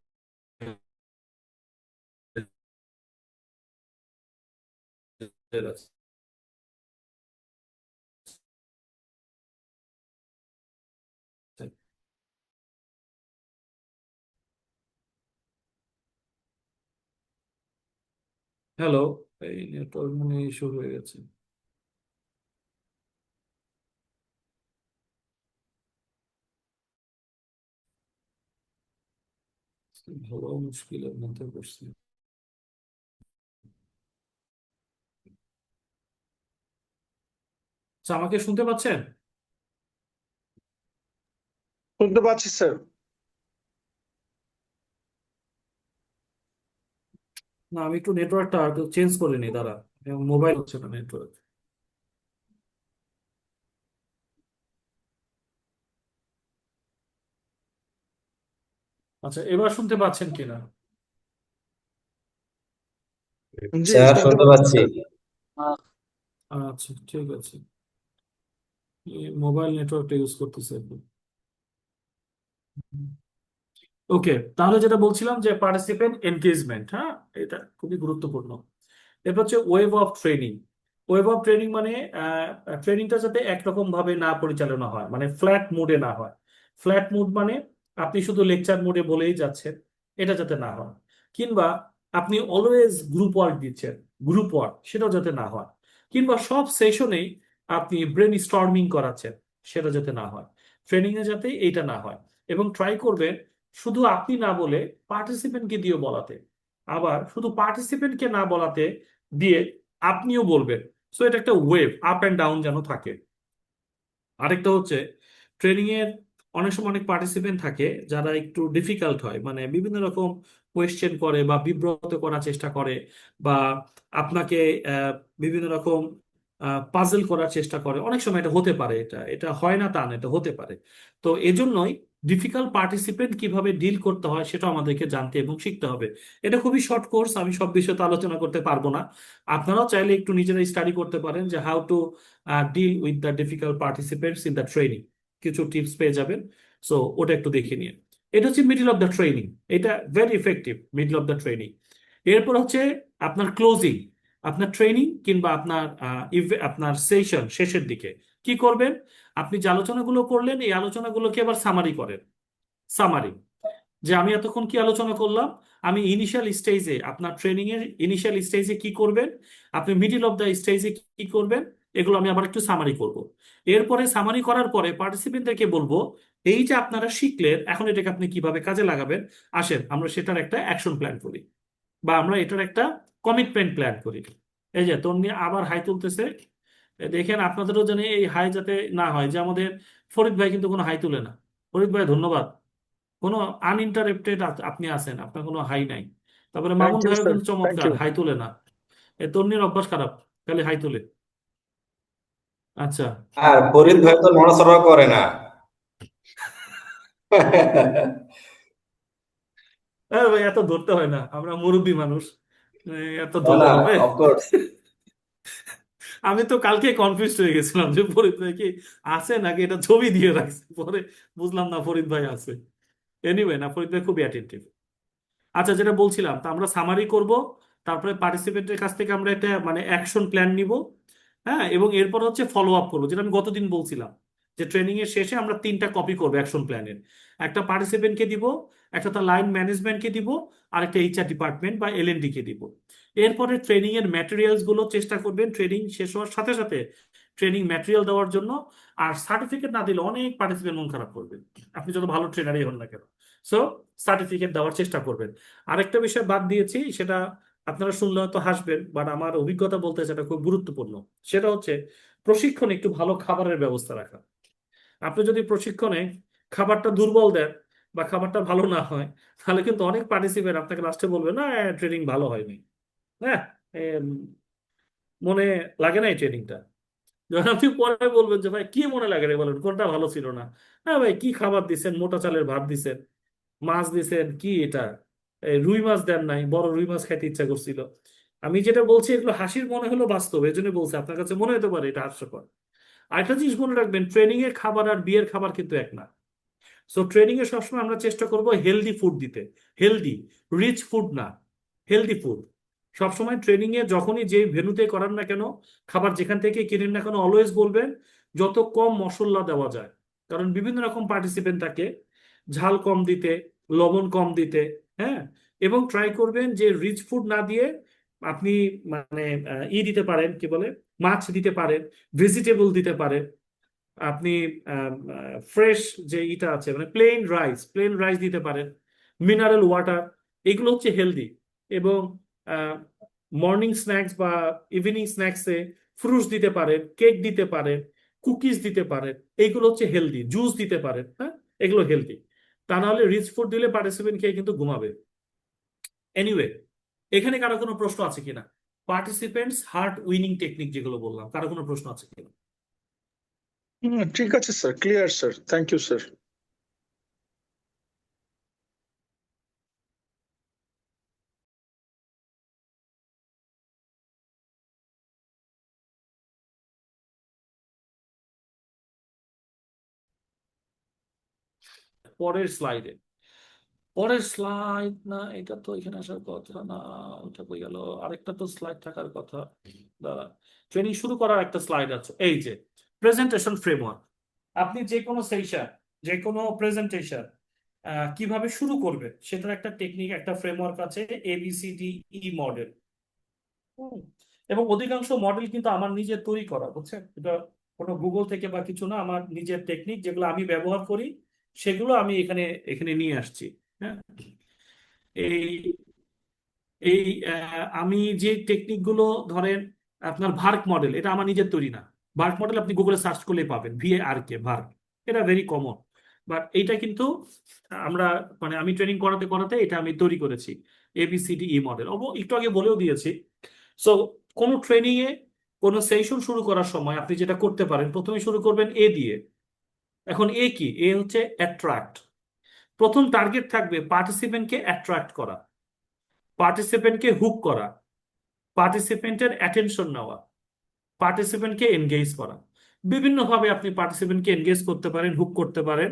হ্যালো, এই নেটওয়ার্ক মনে ইস্যু হয়ে গেছে। ভালো মুশকিলের মধ্যে পড়ছি। আচ্ছা, আমাকে শুনতে পাচ্ছেন? শুনতে পাচ্ছি স্যার। না, আমি একটু নেটওয়ার্কটা চেঞ্জ করে নিই, দাঁড়া, মোবাইল হচ্ছে না নেটওয়ার্ক। আচ্ছা, এবার শুনতে পাচ্ছেন কিনা? জি, স্যার শুনতে শুনতে পাচ্ছি পাচ্ছি। স্যার। আচ্ছা, ঠিক আছে, মোবাইল নেটওয়ার্কটা ইউজ করতেছে। ওকে, তাহলে যেটা বলছিলাম যে পার্টিসিপেন্ট এনগেজমেন্ট, হ্যাঁ, এটা খুবই গুরুত্বপূর্ণ। এরপর হচ্ছে wave of training. Wave of training মানে ট্রেনিংটা যাতে একরকম ভাবে না পরিচালনা হয়, মানে ফ্ল্যাট মুডে না হয়। ফ্ল্যাট মুড মানে আপনি শুধু লেকচার মুডে বলেই যাচ্ছেন, এটা যাতে না হয়। কিংবা আপনি অলওয়েজ গ্রুপ ওয়ার্ক দিচ্ছেন, গ্রুপ ওয়ার্ক, সেটাও যাতে না হয়। কিংবা সব সেশনেই আপনি ব্রেন স্টর্মিং করাচ্ছেন, সেটা যাতে না হয়। ট্রেনিং এ যাতে এইটা না হয়। এবং ট্রাই করবেন শুধু আপনি না বলে পার্টিসিপেন্টকে দিয়ে বলাতে, আবার শুধু পার্টিসিপেন্টকে না বলাতে দিয়ে আপনিও বলবেন। সো এটা একটা ওয়েভ, আপ অ্যান্ড ডাউন যেন থাকে। আরেকটা হচ্ছে ট্রেনিং এর অনেক সময় অনেক পার্টিসিপেন্ট থাকে যারা একটু ডিফিকাল্ট হয়, মানে বিভিন্ন রকম কোয়েশ্চেন করে বা বিব্রত করার চেষ্টা করে, বা আপনাকে বিভিন্ন রকম পাজল করার চেষ্টা করে। অনেক সময় এটা হতে পারে, এটা এটা হয় না তা না, এটা হতে পারে। তো এজন্যই ডিফিকাল্ট পার্টিসিপেন্ট কিভাবে ডিল করতে হয় সেটা আমাদেরকে জানতে এবং শিখতে হবে। এটা খুবই শর্ট কোর্স, আমি সব বিষয়ে তো আলোচনা করতে পারবো না। আপনারাও চাইলে একটু নিজেরা স্টাডি করতে পারেন যে how to deal with the difficult participants in the training, কিছু টিপস পেয়ে যাবেন। সো ওটা একটু দেখে নিন। এটা হচ্ছে মিডল অফ দ্য ট্রেনিং, এটা very effective, middle of the training. এরপর হচ্ছে আপনার ক্লোজিং, আপনার ট্রেনিং কিংবা আপনার আপনার সেশন শেষের দিকে কি করবেন? আপনি যে আলোচনাগুলো করলেন এই আলোচনাগুলোকে আবার সামারি করেন। সামারি, যে আমি এতক্ষণ কি আলোচনা করলাম, আমি ইনিশিয়াল স্টেজে আপনার ট্রেনিং এর ইনিশিয়াল স্টেজে কি করবেন, আপনি মিডিল অফ দ্য স্টেজে কি করবেন, এগুলো আমি আবার একটু সামারি করব। এরপরে সামারি করার পরে পার্টিসিপেন্টদেরকে বলবো এই যে আপনারা শিখলেন এখন এটাকে আপনি কিভাবে কাজে লাগাবেন, আসেন আমরা সেটার একটা অ্যাকশন প্ল্যান করি, বা আমরা এটার একটা কমিটমেন্ট প্ল্যান করি। এই যে তন্নি আবার হাই তুলতেছে, দেখেন আপনাদেরও যেন এই হাই যাতে না হয়। যে আমাদের ফরিদ ভাই কিন্তু কোনো হাই তুলে না। ফরিদ ভাই ধন্যবাদ, কোনো আনইন্টারাপ্টেড আপনি আছেন, আপনার কোনো হাই নাই। তারপরে থ্যাংক মামুন ইউ ভাইও স্যার, কিন্তু থ্যাংক চমৎকার, ইউ। হাই তুলে না। তন্নির অভ্যাস খারাপ, খালি হাই তুলে। আচ্ছা। আর ফরিদ ভাই তো নড়াচড়া করে না। ভাই এত ধরতে হয় না, আমরা মুরব্বী মানুষ, এত না ধরলে না, হবে? অফকোর্স। আমি তো কালকে কনফিউজ হয়ে গেছিলাম যে ফরিদ ভাই কি আছে নাকি এটা ছবি দিয়ে রাখছে, পরে বুঝলাম না ফরিদ ভাই আছে। এনিওয়ে, না ফরিদ ভাই খুবই অ্যাটেন্টিভ। আচ্ছা, যেটা বলছিলাম, তা আমরা সামারি করব, তারপরে পার্টিসিপেন্টের কাছ থেকে আমরা একটা মানে অ্যাকশন প্ল্যান নিব। হ্যাঁ, এবং এরপর হচ্ছে ফলো আপ করবো, যেটা আমি গতদিন বলছিলাম যে ট্রেনিং এর শেষে আমরা 3টা কপি করবো অ্যাকশন প্ল্যানের। একটা পার্টিসিপেন্টকে দিব, একটা তার লাইন ম্যানেজমেন্টকে দিব, আর একটা এইচআর ডিপার্টমেন্ট বা এলএনডি কে দিব। এরপরে ট্রেনিং এর ম্যাটেরিয়ালস গুলো চেষ্টা করবেন ট্রেনিং শেষ হওয়ার সাথে সাথে ট্রেনিং ম্যাটেরিয়াল দেওয়ার জন্য। আর সার্টিফিকেট না দিলে অনেক পার্টিসিপেন্ট মন খারাপ করবে, আপনি যত ভালো ট্রেনারই হন না কেন। সো সার্টিফিকেট দেওয়ার চেষ্টা করবেন। আরেকটা বিষয় বাদ দিয়েছি, সেটা আপনারা শুনলে হয়তো হাসবেন, বাট আমার অভিজ্ঞতা বলতে সেটা খুব গুরুত্বপূর্ণ। সেটা হচ্ছে প্রশিক্ষণে একটু ভালো খাবারের ব্যবস্থা রাখা। আপনি যদি প্রশিক্ষণে খাবারটা দুর্বল দেন বা খাবারটা ভালো না হয়, তাহলে কিন্তু অনেক পার্টিসিপেন্ট আপনাকে লাস্টে বলবে না ট্রেনিং ভালো হয়নি। হ্যাঁ, এম, মনে লাগে না এই ট্রেনিংটা। যখন আপনি পরে বলবেন যে ভাই কি মনে লাগে রে, বলেন কোনটা ভালো ছিল না, হ্যাঁ ভাই কি খাবার দিছেন, মোটা চালের ভাত দিছেন, মাছ দিছেন, কি এটা রুই মাছ দেন নাই, বড় রুই মাছ খাইতে ইচ্ছা করছিল। আমি যেটা বলছি এগুলো হাসির মনে হলো বাস্তব, এই জন্য বলছি, আপনার কাছে মনে হতে পারে এটা হাস্যকর। আরেকটা জিনিস মনে রাখবেন, ট্রেনিং এর খাবার আর বিয়ের খাবার কিন্তু এক না। সো ট্রেনিং এ সবসময় আমরা চেষ্টা করব হেলদি ফুড দিতে, হেলদি, রিচ ফুড না, হেলদি ফুড। সবসময় ট্রেনিং এ যখনই যে ভেন্যুতে করান না কেন, খাবার যেখান থেকে কিনেন না কেন, অলওয়েজ বলবেন যত কম মশলা দেওয়া যায়। কারণ বিভিন্ন রকম পার্টিসিপেন্ট থাকে, ঝাল কম দিতে, লবণ কম দিতে। হ্যাঁ, এবং ট্রাই করবেন যে রিচ ফুড না দিয়ে আপনি মানে দিতে পারেন, কি বলে, মাছ দিতে পারেন, ভেজিটেবল দিতে পারেন, আপনি ফ্রেশ যে ইটা আছে মানে প্লেন রাইস দিতে পারেন, মিনারেল ওয়াটার, এগুলো হচ্ছে হেলদি। এবং মর্নিং স্ন্যাক্স বা ইভিনিং স্ন্যাক্সে ফ্রুটস দিতে পারেন, কেক দিতে পারেন, কুকিজ দিতে পারেন, এইগুলো হচ্ছে হেলদি। জুস দিতে পারেন, হ্যাঁ, এগুলো হেলদি। তা নাহলে রিচ ফুড দিলে পার্টিসিপেন্ট খেয়ে কিন্তু ঘুমাবে। এনিওয়ে, এখানে কারো কোনো প্রশ্ন আছে কিনা? পার্টিসিপেন্টস হার্ট উইনিং টেকনিক যেগুলো বললাম, কারো কোনো প্রশ্ন আছে কিনা? ঠিক আছে sir, clear sir, thank you sir. পরের স্লাইডে, পরের স্লাইড না, এটা তো এখানে আসার কথা না, ওটা কই গেল, আরেকটা তো স্লাইড থাকার কথা। দাঁড়া, ট্রেনিং শুরু করার একটা স্লাইড আছে, এই যে প্রেজেন্টেশন ফ্রেমওয়ার্ক। আপনি যে কোনো সেশন, যে কোনো প্রেজেন্টেশন কিভাবে শুরু করবেন সেটার একটা টেকনিক, একটা ফ্রেমওয়ার্ক আছে, ABCDE মডেল। এবং অধিকাংশ মডেল কিন্তু আমার নিজের তৈরি করা, বুঝছেন? এটা কোনো গুগল থেকে বা কিছু না, আমার নিজের টেকনিক যেগুলো আমি ব্যবহার করি সেগুলো আমি এখানে এখানে নিয়ে আসছি। হ্যাঁ, এই এই আমি যে টেকনিক গুলো, ধরেন আপনার ভার্ক মডেল, এটা আমার নিজের তৈরি না। ভার্ক মডেল আপনি গুগলে সার্চ করলে পাবেন, VARK, ভার্ক। এটা ভেরি কমন, বাট এইটা কিন্তু আমরা মানে আমি ট্রেনিং করাতে করাতে এটা আমি তৈরি করেছি, ABCDE মডেল। একটু আগে বলেও দিয়েছি। সো কোনো ট্রেনিং এ কোনো সেশন শুরু করার সময় আপনি যেটা করতে পারেন, প্রথমে শুরু করবেন A দিয়ে। এখন A কি? A হচ্ছে অ্যাট্রাক্ট। প্রথম টার্গেট থাকবে পার্টিসিপেন্টকে অ্যাট্রাক্ট করা, পার্টিসিপেন্টকে হুক করা, পার্টিসিপেন্টের অ্যাটেনশন নেওয়া, পার্টিসিপেন্টকে এনগেজ করা। বিভিন্নভাবে আপনি পার্টিসিপেন্টকে এনগেজ করতে পারেন, হুক করতে পারেন,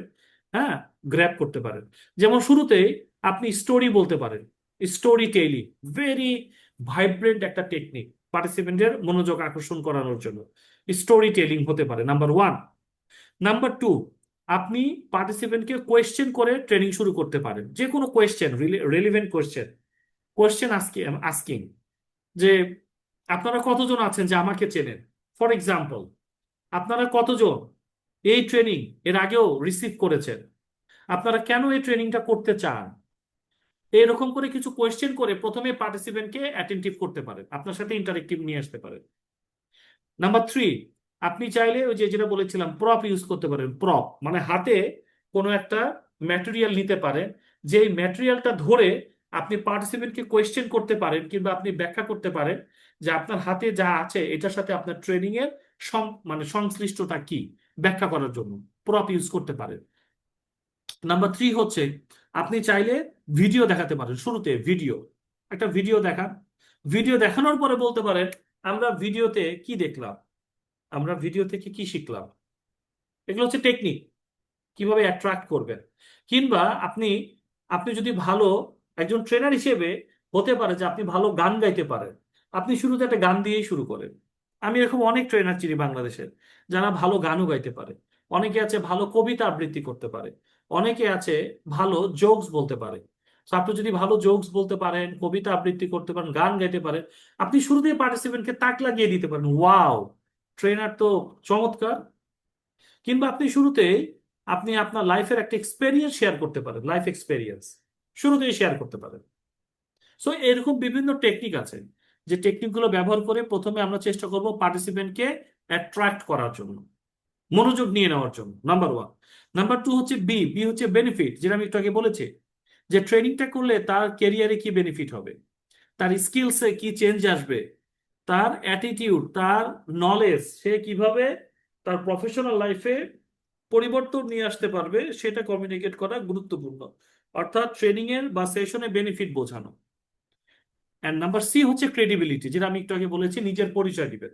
হ্যাঁ, গ্র্যাব করতে পারেন। যেমন শুরুতেই আপনি স্টোরি বলতে পারেন, স্টোরি টেলিং, ভেরি ভাইব্রেন্ট একটা টেকনিক পার্টিসিপেন্টের মনোযোগ আকর্ষণ করানোর জন্য। স্টোরি টেলিং হতে পারে নাম্বার 1। নাম্বার 2, আপনি পার্টিসিপেন্টকে কোয়েশ্চেন করে ট্রেনিং শুরু করতে পারেন, যে কোনো কোয়েশ্চেন, রিলেভেন্ট কোয়েশ্চেন আস্কিং, যে আপনারা কতজন আছেন যে আমাকে চেনেন? ফর এক্সাম্পল, আপনারা কতজন এই ট্রেনিং এর আগেও রিসিভ করেছেন? আপনারা কেন এই ট্রেনিংটা করতে চান? এরকম করে কিছু কোয়েশ্চেন করে প্রথমে পার্টিসিপেন্টকে অ্যাটেন্টিভ করতে পারেন, আপনার সাথে ইন্টারেক্টিভ নিয়ে আসতে পারেন। নাম্বার 3, আপনি চাইলে ওই যে যেটা বলেছিলাম প্রপ ইউজ করতে পারেন। প্রপ মানে হাতে কোনো একটা ম্যাটেরিয়াল নিতে পারেন, যে ম্যাটেরিয়ালটা ধরে আপনি পার্টিসিপেন্টকে কোয়েশ্চেন করতে পারেন, কিংবা আপনি ব্যাখ্যা করতে পারেন যে আপনার হাতে যা আছে এটার সাথে আপনার ট্রেনিং এর মানে সংশ্লিষ্টতা কি, ব্যাখ্যা করার জন্য প্রপ ইউজ করতে পারেন। নাম্বার 3 হচ্ছে আপনি চাইলে ভিডিও দেখাতে পারেন। শুরুতে একটা ভিডিও দেখান, ভিডিও দেখানোর পরে বলতে পারেন আমরা ভিডিওতে কি দেখলাম, আমরা ভিডিও থেকে কি শিখলাম। এগুলো হচ্ছে টেকনিক কিভাবে অ্যাট্রাক্ট করবেন। কিংবা আপনি আপনি যদি ভালো একজন ট্রেনার হিসেবে হতে পারে যে আপনি ভালো গান গাইতে পারেন, আপনি শুরুতে একটা গান দিয়েই শুরু করেন। আমি এরকম অনেক ট্রেনার চিনি বাংলাদেশের যারা ভালো গানও গাইতে পারে। অনেকে আছে ভালো কবিতা আবৃত্তি করতে পারে, অনেকে আছে ভালো জোকস বলতে পারে। তো আপনি যদি ভালো জোকস বলতে পারেন, কবিতা আবৃত্তি করতে পারেন, গান গাইতে পারেন, আপনি শুরুতেই পার্টিসিপেন্টকে তাক লাগিয়ে দিতে পারেন, ওয়াও ট্রেনার তো চমৎকার। কিংবা আপনি শুরুতেই আপনি আপনার লাইফের একটা এক্সপেরিয়েন্স শেয়ার করতে পারেন, লাইফ এক্সপেরিয়েন্স শুরুতেই শেয়ার করতে পারেন। সো এরকম বিভিন্ন টেকনিক আছে, যে টেকনিকগুলো ব্যবহার করে প্রথমে আমরা চেষ্টা করব পার্টিসিপেন্টকে অ্যাট্রাক্ট করার জন্য, মনোযোগ নিয়ে নেওয়ার জন্য, নাম্বার 1। নাম্বার 2 হচ্ছে বি হচ্ছে বেনিফিট, যেটা আমি একটু আগে বলেছি, যে ট্রেনিংটা করলে তার ক্যারিয়ারে কি বেনিফিট হবে, তার স্কিলসে কি চেঞ্জ আসবে, তার অ্যাটিটিউড, তার নলেজ, সে কিভাবে তার প্রফেশনাল লাইফে পরিবর্তন নিয়ে আসতে পারবে, সেটা কমিউনিকেট করা গুরুত্বপূর্ণ। অর্থাৎ ট্রেনিং এর বা সেশনে বেনিফিট বোঝানো। এন্ড নাম্বার সি হচ্ছে ক্রেডিবিলিটি, যেটা আমি একটু আগে বলেছি, নিজের পরিচয় দিবেন।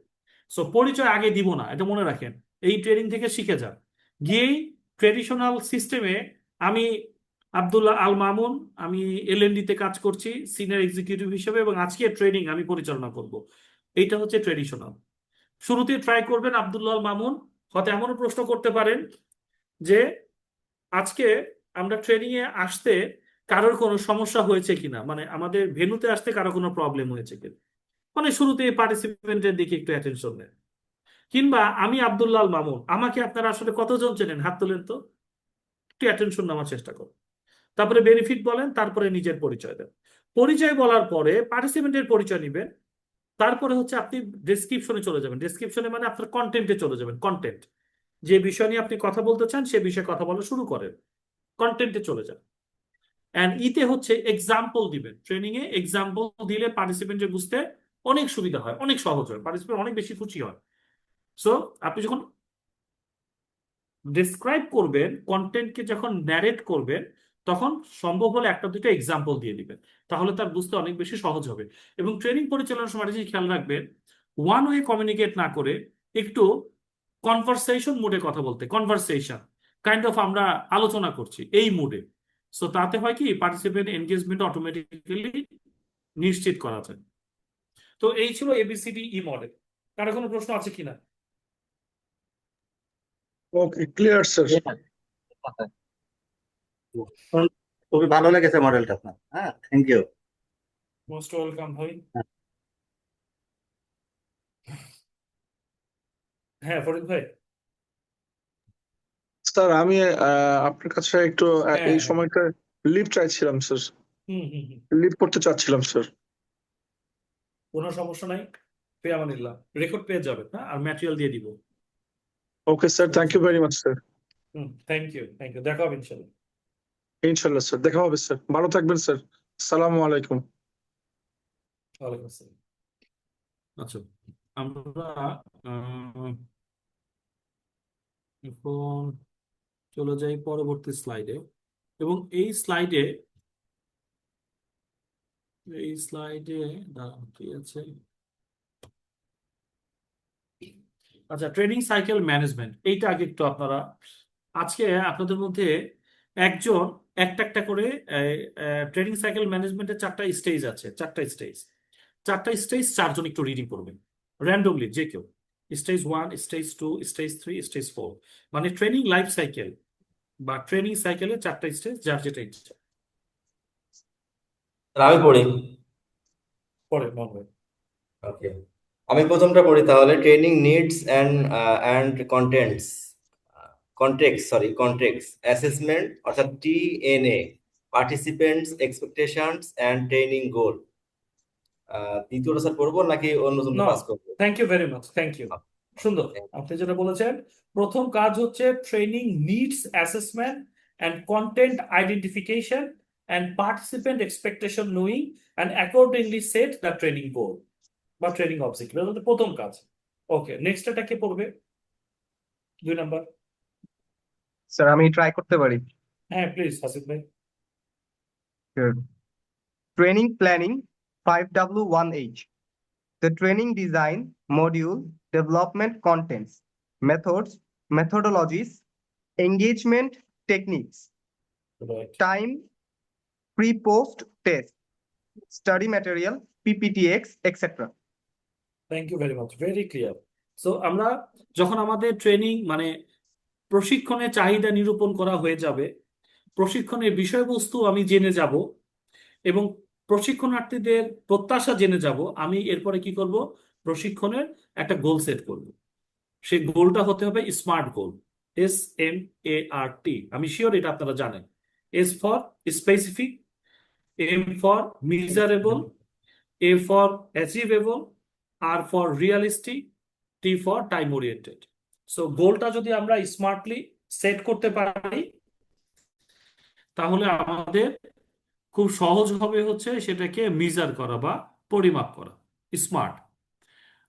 সো পরিচয় আগে দিব না, এটা মনে রাখেন, এই ট্রেনিং থেকে শিখে যান। গিয়েই ট্রেডিশনাল সিস্টেমে আমি আব্দুল্লাহ আল মামুন, আমি LND তে কাজ করছি সিনিয়র এক্সিকিউটিভ হিসেবে, এবং আজকে ট্রেনিং আমি পরিচালনা করব। এইটা হচ্ছে ট্রেডিশনাল। শুরুতে ট্রাই করবেন আব্দুল্লাহ আল মামুন। হয়তো এমনও প্রশ্ন করতে পারেন যে আজকে আমরা ট্রেনিং এ আসতে কারোর কোনো সমস্যা হয়েছে কিনা, মানে আমাদের ভেন্যুতে আসতে কারো কোনো প্রবলেম হয়েছে কিনা, মানে শুরুতে পার্টিসিপেন্টের দিকে একটু অ্যাটেনশন দেন। কিংবা আমি আব্দুল্লাহ আল মামুন, আমাকে আপনারা আসলে কতজন চেনেন, হাত তোলেন তো, একটু অ্যাটেনশন নেওয়ার চেষ্টা করুন। তারপরে বেনিফিট বলেন, তারপরে নিজের পরিচয় দেন। পরিচয় বলার পরে পার্টিসিপেন্টের পরিচয় নিবেন। তারপরে হচ্ছে আপনি ডেসক্রিপশনে চলে যাবেন। ডেসক্রিপশনে মানে আপনার কন্টেন্টে চলে যাবেন। কন্টেন্ট, যে বিষয় নিয়ে আপনি কথা বলতে চান সে বিষয়ে কথা বলা শুরু করেন, কন্টেন্টে চলে যান। এন্ড ইতে হচ্ছে এক্সাম্পল দিবেন। ট্রেনিং এ এক্সাম্পল দিলে পার্টিসিপেন্টের বুঝতে অনেক সুবিধা হয়, অনেক সহজ হয়, পার্টিসিপেন্ট অনেক বেশি খুশি হয়। সো আপনি যখন ডেসক্রাইব করবেন, কন্টেন্টকে যখন ন্যারেট করবেন, তখন সম্ভব হলে একটা দুটো এক্সাম্পল দিয়ে দিবেন, তাহলে তার বুঝতে অনেক বেশি সহজ হবে। এবং ট্রেনিং পরিচালনার সময় যে খেয়াল রাখবেন, ওয়ান ওয়ে কমিউনিকেট না করে একটু কনভারসেশন মুডে কথা বলতে, কনভারসেশন কাইন্ড অফ আমরা আলোচনা করছি এই মুডে। সো তাতে হয় কি, পার্টিসিপেন্ট এনগেজমেন্ট অটোমেটিক্যালি নিশ্চিত করা যায়। তো এই ছিল ABCDE মডেল। কারো কোনো প্রশ্ন আছে কিনা? ওকে, ক্লিয়ার স্যার। খুবই ভালো লেগেছে মডেলটা আপনার। হ্যাঁ, থ্যাংক ইউ। মোস্ট ওয়েলকাম ভাই। হ্যাঁ ফরিদ ভাই। স্যার আমি আপনার কাছে একটু হ্যাঁ এই হ্যাঁ সময়টা লিভ চাইছিলাম স্যার, হুম হুম হুম লিভ করতে চাচ্ছিলাম স্যার। কোনো সমস্যা নাই, পেয়ে আমানিল্লাহ রেকর্ড পেয়ে যাবেন, হ্যাঁ, আর ম্যাটেরিয়াল দিয়ে দিব। Okay sir, thank you very much sir. Thank you, দেখা হবে ইনশাল্লাহ। ইনশাল্লাহ স্যার, দেখা হবে স্যার, ভালো থাকবেন স্যার। আসসালামু আলাইকুম। ওয়ালাইকুম আসসালাম। আচ্ছা, আমরা এখন চলে যাই পরবর্তী স্লাইডে, এবং এই স্লাইডে কি আছে? আচ্ছা, ট্রেনিং সাইকেল ম্যানেজমেন্ট, এইটা আগে একটু আপনারা আজকে আপনাদের মধ্যে একজন একটা একটা করে ট্রেনিং সাইকেল ম্যানেজমেন্টের 4টা স্টেজ আছে, 4টা স্টেজ চারজন একটু রিডিং করবেন র্যান্ডমলি, যে কেউ। স্টেজ 1, স্টেজ 2, স্টেজ 3, স্টেজ 4, মানে ট্রেনিং লাইফ সাইকেল বা ট্রেনিং সাইকেলের 4টা স্টেজ, যার যেটা ইচ্ছা আমি পড়ি। পরে মনে। ওকে, আমি প্রথমটা পড়ি তাহলে। Training needs and context assessment, অর্থাৎ TNA, participants expectations and training goal. দ্বিতীয়টা স্যার পড়বো নাকি অন্য জনকে নো, পাস করবো? Thank you very much, thank you. সুন্দর, আপনি যেটা বলেছেন, প্রথম কাজ হচ্ছে training needs assessment and content identification and participant expectation knowing and accordingly set the training goal বা ট্রেনিং অবজেক্টিভ। এটা হচ্ছে প্রথম কাজ। ওকে, নেক্সট এটা কে পড়বে? 2 নাম্বার। স্যার আমি ট্রাই করতে পারি। হ্যাঁ প্লিজ হাসিব ভাই। Training planning 5W1H. The training design, module, development contents, methods, methodologies, engagement techniques, Right. time, pre-post test, study material, PPTX, etc. Thank you very much, very clear. So আমরা যখন আমাদের training মানে প্রশিক্ষণের চাহিদা নিরূপণ করা হয়ে যাবে, প্রশিক্ষণের বিষয়বস্তু আমি জেনে যাব এবং প্রশিক্ষণার্থীদের প্রত্যাশা জেনে যাব, আমি এরপরে কি করব? প্রশিক্ষণের একটা গোল সেট করব। সেই গোলটা হতে হবে স্মার্ট গোল, SMART। আমি শিওর এটা আপনারা জানেন। S for specific, M for miserable, A for achievable, R for realistic, T for time oriented. So গোলটা যদি আমরা স্মার্টলি সেট করতে পারি, তাহলে আমাদের খুব সহজ হবে হচ্ছে সেটাকে মিজার করা বা পরিমাপ করা, স্মার্ট।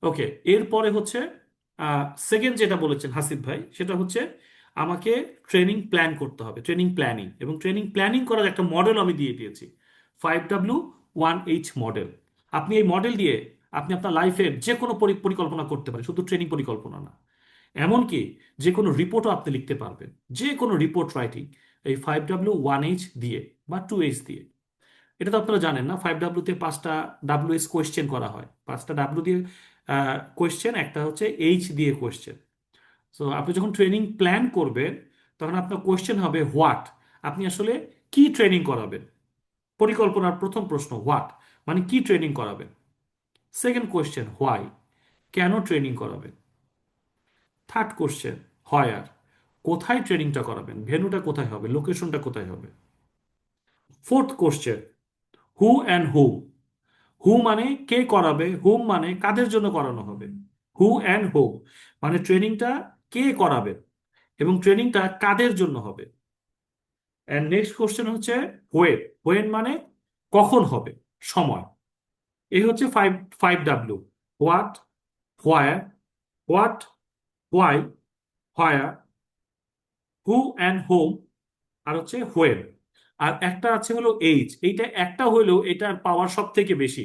ওকে, এরপরে হচ্ছে সেকেন্ড যেটা বলেছেন হাসিব ভাই, সেটা হচ্ছে আমাকে ট্রেনিং প্ল্যান করতে হবে, ট্রেনিং প্ল্যানিং। এবং ট্রেনিং প্ল্যানিং করার একটা মডেল আমি দিয়ে দিয়েছি, 5W1H মডেল। আপনি এই মডেল দিয়ে আপনি আপনার লাইফের যে কোনো পরিকল্পনা করতে পারেন, শুধু ট্রেনিং পরিকল্পনা না, এমনকি যে কোনো রিপোর্টও আপনি লিখতে পারবেন, যে কোনো রিপোর্ট রাইটিং এই 5W1H দিয়ে বা 2H দিয়ে। এটা তো আপনারা জানেন না, 5W-তে 5টা WS কোয়েশ্চেন করা হয়, 5টা W দিয়ে কোয়েশ্চেন, একটা হচ্ছে H দিয়ে কোয়েশ্চেন। সো আপনি যখন ট্রেনিং প্ল্যান করবেন, তখন আপনার কোয়েশ্চেন হবে হোয়াট, আপনি আসলে কি ট্রেনিং করাবেন। পরিকল্পনার প্রথম প্রশ্ন হোয়াট, মানে কি ট্রেনিং করাবেন। সেকেন্ড কোয়েশ্চেন হোয়াই, কেন ট্রেনিং করাবেন। থার্ড কোয়েশ্চেন হোয়ার, কোথায় ট্রেনিংটা করাবেন, ভেন্যুটা কোথায় হবে, লোকেশনটা কোথায় হবে। ফোর্থ কোয়েশ্চেন হু অ্যান্ড হুম। হু মানে কে করাবে, হুম মানে কাদের জন্য করানো হবে। হু অ্যান্ড হুম মানে ট্রেনিংটা কে করাবে এবং ট্রেনিংটা কাদের জন্য হবে। অ্যান্ড নেক্সট কোশ্চেন হচ্ছে হোয়েন। হোয়েন মানে কখন হবে, সময়। এই হচ্ছে 5W, what, where, what, why, where, who and whom, আর হচ্ছে হোয়েন। আর একটা আছে হলো এইচ। এইটা একটা হলেও এটার পাওয়ার সব থেকে বেশি,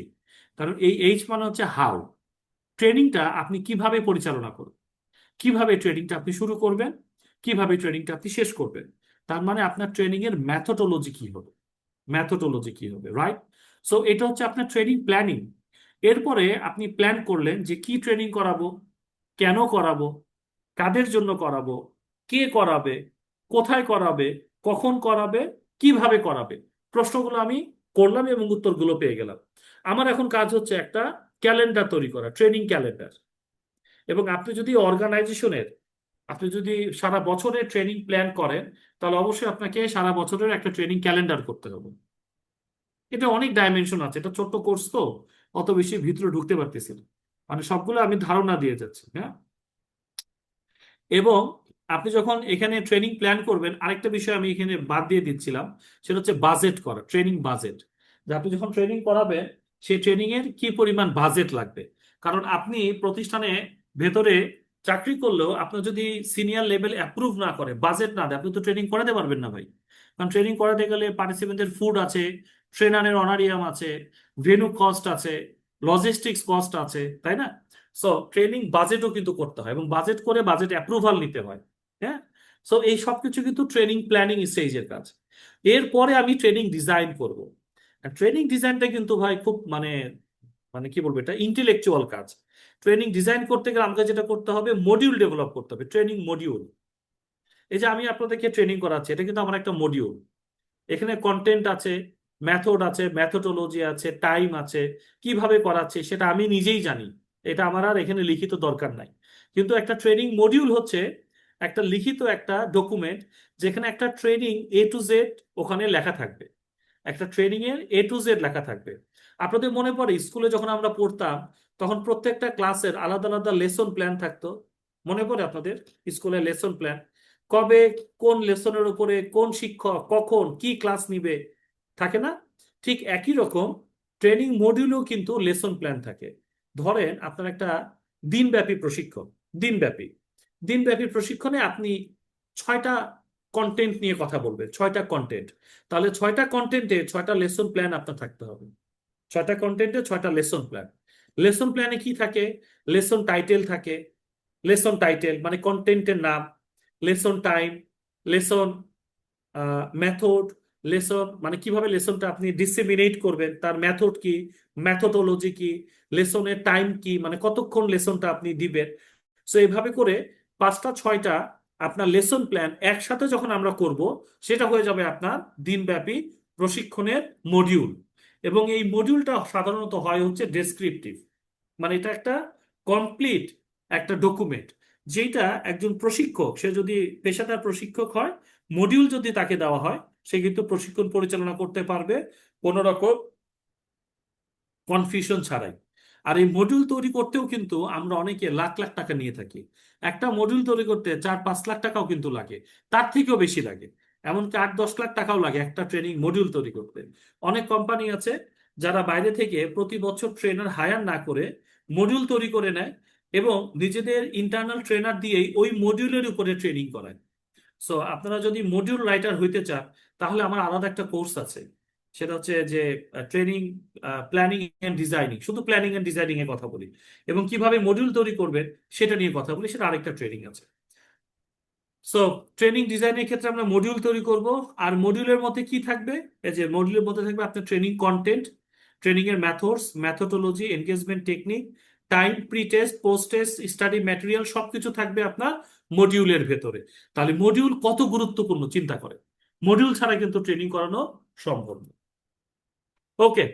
কারণ এই এইচ মানে হচ্ছে হাউ। ট্রেনিংটা আপনি কিভাবে পরিচালনা করবেন, কিভাবে ট্রেনিংটা আপনি শুরু করবেন, কিভাবে ট্রেনিংটা আপনি শেষ করবেন। তার মানে আপনার ট্রেনিং এর ম্যাথোডোলজি কি হবে, রাইট। সো এটা হচ্ছে আপনার ট্রেনিং প্ল্যানিং। এরপরে আপনি প্ল্যান করলেন যে কি ট্রেনিং করাবো, কেন করাবো, কাদের জন্য করাবো, কে করাবে, কোথায় করাবে, কখন করাবে, কিভাবে করাবে। প্রশ্নগুলো আমি করলাম এবং উত্তরগুলো পেয়ে গেলাম। আমার এখন কাজ হচ্ছে একটা ক্যালেন্ডার তৈরি করা, ট্রেনিং ক্যালেন্ডার। এবং আপনি যদি অর্গানাইজেশনের, আপনি যদি সারা বছরের ট্রেনিং প্ল্যান করেন, তাহলে অবশ্যই আপনাকে সারা বছরের একটা ট্রেনিং ক্যালেন্ডার করতে হবে। এটা অনেক ডাইমেনশন আছে, এটা ছোট্ট কোর্স তো অত বেশি ভিতরে ঢুকতে পারতেছি না, মানে সবগুলো আমি ধারণা দিয়ে যাচ্ছি। হ্যাঁ, এবং আপনি যখন এখানে ট্রেনিং প্ল্যান করবেন, আরেকটা বিষয় আমি এখানে বাদ দিয়ে দিচ্ছিলাম, সেটা হচ্ছে বাজেট করা, ট্রেনিং বাজেট। যে আপনি যখন ট্রেনিং করাবেন, সেই ট্রেনিং এর কি পরিমাণ বাজেট লাগবে। কারণ আপনি প্রতিষ্ঠানে ভেতরে চাকরি করলেও আপনার যদি সিনিয়র লেভেল অ্যাপ্রুভ না করে, বাজেট না দেয়, আপনি তো ট্রেনিং করাতে পারবেন না ভাই। কারণ ট্রেনিং করাতে গেলে পার্টিসিপেন্টদের ফুড আছে, ট্রেনারের অনারিয়াম আছে, ভেন্যু কস্ট আছে, লজিস্টিক্স কস্ট আছে, তাই না? সো ট্রেনিং বাজেটও কিন্তু করতে হয় এবং বাজেট করে বাজেট অ্যাপ্রুভাল নিতে হয়। হ্যাঁ, সো এই সবকিছু কিন্তু ট্রেনিং প্ল্যানিং স্টেজের কাজ। এরপরে আমি ট্রেনিং ডিজাইন করব। ট্রেনিং ডিজাইনটা কিন্তু ভাই খুব মানে মানে কি বলবো, এটা ইন্টেলেকচুয়াল কাজ। ট্রেনিং ডিজাইন করতে গেলে আমাকে যেটা করতে হবে, মডিউল ডেভেলপ করতে হবে, ট্রেনিং মডিউল। এই যে আমি আপনাদেরকে ট্রেনিং করাচ্ছি, এটা কিন্তু আমার একটা মডিউল। এখানে কন্টেন্ট আছে, মেথড আছে, মেথোডোলজি আছে, টাইম আছে, কিভাবে করাচ্ছে সেটা আমি নিজেই জানি, এটা আমার আর এখানে লিখিত দরকার নাই। কিন্তু একটা ট্রেনিং মডিউল হচ্ছে একটা লিখিত একটা ডকুমেন্ট, যেখানে একটা ট্রেনিং A to Z ওখানে লেখা থাকবে, একটা ট্রেনিং এর A to Z লেখা থাকবে। আপনাদের মনে পড়ে স্কুলে যখন আমরা পড়তাম, তখন প্রত্যেকটা ক্লাসের আলাদা আলাদা লেসন প্ল্যান থাকতো? মনে পড়ে আপনাদের স্কুলের লেসন প্ল্যান? কবে কোন লেসনের উপরে কোন শিক্ষক কখন কি ক্লাস নিবে, থাকে না? ঠিক একই রকম ট্রেনিং মডিউলেও কিন্তু লেসন প্ল্যান থাকে। ধরেন আপনার একটা দিনব্যাপী প্রশিক্ষণ, দিনব্যাপী দিনব্যাপী প্রশিক্ষণে আপনি 6টা কন্টেন্ট নিয়ে কথা বলবেন, 6টা কন্টেন্ট। তাহলে 6টা কন্টেন্টে 6টা লেসন প্ল্যান আপনার থাকতে হবে। 6টা কন্টেন্টে 6টা লেসন প্ল্যান। লেসন প্ল্যানে কি থাকে? লেসন টাইটেল থাকে, লেসন টাইটেল মানে কন্টেন্টের নাম, lesson time, lesson method, lesson মানে কিভাবে লেসনটা আপনি ডিসেমিনেট করবেন, তার মেথড কি, মেথোডোলজি কি, লেসনের টাইম কি, মানে কতক্ষণ লেসনটা আপনি দিবেন। সো এইভাবে করে 5টা 6টা আপনার লেসন প্ল্যান একসাথে যখন আমরা করব, সেটা হয়ে যাবে আপনার দিনব্যাপী প্রশিক্ষণের মডিউল। এবং এই মডিউলটা সাধারণত হয় হচ্ছে ডেসক্রিপটিভ, মানে এটা একটা কমপ্লিট একটা ডকুমেন্ট, যেটা একজন প্রশিক্ষক, সে যদি পেশাদার প্রশিক্ষক হয়, মডিউল যদি তাকে দেওয়া হয়, সে কিন্তু প্রশিক্ষণ পরিচালনা করতে পারবে কোনো রকম কনফিউশন ছাড়াই। আর এই মডিউল তৈরি করতেও কিন্তু আমরা অনেকে লাখ লাখ টাকা নিয়ে থাকি। একটা মডিউল তৈরি করতে 4-5 লাখ টাকাও কিন্তু লাগে, তার থেকেও বেশি লাগে, এমনকি 8-10 লাখ টাকাও লাগে একটা ট্রেনিং মডিউল তৈরি করতে। অনেক কোম্পানি আছে যারা বাইরে থেকে প্রতি বছর ট্রেনার হায়ার না করে মডিউল তৈরি করে নেয় এবং নিজেদের ইন্টারনাল ট্রেনার দিয়েই ওই মডিউলের উপরে ট্রেনিং করায়। সো আপনারা যদি মডিউল রাইটার হইতে চান, তাহলে আমার আলাদা একটা কোর্স আছে, সেটা হচ্ছে যে ট্রেনিং প্ল্যানিং এন্ড ডিজাইনিং, শুধু প্ল্যানিং এন্ড ডিজাইনিং এর কথা বলি, এবং কিভাবে মডিউল তৈরি করবেন সেটা নিয়ে কথা বলি, সেটা আরেকটা ট্রেনিং আছে। সো ট্রেনিং ডিজাইনের ক্ষেত্রে আমরা মডিউল তৈরি করব। আর মডিউলের মধ্যে কি থাকবে? এই যে মডিউলের মধ্যে থাকবে আপনার ট্রেনিং কন্টেন্ট, ট্রেনিং এর methods, methodology, engagement technique, time, pre test, post test, study material, সবকিছু থাকবে আপনার মডিউলের ভেতরে। তাহলে মডিউল কত গুরুত্বপূর্ণ চিন্তা করে, মডিউল ছাড়া কিন্তু ট্রেনিং করানো সম্ভব না। ওকে,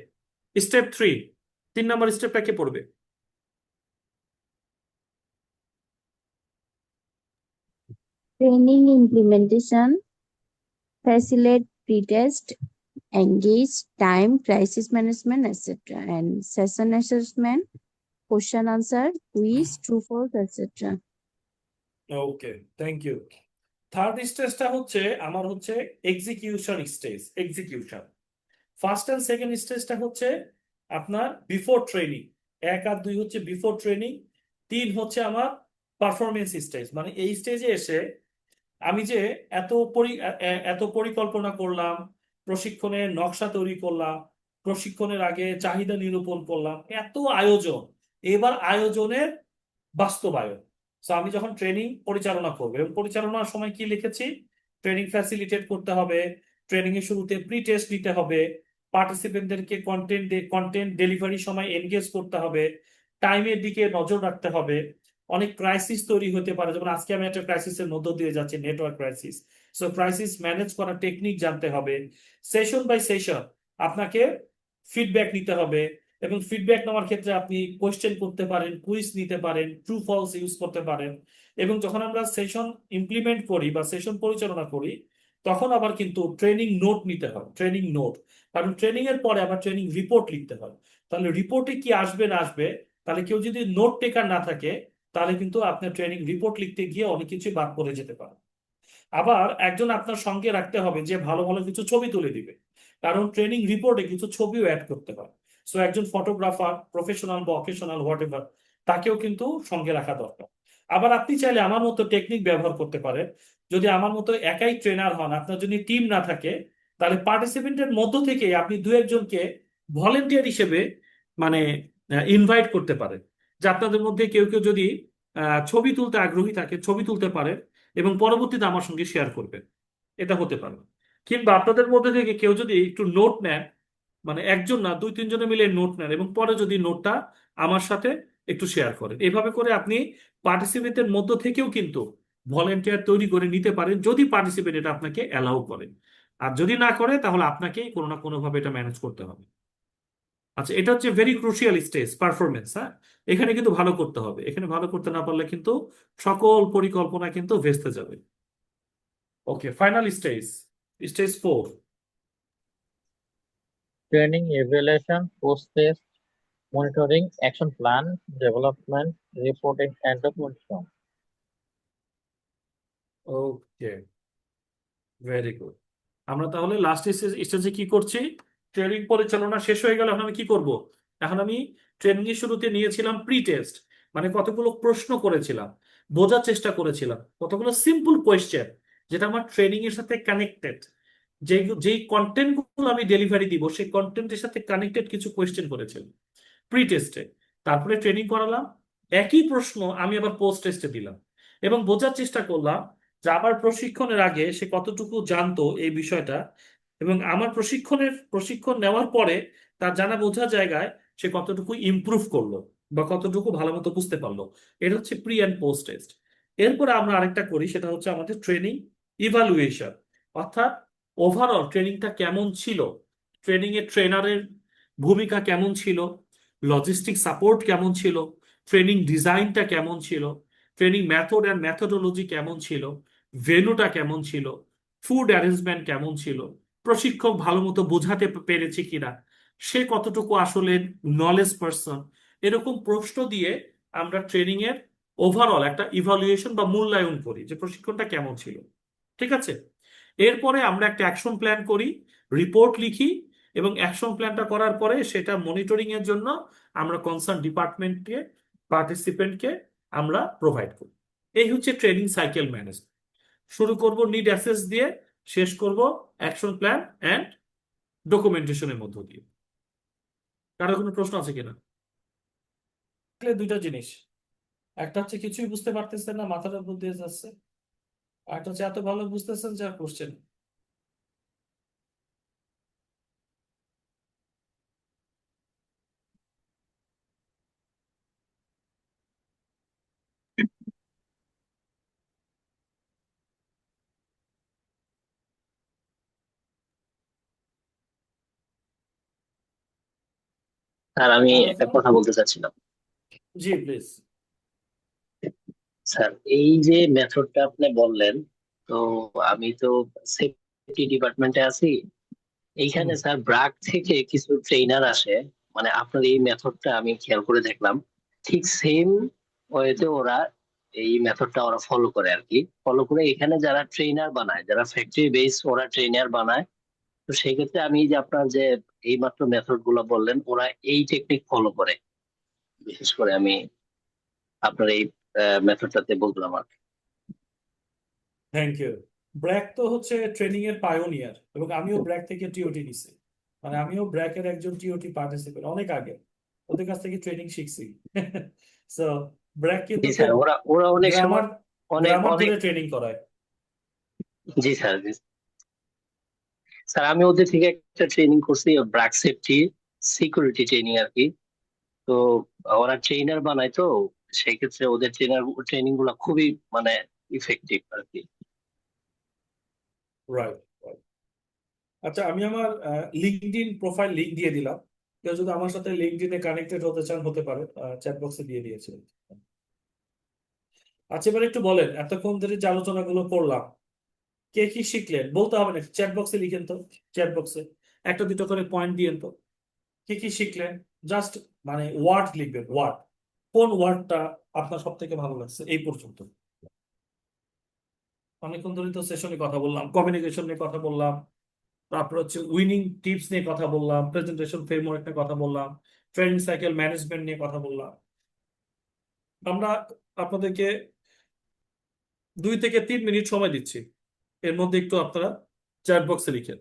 স্টেপ 3, 3 নম্বর স্টেপটা কে পড়বে? Training implementation, facilitate pretest, engage, time, crisis management, etc. And session assessment, question answer, quiz, true false, etc. Okay, thank you. Third স্টেজটা হচ্ছে আমার হচ্ছে execution stage, execution. First and second স্টেজটা হচ্ছে আপনার বিফোর ট্রেনিং, 1 আর 2 হচ্ছে বিফোর ট্রেনিং, 3 হচ্ছে আমার পারফরমেন্স স্টেজ। মানে এই স্টেজে এসে আমি যে এত পরিকল্পনা করলাম, প্রশিক্ষণের নকশা তৈরি করলাম, প্রশিক্ষণের আগে চাহিদা নিরূপণ করলাম, এত আয়োজন, এবার আয়োজনের বাস্তবায়ন। তো আমি যখন ট্রেনিং পরিচালনা করবো, এবং পরিচালনার সময় কি লিখেছি, ট্রেনিং ফ্যাসিলিটেট করতে হবে, ট্রেনিং এর শুরুতে প্রি টেস্ট নিতে হবে, পার্টিসিপেন্টদেরকে কন্টেন্ট ডেলিভারির সময় এনগেজ করতে হবে, টাইমের দিকে নজর রাখতে হবে। অনেক ক্রাইসিস তৈরি হতে পারে, যেমন আজকে আমি একটা ক্রাইসিসের মধ্য দিয়ে যাচ্ছি, network crisis. So crisis manage করার টেকনিক জানতে হবে। সেশন বাই সেশন আপনাকে ফিডব্যাক নিতে হবে, এবং ফিডব্যাক নেওয়ার ক্ষেত্রে আপনি কোয়েশ্চেন করতে পারেন, কুইজ নিতে পারেন, ট্রু ফলস ইউজ করতে পারেন। এবং যখন আমরা সেশন ইমপ্লিমেন্ট করি বা সেশন পরিচালনা করি, তখন আবার কিন্তু ট্রেনিং নোট নিতে হয়, ট্রেনিং নোট। কারণ ট্রেনিং এর পরে আবার ট্রেনিং রিপোর্ট লিখতে হয়। তাহলে রিপোর্টে কি আসবে না আসবে, তাহলে কেউ যদি নোট টেকার না থাকে, তাহলে কিন্তু আপনার ট্রেনিং রিপোর্ট লিখতে গিয়ে অনেক কিছু বাদ পড়ে যেতে পারে। আবার একজন আপনার সঙ্গে রাখতে হবে যে ভালো ভালো কিছু ছবি তুলে দিবে, কারণ ট্রেনিং রিপোর্টে কিছু ছবিও অ্যাড করতে হয়। সো একজন ফটোগ্রাফার, প্রফেশনাল বা অকেশনাল হোয়াট এভার, তাকেও কিন্তু সঙ্গে রাখা দরকার। আবার আপনি চাইলে আমার মতো টেকনিক ব্যবহার করতে পারেন। যদি আমার মতো একাই ট্রেনার হন, আপনার যদি টিম না থাকে, তাহলে পার্টিসিপেন্টের মধ্য থেকে আপনি দু একজনকে ভলেন্টিয়ার হিসেবে মানে ইনভাইট করতে পারেন, যে আপনাদের মধ্যে কেউ কেউ যদি ছবি তুলতে আগ্রহী থাকে, ছবি তুলতে পারেন এবং পরবর্তীতে আমার সঙ্গে শেয়ার করবেন। এটা হতে পারে। কিংবা আপনাদের মধ্যে থেকে কেউ যদি একটু নোট নেন, মানে একজন না, দুই তিনজনে মিলে নোট নেন এবং পরে যদি নোটটা আমার সাথে একটু শেয়ার করেন। এভাবে করে আপনি পার্টিসিপেন্টের মধ্য থেকেও কিন্তু ভলেন্টিয়ার তৈরি করে নিতে পারেন, যদি পার্টিসিপেন্ট এটা আপনাকে অ্যালাউ করে। আর যদি না করে, তাহলে আপনাকেই কোনো না কোনোভাবে এটা ম্যানেজ করতে হবে। আচ্ছা, এটা হচ্ছে ভেরি ক্রুশিয়াল স্টেজ, পারফরমেন্স। হ্যাঁ, এখানে কিন্তু ভালো করতে হবে। এখানে ভালো করতে না পারলে কিন্তু সকল পরিকল্পনা কিন্তু ভেস্তে যাবে। Okay, final stage, stage 4। Training, evaluation, post test, monitoring, action plan, development, reporting, and documentation. Okay, very good. আমরা তাহলে লাস্ট স্টেজে কি করছি? ট্রেনিং পরিচালনা শেষ হয়ে গেল। এখন আমি কি করব? এখন আমি ট্রেনিং এর শুরুতে নিয়েছিলাম প্রি টেস্ট, মানে কতগুলো প্রশ্ন করেছিলাম, বোঝার চেষ্টা করেছিলাম, কতগুলো সিম্পল কোয়েশ্চেন যেটা আমার ট্রেনিং এর সাথে কানেক্টেড, যেই কন্টেন্ট গুলো আমি ডেলিভারি দিব সেই কন্টেন্টের সাথে কানেক্টেড কিছু কোয়েশ্চেন করেছিলাম প্রি টেস্টে। তারপরে ট্রেনিং করালাম, একই প্রশ্ন আমি আবার পোস্ট টেস্টে দিলাম এবং বোঝার চেষ্টা করলাম যে আমার প্রশিক্ষণের আগে সে কতটুকু জানতো এই বিষয়টা, এবং আমার প্রশিক্ষণ নেওয়ার পরে তার জানা বোঝা জায়গায় সে কতটুকু ইমপ্রুভ করলো বা কতটুকু ভালো মতো বুঝতে পারলো। এটা হচ্ছে প্রি অ্যান্ড পোস্ট টেস্ট। এরপরে আমরা আরেকটা করি, সেটা হচ্ছে আমাদের ট্রেনিং ইভালুয়েশন, অর্থাৎ ওভারঅল ট্রেনিংটা কেমন ছিল, ট্রেনিং এর ট্রেনারের ভূমিকা কেমন ছিল, লজিস্টিক সাপোর্ট কেমন ছিল, ট্রেনিং ডিজাইনটা কেমন ছিল, ট্রেনিং মেথড অ্যান্ড মেথোডোলজি কেমন ছিল, ভেন্যুটা কেমন ছিল, ফুড অ্যারেঞ্জমেন্ট কেমন ছিল, প্রশিক্ষক ভালো মতো বোঝাতে পেরেছে কিনা, সে কতটুকু আসলে নলেজ পার্সন। এরকম প্রশ্ন দিয়ে আমরা ট্রেনিং এর ওভারঅল একটা ইভালুয়েশন বা মূল্যায়ন করি যে প্রশিক্ষণটা কেমন ছিল। ঠিক আছে, এরপরে আমরা একটা অ্যাকশন প্ল্যান করি, রিপোর্ট লিখি, এবং অ্যাকশন প্ল্যানটা করার পরে সেটা মনিটরিং এর জন্য আমরা কনসার্ন ডিপার্টমেন্টকে, পার্টিসিপেন্টকে আমরা প্রোভাইড করি। এই হচ্ছে ট্রেনিং সাইকেল ম্যানেজমেন্ট। শুরু করব নিড অ্যাসেস দিয়ে, শেষ করব অ্যাকশন প্ল্যান অ্যান্ড ডকুমেন্টেশনের মধ্য দিয়ে। কারো কোনো প্রশ্ন আছে কিনা? দুইটা জিনিস, একটা হচ্ছে কিছুই বুঝতে পারতেছেন না, মাথার উপর দিয়ে যাচ্ছে, আর একটা হচ্ছে এত ভালো বুঝতেছেন যে আর কোশ্চেন। স্যার আমি তাহলে একটা তো কথা বলতে চাচ্ছিলাম। জি প্লিজ। স্যার এই যে মেথডটা আপনি বললেন, তো আমি তো সেফটি ডিপার্টমেন্টে আছি। এইখানে স্যার ব্র্যাক থেকে কিছু ট্রেনার আসে, মানে আপনার এই মেথডটা আমি খেয়াল করে দেখলাম, ঠিক সেম ওয়েতে ওরা এই মেথডটা ওরা ফলো করে আর কি। ফলো করে এখানে যারা ট্রেনার বানায়, যারা ফ্যাক্টরি বেস ওরা ট্রেনার বানায়, তো সেই ক্ষেত্রে আমি যে আপনার যে এই মাত্র মেথড গুলো বললেন, ওরা এই টেকনিক ফলো করে। বিশেষ করে আমি আপনার এই মেথডটাতে বললাম আর কি। Thank you. ব্র্যাক তো হচ্ছে ট্রেনিং এর পায়োনিয়ার, এবং আমিও ব্র্যাক থেকে টিওটি নিছি, মানে আমিও ব্র্যাকের একজন টিওটি পার্টিসিপেন্ট, অনেক আগে ওদের কাছ থেকে ট্রেনিং শিখছি। সো ব্র্যাক কিন্তু জি স্যার, ওরা ওরা অনেক সময় গ্রামার অনেক গ্রামার অনেক ধরে ট্রেনিং করায়। জি স্যার, জি স্যার আমি ওদের থেকে একটা ট্রেনিং করছি, ব্র্যাক সেফটি সিকিউরিটি ট্রেনিং আর কি। তো ওরা ট্রেনার বানায়, তো সেই ক্ষেত্রে ওদের ট্রেনিং গুলা খুবই মানে ইফেক্টিভ আর কি। রাইট। আচ্ছা, আমি আমার লিঙ্কডইন প্রোফাইল লিংক দিয়ে দিলাম। কেউ যদি আমার সাথে লিঙ্কডইনে কানেক্টেড হতে চান হতে পারে, চ্যাট বক্সে দিয়ে দিয়েছে। আচ্ছা, এবার একটু বলেন, এতক্ষণ ধরে যে আলোচনাগুলো করলাম, কে কি শিখলেন বলতে হবে না, চ্যাট বক্সে লিখেন তো। চ্যাট বক্সে একটা দুটো করে পয়েন্ট দিয়েন তো, কি কি শিখলেন। জাস্ট মানে ওয়ার্ড লিখবেন, ওয়ার্ড। কোন ওয়ার্ডটা আপনার সব থেকে ভালো লাগছে এই পর্যন্ত? অনেকক্ষণ ধরে তো সেশনে কথা বললাম, কমিউনিকেশন নিয়ে কথা বললাম, তারপর হচ্ছে উইনিং টিপস নিয়ে কথা বললাম, প্রেজেন্টেশন ফ্রেমওয়ার্ক নিয়ে কথা বললাম, ট্রেনিং সাইকেল ম্যানেজমেন্ট নিয়ে কথা বললাম। আমরা আপনাদেরকে 2 থেকে 3 মিনিট সময় দিচ্ছি, এর মধ্যে একটু আপনারা চ্যাট বক্সে লিখেন।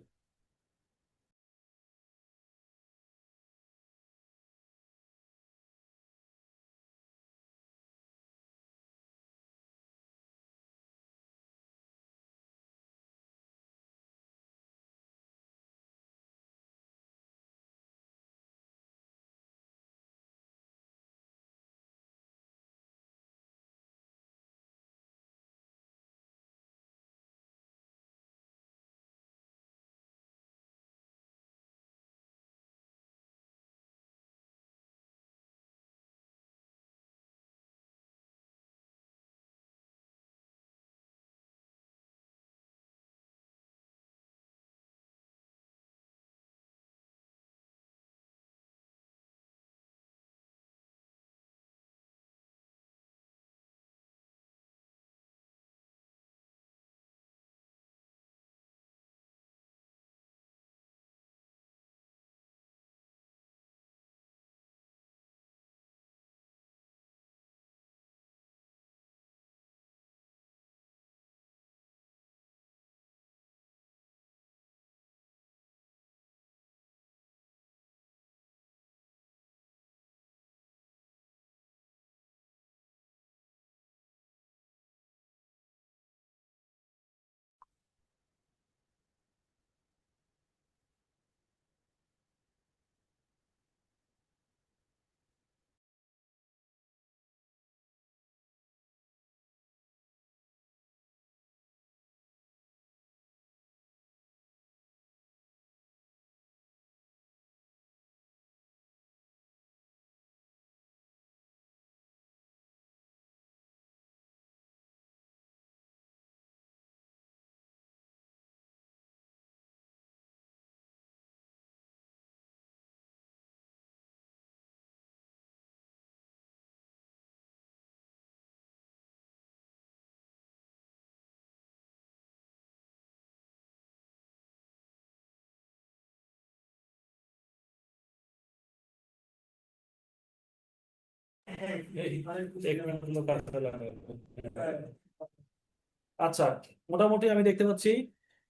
আচ্ছা, মোটামুটি আমি দেখতে পাচ্ছি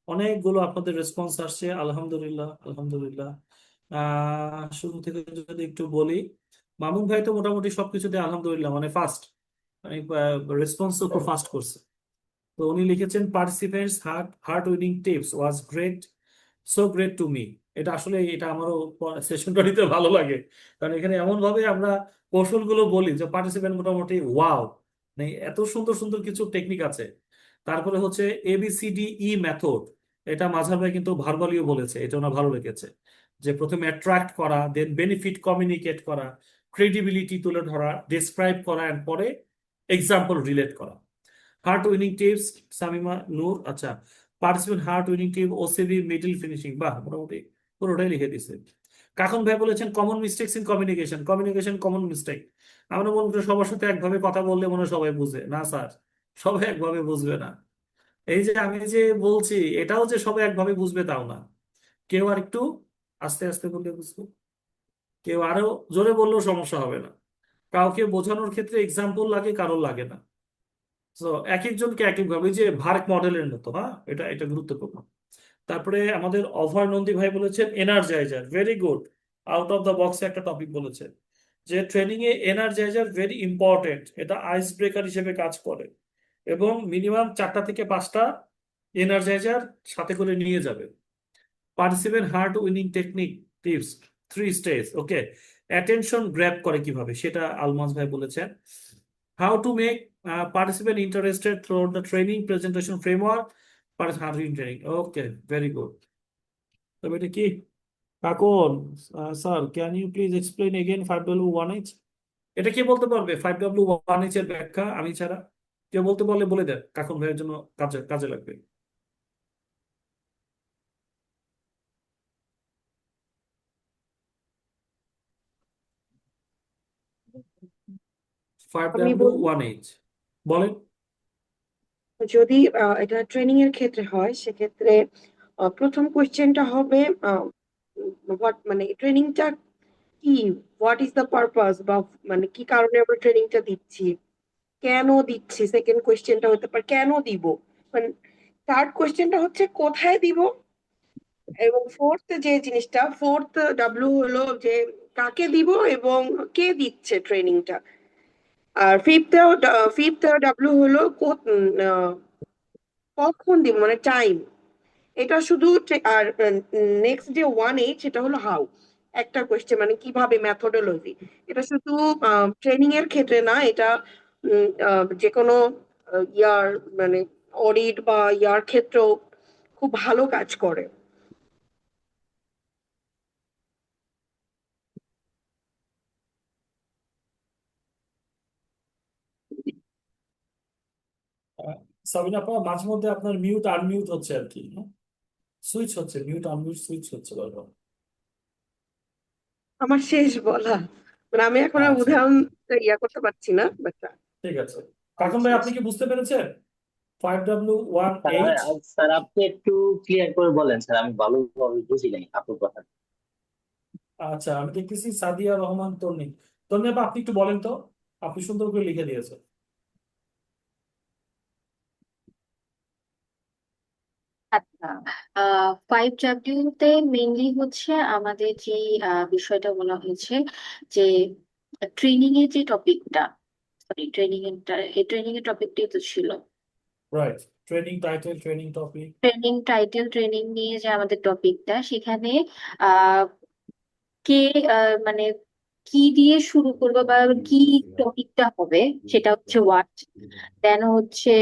অনেকগুলো আপনাদের রেসপন্স আসছে। আলহামদুলিল্লাহ, আলহামদুলিল্লাহ। শুরু থেকে যদি একটু বলি, মামুন ভাই তো মোটামুটি সবকিছুতে আলহামদুলিল্লাহ, মানে ফার্স্ট, মানে রেসপন্স তো খুব ফাস্ট করছে। তো উনি লিখেছেন participants heart winning tips was great, so great to me. এটা আসলে এটা আমারও সেশনটা নিতে ভালো লাগে, কারণ এখানে এমন ভাবে আমরা কৌশলগুলো বলি যে পার্টিসিপেন্ট মোটামুটি ওয়াও, মানে এত সুন্দর সুন্দর কিছু টেকনিক আছে। তারপরে হচ্ছে ABCDE মেথড, এটা মাঝার ভাই কিন্তু ভার্বালিও বলেছে, এটা ওনার ভালো লেগেছে। যে প্রথমে অ্যাট্রাক্ট করা, দেন বেনিফিট কমিউনিকেট করা, ক্রেডিবিলিটি তুলে ধরা, ডিসক্রাইব করা, এন্ড পরে এক্সাম্পল রিলেট করা। হার্ট উইনিং টিপস সামিমা নূর, আচ্ছা, পার্টিসিপেন্ট হার্ট উইনিং টিপ OCB মিডল ফিনিশিং, বাহ, মোটামুটি পুরোটাই লিখে দিছে। কাকন ভাই বলেছেন common mistakes in communication, communication common mistake. আমরা মনে করি সবার সাথে একভাবে কথা বললে মনে হয় সবাই বুঝে, না স্যার, সবাই একভাবে বুঝবে না। এই যে আমি যে বলছি এটাও যে সবাই একভাবে বুঝবে তাও না, কেউ আর একটু আস্তে আস্তে বললে বুঝবে, কেউ আরো জোরে বললেও সমস্যা হবে না। কাউকে বোঝানোর ক্ষেত্রে এক্সাম্পল লাগে, কারোর লাগে না। তো এক একজনকে এক এক ভাবে, ওই যে ভার্ক মডেলের মতো, হ্যাঁ, এটা এটা গুরুত্বপূর্ণ। তারপরে আমাদের অভয় নন্দী ভাই বলেছেন energiser, very good, out of the box একটা টপিক বলেছেন, যে ট্রেনিং এ এনার্জাইজার ভেরি ইম্পর্টেন্ট, এটা আইস ব্রেকার হিসেবে কাজ করে, এবং মিনিমাম 4টা থেকে 5টা এনার্জাইজার সাথে করে নিয়ে যাবে। Participant heart winning technique tips 3 stage. Okay, attention grab করে কিভাবে সেটা আলমাজ ভাই বলেছেন। How to make participant interested through the training presentation framework heart winning training. Okay, very good. তবে এটা কি Kakon sir, can you please explain again 5W1H? এটা কে বলতে পারবে 5W1H এর ব্যাখ্যা আমি ছাড়া? কেউ বলতে পারলে বলে দেন, কাকন ভাইয়ের জন্য কাজে কাজে লাগবে। আমি বলি 5W1H বলেন। যদি এটা ট্রেনিং এর ক্ষেত্রে হয় সেক্ষেত্রে প্রথম কোয়েশ্চেনটা হবে হোয়াট মানে ট্রেনিংটা কি, হোয়াট ইজ দ্য পারপাস, বা মানে কি কারণে আমরা ট্রেনিংটা দিচ্ছি, কেন দিচ্ছি। সেকেন্ড কোয়েশ্চেনটা হতে পারে কেন দিব, মানে থার্ড কোয়েশ্চেনটা হচ্ছে কোথায় দিব, এবং ফোর্থ ডাব্লিউ হলো যে কাকে দিব এবং কে দিচ্ছে ট্রেনিংটা। আর ফিফথ ডাব্লিউ হলো কখন দিব, মানে টাইম। এটা শুধু আর নেক্সট যে 1H এটা হলো হাউ, একটা কোয়েশ্চেন মানে কিভাবে, মেথোডোলজি। এটা শুধু ট্রেনিং এর ক্ষেত্রে না, এটা যে কোনো ইয়ার মানে অডিট বা ইয়ার ক্ষেত্রেও খুব ভালো কাজ করে। সাবিনা আপা, মাঝে মধ্যে আপনার মিউট আনমিউট হচ্ছে আর কি, সুইচ হচ্ছে, মিউট আনমিউট সুইচ হচ্ছে বারবার। আমার শেষ বলা, মানে আমি এখন আর আচ্ছা, উদাহরণ ইয়া করতে পারছি না, বাট ঠিক আছে। কাকন ভাই, আপনি কি বুঝতে পেরেছেন 5W1H? স্যার আপনি একটু ক্লিয়ার করে বলেন স্যার, আমি ভালোভাবে বুঝি নাই আপনার কথা। আচ্ছা, আমি দেখতেছি সাদিয়া রহমান তন্নি। তন্নি আপা, আপনি একটু বলেন তো, আপনি সুন্দর করে লিখে দিয়েছেন। আচ্ছা, 5W তে মেইনলি হচ্ছে আমাদের যে বিষয়টা বলা হয়েছে যে ট্রেনিং এর যে টপিকটা, সরি ট্রেনিং এর টপিকটাই তো ছিল। Right, training title, training topic. Training title, training নিয়ে যে আমাদের টপিকটা, সেখানে আহ কে মানে কি দিয়ে শুরু করবো বা কি টপিকটা হবে, সেটা হচ্ছে হোয়াট। দেন হচ্ছে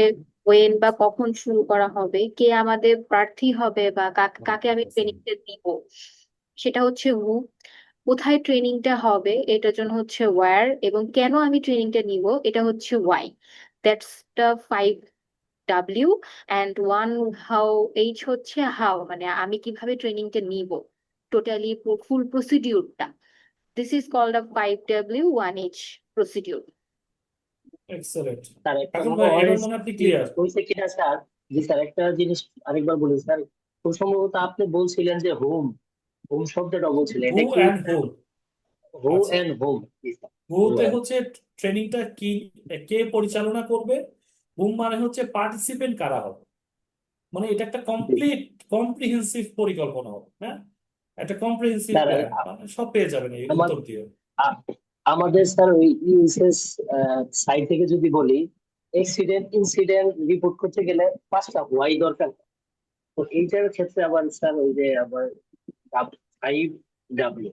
ওয়েন বা কখন শুরু করা হবে, কে আমাদের প্রার্থী হবে বা কাকে আমি ট্রেনিংটা দিব, সেটা হচ্ছে হু। কোথায় ট্রেনিংটা হবে এটার জন্য হচ্ছে ওয়্যার, এবং কেন আমি ট্রেনিংটা নিব এটা হচ্ছে Y. That's the 5W। And 1H হচ্ছে হাউ, মানে আমি কিভাবে ট্রেনিংটা নিব, টোটালি ফুল প্রসিডিউরটা। This is called a 5W1H procedure. Excellent. Sir একটা কাকন মনে ভাই, হয় এবার মনে হয় আপনি ক্লিয়ার। হয়েছে কিনা স্যার, জি স্যার একটা জিনিস আরেকবার বলুন স্যার। খুব সম্ভবত আপনি বলছিলেন যে হোম, হোম শব্দটা বলছিলেন, হু এটা কি অ্যান্ড হোম। হো আচ্ছা, এন্ড হোম? হুতে হচ্ছে ট্রেনিংটা কি, কে পরিচালনা করবে। হুম মানে হচ্ছে পার্টিসিপেন্ট কারা হবে, মানে এটা একটা কম্প্রিহেন্সিভ পরিকল্পনা হবে, হ্যাঁ, একটা কম্প্রিহেন্সিভ স্যার প্ল্যান, মানে সব পেয়ে যাবেন এই আমার উত্তর দিয়ে। আ- আমাদের স্যার ওই ইউএসএস সাইট থেকে যদি বলি, অ্যাক্সিডেন্ট ইনসিডেন্ট রিপোর্ট করতে গেলে 5টা ওয়াই দরকার। তো এইটার ক্ষেত্রে আবার স্যার ওই যে আবার 5W,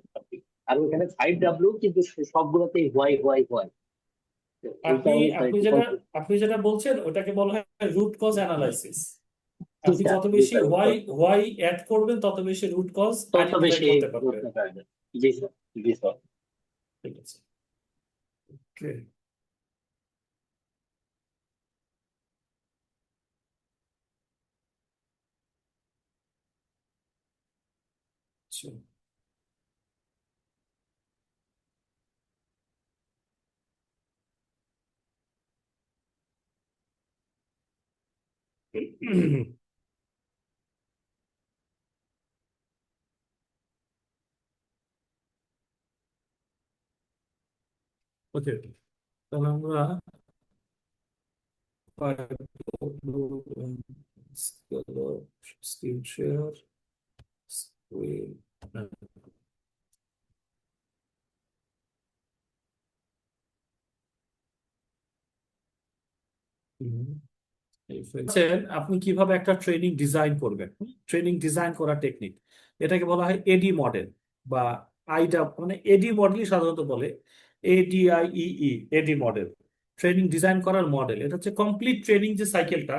আর ওখানে 5W কিন্তু সবগুলোতেই হোয়াই হোয়াই হোয়াই। তো এই আপনি কারণে স্যার আপনি একটু যেটা কনফিউজ। আপনি যেটা বলছেন ওটাকে বলা হয় রুট কজ অ্যানালাইসিস। জি আপনি স্যার, যত জি বেশি স্যার, হোয়াই হোয়াই অ্যাড করবেন তত বেশি রুট কজ তত আইডেন্টিফাই বেশি করতে পারবেন। বুঝতে পারবেন। জি স্যার, জি স্যার। ঠিক আছে, ওকে। আচ্ছা। ওকে, তাহলে আমরা স্ক্রিন শেয়ার, স্ক্রিন। আপনি কিভাবে একটা ট্রেনিং ডিজাইন করবেন, ট্রেনিং ডিজাইন করার টেকনিক। এটাকে বলা হয় এডি মডেল বা আইডা, মানে এডি মডেলই সাধারণত বলে, ADIEE, এডি মডেল, ট্রেনিং ডিজাইন করার মডেল। এটা হচ্ছে কমপ্লিট ট্রেনিং যে সাইকেলটা,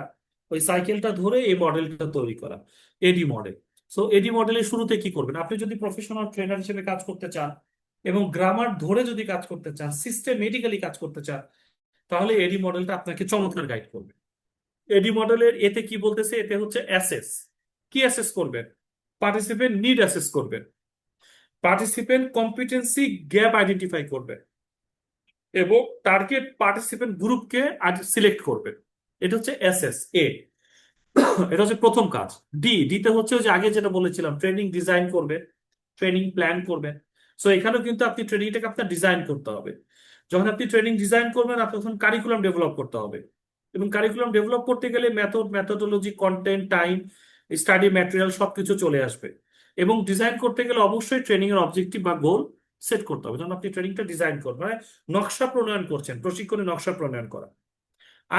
ওই সাইকেলটা ধরে এই মডেলটা তৈরি করা, এডি মডেল। সো এডি মডেলের শুরুতে কি করবেন, আপনি যদি প্রফেশনাল ট্রেনার হিসেবে কাজ করতে চান এবং গ্রামার ধরে যদি কাজ করতে চান, সিস্টেমেটিক্যালি কাজ করতে চান, তাহলে এডি মডেলটা আপনাকে চমৎকার গাইড করবে। এডি মডেলের এতে কি বলতেছে, এতে হচ্ছে অ্যাসেস। কি অ্যাসেস করবেন? পার্টিসিপেন্ট নিড অ্যাসেস করবেন, পার্টিসিপেন্ট কম্পিটেন্সি গ্যাপ আইডেন্টিফাই করবেন এবং টার্গেট পার্টিসিপেন্ট গ্রুপকে সিলেক্ট করবেন। এটা হচ্ছে এসএস এ। এটা হচ্ছে প্রথম কাজ। ডিতে হচ্ছে ওই যে আগে যেটা বলেছিলাম, ট্রেনিং ডিজাইন করবেন, ট্রেনিং প্ল্যান করবেন। সো এখানেও কিন্তু আপনি ট্রেনিংটাকে আপনার ডিজাইন করতে হবে। যখন আপনি ট্রেনিং ডিজাইন করবেন, আপনার তখন কারিকুলাম ডেভেলপ করতে হবে, এবং কারিকুলাম ডেভেলপ করতে গেলে methodology, content, time, study material সবকিছু চলে আসবে। এবং ডিজাইন করতে গেলে অবশ্যই ট্রেনিং এর অবজেক্টিভ বা গোল সেট করতে হবে। যখন আপনি ট্রেনিংটা ডিজাইন করবেন, মানে নকশা প্রণয়ন করছেন, প্রশিক্ষণে নকশা প্রণয়ন করা।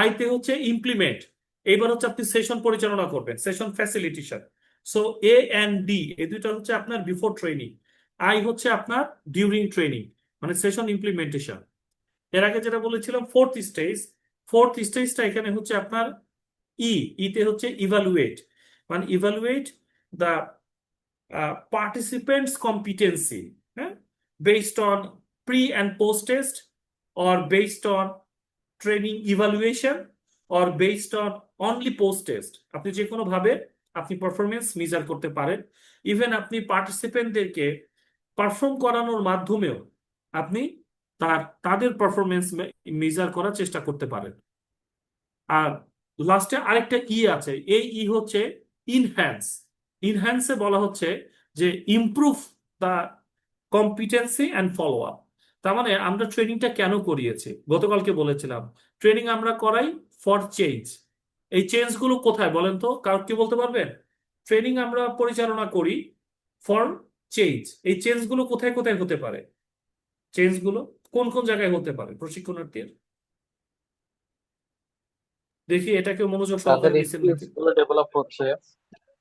আইতে হচ্ছে ইমপ্লিমেন্ট। এইবার হচ্ছে আপনি সেশন পরিচালনা করবেন, সেশন ফ্যাসিলিটেশন। সো A&D এই দুইটা হচ্ছে আপনার বিফোর ট্রেনিং, আই হচ্ছে আপনার ডিউরিং ট্রেনিং, মানে সেশন ইমপ্লিমেন্টেশন। এর আগে যেটা বলেছিলাম ফোর্থ স্টেজটা এখানে হচ্ছে আপনার ইতে হচ্ছে ইভালুয়েট, মানে evaluate the participants' competency, based on pre and post test, or based on training evaluation, or based on only post test। আপনি যে কোনো ভাবে আপনি পারফরমেন্স মেজার করতে পারেন। ইভেন আপনি পার্টিসিপেন্টদেরকে পারফর্ম করানোর মাধ্যমেও আপনি তাদের পারফরমেন্স মেজার করার চেষ্টা করতে পারেন। আর লাস্টে আরেকটা আছে, এই হচ্ছে ইনহ্যান্সে বলা হচ্ছে যে improve the competency and follow up. তার মানে আমরা ট্রেনিংটা কেন করিয়েছি, গতকালকে বলেছিলাম ট্রেনিং আমরা করাই ফর চেঞ্জ। এই চেঞ্জ গুলো কোথায় বলেন তো, কারণ কি বলতে পারবেন? ট্রেনিং আমরা পরিচালনা করি ফর চেঞ্জ। এই চেঞ্জ গুলো কোথায় কোথায় হতে পারে, চেঞ্জ গুলো কোন কোন জায়গায় হতে পারে প্রশিক্ষণার্থীর? দেখি এটাকে মনোযোগ তাদের সহকারে নিচ্ছেন স্কিলস নাকি। গুলো ডেভেলপ হচ্ছে।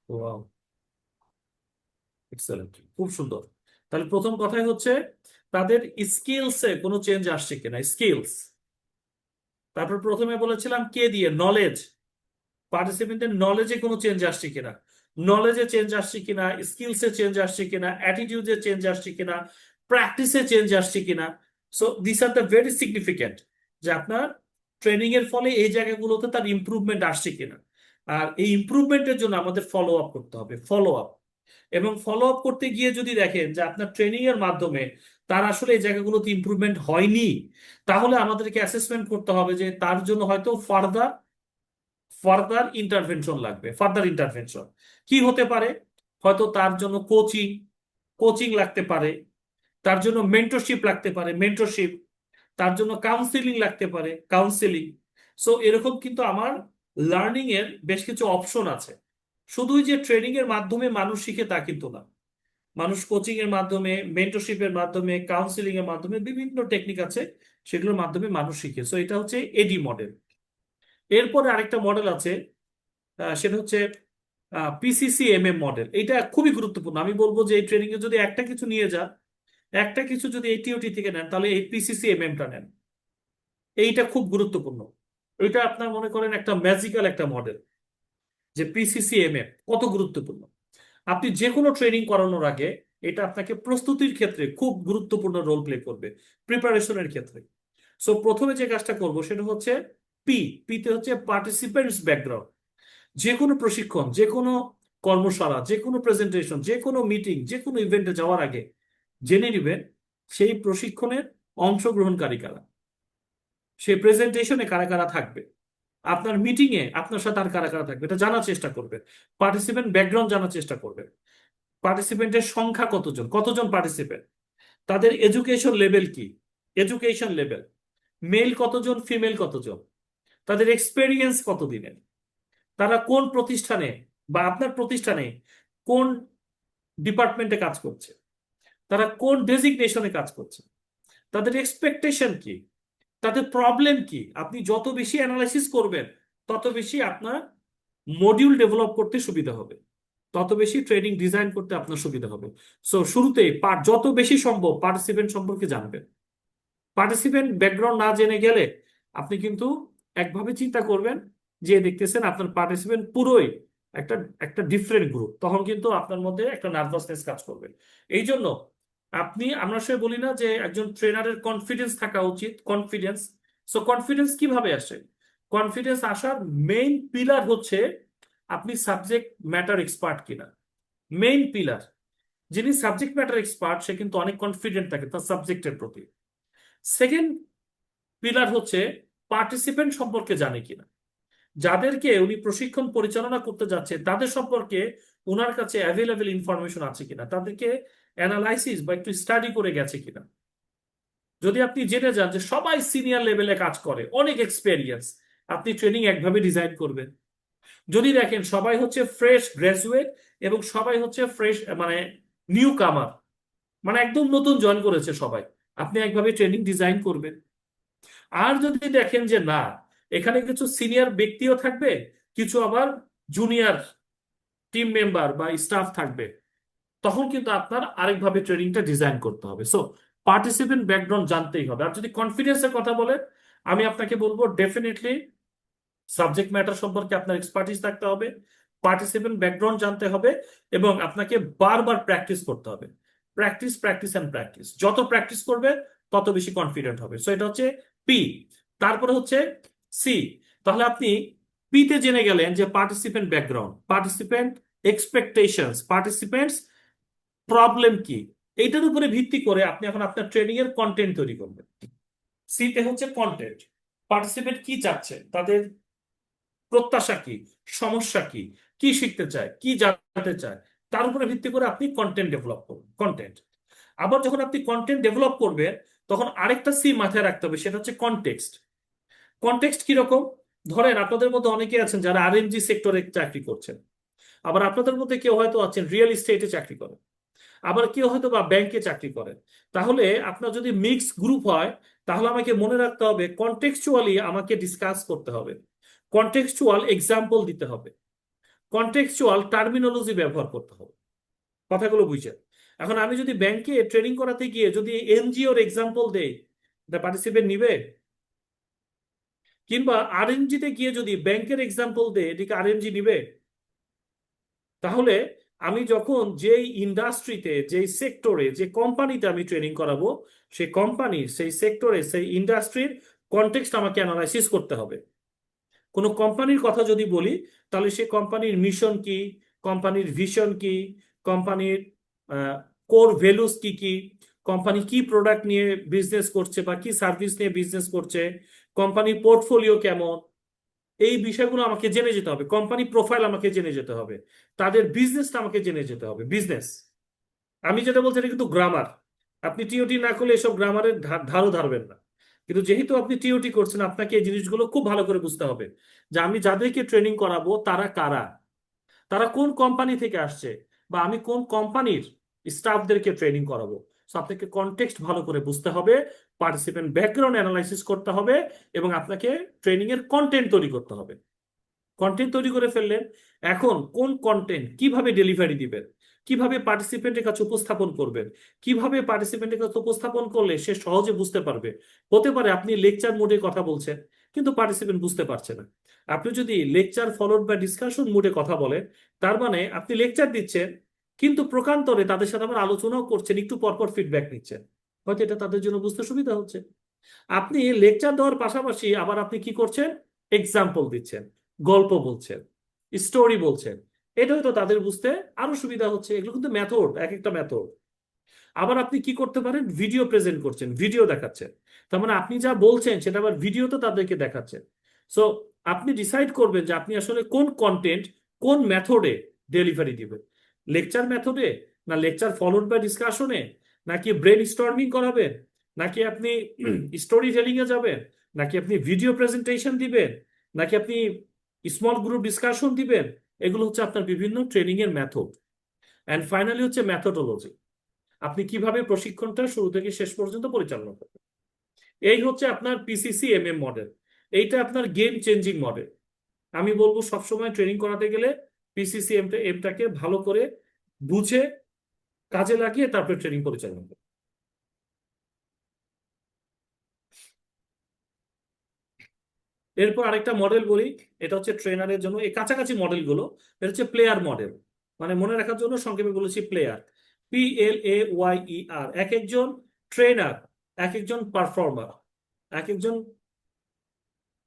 ওয়াও, এক্সেলেন্ট, খুব সুন্দর। তাহলে প্রথম কথাই হচ্ছে তাদের স্কিলসে কোনো চেঞ্জ আসছে কিনা, স্কিলস। তারপর প্রথমে বলেছিলাম কে দিয়ে, নলেজ, পার্টিসিপেন্টের নলেজে কোনো চেঞ্জ আসছে কিনা, নলেজে চেঞ্জ আসছে কিনা, স্কিলসে চেঞ্জ আসছে কিনা, অ্যাটিটিউডে চেঞ্জ আসছে কিনা, প্র্যাকটিসে চেঞ্জ আসছে কিনা। So this are the very significant, যে আপনার ট্রেনিং এর ফলে এই জায়গাগুলোতে তার ইমপ্রুভমেন্ট আসছে কিনা। আর এই ইমপ্রুভমেন্টের জন্য আমাদের ফলো আপ করতে হবে, ফলো আপ। এবং ফলো আপ করতে গিয়ে যদি দেখেন যে আপনার ট্রেনিং এর মাধ্যমে তার আসলে এই জায়গাগুলোতে ইমপ্রুভমেন্ট হয়নি, তাহলে আমাদেরকে অ্যাসেসমেন্ট করতে হবে যে তার জন্য হয়তো ফার্দার ইন্টারভেনশন লাগবে। ফার্দার ইন্টারভেনশন কি হতে পারে? হয়তো তার জন্য কোচিং লাগতে পারে, তার জন্য মেন্টরশিপ লাগতে পারে, মেন্টরশিপ, তার জন্য কাউন্সিলিং লাগতে পারে, কাউন্সিলিং। সো এরকম কিন্তু আমার লার্নিং এর বেশ কিছু অপশন আছে। শুধুই যে ট্রেনিং এর মাধ্যমে মানুষ শিখে তা কিন্তু না, মানুষ কোচিং এর মাধ্যমে, মেন্টরশিপের মাধ্যমে, কাউন্সিলিং এর মাধ্যমে, বিভিন্ন টেকনিক আছে, সেগুলোর মাধ্যমে মানুষ শিখে। সো এটা হচ্ছে এডি মডেল। এরপরে আরেকটা মডেল আছে, সেটা হচ্ছে PCCMM মডেল। এটা খুবই গুরুত্বপূর্ণ। আমি বলবো যে এই ট্রেনিং এ যদি একটা কিছু নিয়ে যান, একটা কিছু যদি ATOT থেকে নেন, তাহলে এই PCCMM-টা নেন। এইটা খুব গুরুত্বপূর্ণ। এটা আপনার মনে করেন একটা ম্যাজিক্যাল একটা মডেল, যে PCCMM কত গুরুত্বপূর্ণ। আপনি যে কোনো ট্রেনিং করানোর আগে এটা আপনাকে প্রস্তুতির ক্ষেত্রে খুব গুরুত্বপূর্ণ রোল প্লে করবে, প্রিপারেশনের ক্ষেত্রে। সো প্রথমে যে কাজটা করব সেটা হচ্ছে পিতে হচ্ছে পার্টিসিপেন্টস ব্যাকগ্রাউন্ড। যে কোনো প্রশিক্ষণ, যে কোনো কর্মশালা, যে কোনো প্রেজেন্টেশন, যে কোনো মিটিং, যে কোনো ইভেন্টে যাওয়ার আগে জেনে নেবেন সেই প্রশিক্ষণের অংশগ্রহণকারী কারা, সেই প্রেজেন্টেশনে কারা কারা থাকবে, আপনার মিটিং এ আপনার সাথে আর কারা কারা থাকবে, এটা জানার চেষ্টা করবেন। পার্টিসিপেন্ট ব্যাকগ্রাউন্ড জানার চেষ্টা করবেন। পার্টিসিপেন্টের সংখ্যা কতজন পার্টিসিপেন্ট, তাদের এডুকেশন লেভেল কি, এডুকেশন লেভেল, মেল কতজন, ফিমেল কতজন, তাদের এক্সপেরিয়েন্স কতদিনের, তারা কোন প্রতিষ্ঠানে বা আপনার প্রতিষ্ঠানে কোন ডিপার্টমেন্টে কাজ করছে, তারা কোন ডেজিগনেশনে কাজ করছে, তাদের এক্সপেকটেশন কি, তাদের প্রবলেম কি। আপনি যত বেশি অ্যানালাইসিস করবেন তত বেশি আপনার মডিউল ডেভেলপ করতে সুবিধা হবে। তত বেশি ট্রেনিং ডিজাইন করতে আপনার সুবিধা হবে। সো শুরুতেই যত বেশি সম্ভব পার্টিসিপেন্ট সম্পর্কে জানবেন। পার্টিসিপেন্ট ব্যাকগ্রাউন্ড না জেনে গেলে আপনি কিন্তু একভাবে চিন্তা করবেন যে দেখতেছেন আপনার পার্টিসিপেন্ট পুরোই একটা একটা ডিফারেন্ট গ্রুপ, তখন কিন্তু আপনার মধ্যে একটা নার্ভাসনেস কাজ করবে। এই জন্য আমরা সে বলি না যে একজন ট্রেনারের কনফিডেন্স থাকা উচিত, কনফিডেন্স। সো কনফিডেন্স কিভাবে আসে? কনফিডেন্স আসার মেইন পিলার হচ্ছে আপনি সাবজেক্ট ম্যাটার এক্সপার্ট কিনা। মেইন পিলার, যিনি সাবজেক্ট ম্যাটার এক্সপার্ট সে কিন্তু অনেক কনফিডেন্ট থাকে তার সাবজেক্টের প্রতি। সেকেন্ড পিলার হচ্ছে পার্টিসিপেন্ট সম্পর্কে জানে কিনা। যাদেরকে উনি প্রশিক্ষণ পরিচালনা করতে যাচ্ছে তাদের সম্পর্কে ওনার কাছে অ্যাভেলেবেল ইনফরমেশন আছে কিনা, তাদেরকে অ্যানালাইসিস বা একটু স্টাডি করে গেছে কিনা। যদি আপনি জেনে যান যে সবাই সিনিয়র লেভেলে কাজ করে, অনেক এক্সপেরিয়েন্স, আপনি ট্রেনিং একভাবে ডিজাইন করবেন। যদি দেখেন সবাই হচ্ছে ফ্রেশ গ্রাজুয়েট এবং সবাই হচ্ছে ফ্রেশ মানে নিউ কামার, মানে একদম নতুন জয়েন করেছে সবাই, আপনি একভাবে ট্রেনিং ডিজাইন করবেন। আর যদি দেখেন যে না, এখানে কিছু সিনিয়র ব্যক্তিও থাকবে, কিছু আবার জুনিয়র টিম মেম্বার বা স্টাফ থাকবে, তখন কিন্তু আপনার আরেকভাবে ট্রেনিংটা ডিজাইন করতে হবে। সো পার্টিসিপেন্ট ব্যাকগ্রাউন্ড জানতেই হবে। আর যদি কনফিডেন্সের কথা বলেন, আমি আপনাকে বলবো ডেফিনেটলি সাবজেক্ট ম্যাটার সম্পর্কে আপনার এক্সপার্টিস থাকতে হবে, পার্টিসিপেন্ট ব্যাকগ্রাউন্ড জানতে হবে এবং আপনাকে বারবার প্র্যাকটিস করতে হবে। প্র্যাকটিস প্র্যাকটিস অ্যান্ড প্র্যাকটিস, যত প্র্যাকটিস করবে তত বেশি কনফিডেন্ট হবে। সো এটা হচ্ছে পি। তারপরে হচ্ছে সি। তাহলে আপনি পিতে জেনে গেলেন যে participant background, participant expectations, participants problem কি, এইটার উপরে ভিত্তি করে আপনি এখন আপনার ট্রেনিং এর কন্টেন্ট তৈরি করবেন। সিতে হচ্ছে কন্টেন্ট, পার্টিসিপেন্ট কি চাচ্ছে, তাদের প্রত্যাশা কি, সমস্যা কি, কি শিখতে চায়, কি জানতে চায়, তার উপরে ভিত্তি করে আপনি কন্টেন্ট ডেভেলপ করবেন। কন্টেন্ট। আবার যখন আপনি কন্টেন্ট ডেভেলপ করবেন তখন আরেকটা সি মাথায় রাখতে হবে, সেটা হচ্ছে কনটেক্সট। কনটেক্সট কিরকম? ধরেন আপনাদের মধ্যে অনেকে আছেন যারা আরএনজি সেক্টরে চাকরি করছেন, আবার আপনাদের মধ্যে কেউ হয়তো আছেন রিয়েল এস্টেটে চাকরি করেন, আবার কেউ হয়তো বা ব্যাংকে চাকরি করেন। তাহলে আপনার যদি মিক্স গ্রুপ হয় তাহলে আমাকে মনে রাখতে হবে কনটেক্সচুয়ালি আমাকে ডিসকাস করতে হবে, কনটেক্সচুয়াল এক্সাম্পল দিতে হবে, কনটেক্সচুয়াল টার্মিনোলজি ব্যবহার করতে হবে। কথাগুলো বুঝছেন? এখন আমি যদি ব্যাংকে ট্রেনিং করাতে গিয়ে যদি এনজিওর এক্সাম্পল দেই, পার্টিসিপেন্ট নিবে? কিংবা আরএনজিতে গিয়ে যদি ব্যাংকের এক্সাম্পল দেয়, এদিকে আরএনজি নিবে? তাহলে আমি যখন যেই ইন্ডাস্ট্রিতে, যেই সেক্টরে, যে কোম্পানিতে আমি ট্রেনিং করাবো, সেই কোম্পানির, সেই সেক্টরে, সেই ইন্ডাস্ট্রির কনটেক্সট আমাকে অ্যানালাইসিস করতে হবে। কোনো কোম্পানির কথা যদি বলি তাহলে সেই কোম্পানির মিশন কি, কোম্পানির ভিশন কি, কোম্পানির কোর ভ্যালুস কি কি, কোম্পানি কি প্রোডাক্ট নিয়ে বিজনেস করছে বা কি সার্ভিস নিয়ে বিজনেস করছে, কোম্পানির পোর্টফোলিও কেমন, এই বিষয়গুলো আমাকে জেনে যেতে হবে। কোম্পানি প্রোফাইল আমাকে জেনে যেতে হবে, তাদের বিজনেসটা আমাকে জেনে যেতে হবে। বিজনেস, আমি যেটা বলছি এটা কিন্তু গ্রামার, আপনি টিওটি না করলে এসব গ্রামারের ধারও ধারবেন না। কিন্তু যেহেতু আপনি টিওটি করছেন, আপনাকে এই জিনিসগুলো খুব ভালো করে বুঝতে হবে যে আমি যাদেরকে ট্রেনিং করাবো তারা কারা, তারা কোন কোম্পানি থেকে আসছে, বা আমি কোন কোম্পানির স্টাফদেরকে ট্রেনিং করাবো। সো আপনাকে কনটেক্সট ভালো করে বুঝতে হবে, পার্টিসিপেন্ট ব্যাকগ্রাউন্ড অ্যানালাইসিস করতে হবে এবং আপনাকে ট্রেনিং এর কন্টেন্ট তৈরি করতে হবে। কন্টেন্ট তৈরি করে ফেললেন, এখন কোন কন্টেন্ট কিভাবে ডেলিভারি দিবেন, কিভাবে পার্টিসিপেন্টের কাছে উপস্থাপন করবেন, কিভাবে পার্টিসিপেন্টের কাছে উপস্থাপন করলে সে সহজে বুঝতে পারবে। হতে পারে আপনি লেকচার মোডে কথা বলছেন কিন্তু পার্টিসিপেন্ট বুঝতে পারছে না। আপনি যদি লেকচার ফলোড বা ডিসকাশন মোডে কথা বলেন, তার মানে আপনি লেকচার দিচ্ছেন কিন্তু প্রকান্তরে তাদের সাথে আবার আলোচনাও করছেন, একটু পরপর ফিডব্যাক নিচ্ছেন, হয়তো এটা তাদের জন্য বুঝতে সুবিধা হচ্ছে। আপনি লেকচার দেওয়ার পাশাপাশি আবার আপনি কি করছেন, এক্সাম্পল দিচ্ছেন, গল্প বলছেন, স্টোরি বলছেন, এটা হয়তো তাদের বুঝতে আরো সুবিধা হচ্ছে। এগুলো কিন্তু মেথড, এক একটা মেথড। আবার আপনি কি করতে পারেন, ভিডিও প্রেজেন্ট করছেন, ভিডিও দেখাচ্ছেন, তার মানে আপনি যা বলছেন সেটা আবার ভিডিওতে তাদেরকে দেখাচ্ছেন। সো আপনি ডিসাইড করবেন যে আপনি আসলে কোন কন্টেন্ট কোন মেথডে ডেলিভারি দিবেন, লেকচার মেথডে, না লেকচার ফলোড বাই ডিসকাশনে, নাকি ব্রেন স্টর্মিং করাবেন, নাকি আপনি স্টোরি টেলিং এ যাবেন, নাকি আপনি ভিডিও প্রেজেন্টেশন দিবেন, নাকি আপনি স্মল গ্রুপ ডিসকাশন দিবেন। এগুলো হচ্ছে আপনার বিভিন্ন ট্রেনিং এর মেথড। অ্যান্ড ফাইনালি হচ্ছে মেথোডোলজি, আপনি কিভাবে প্রশিক্ষণটা শুরু থেকে শেষ পর্যন্ত পরিচালনা করবেন। এই হচ্ছে আপনার PCCMM মডেল। এইটা আপনার গেম চেঞ্জিং মডেল। আমি বলবো সবসময় ট্রেনিং করাতে গেলে এমটাকে ভালো করে বুঝে কাজে লাগিয়ে তারপরে ট্রেনিং পরিচালনা করবে। এরপর আরেকটা মডেল বলি, এটা হচ্ছে ট্রেনারের জন্য এই কাছাকাছি মডেলগুলো। এটা হচ্ছে প্লেয়ার মডেল, মানে মনে রাখার জন্য সংক্ষেপে বলেছি প্লেয়ার, PLAYER। এক একজন ট্রেনার, এক একজন পারফর্মার, এক একজন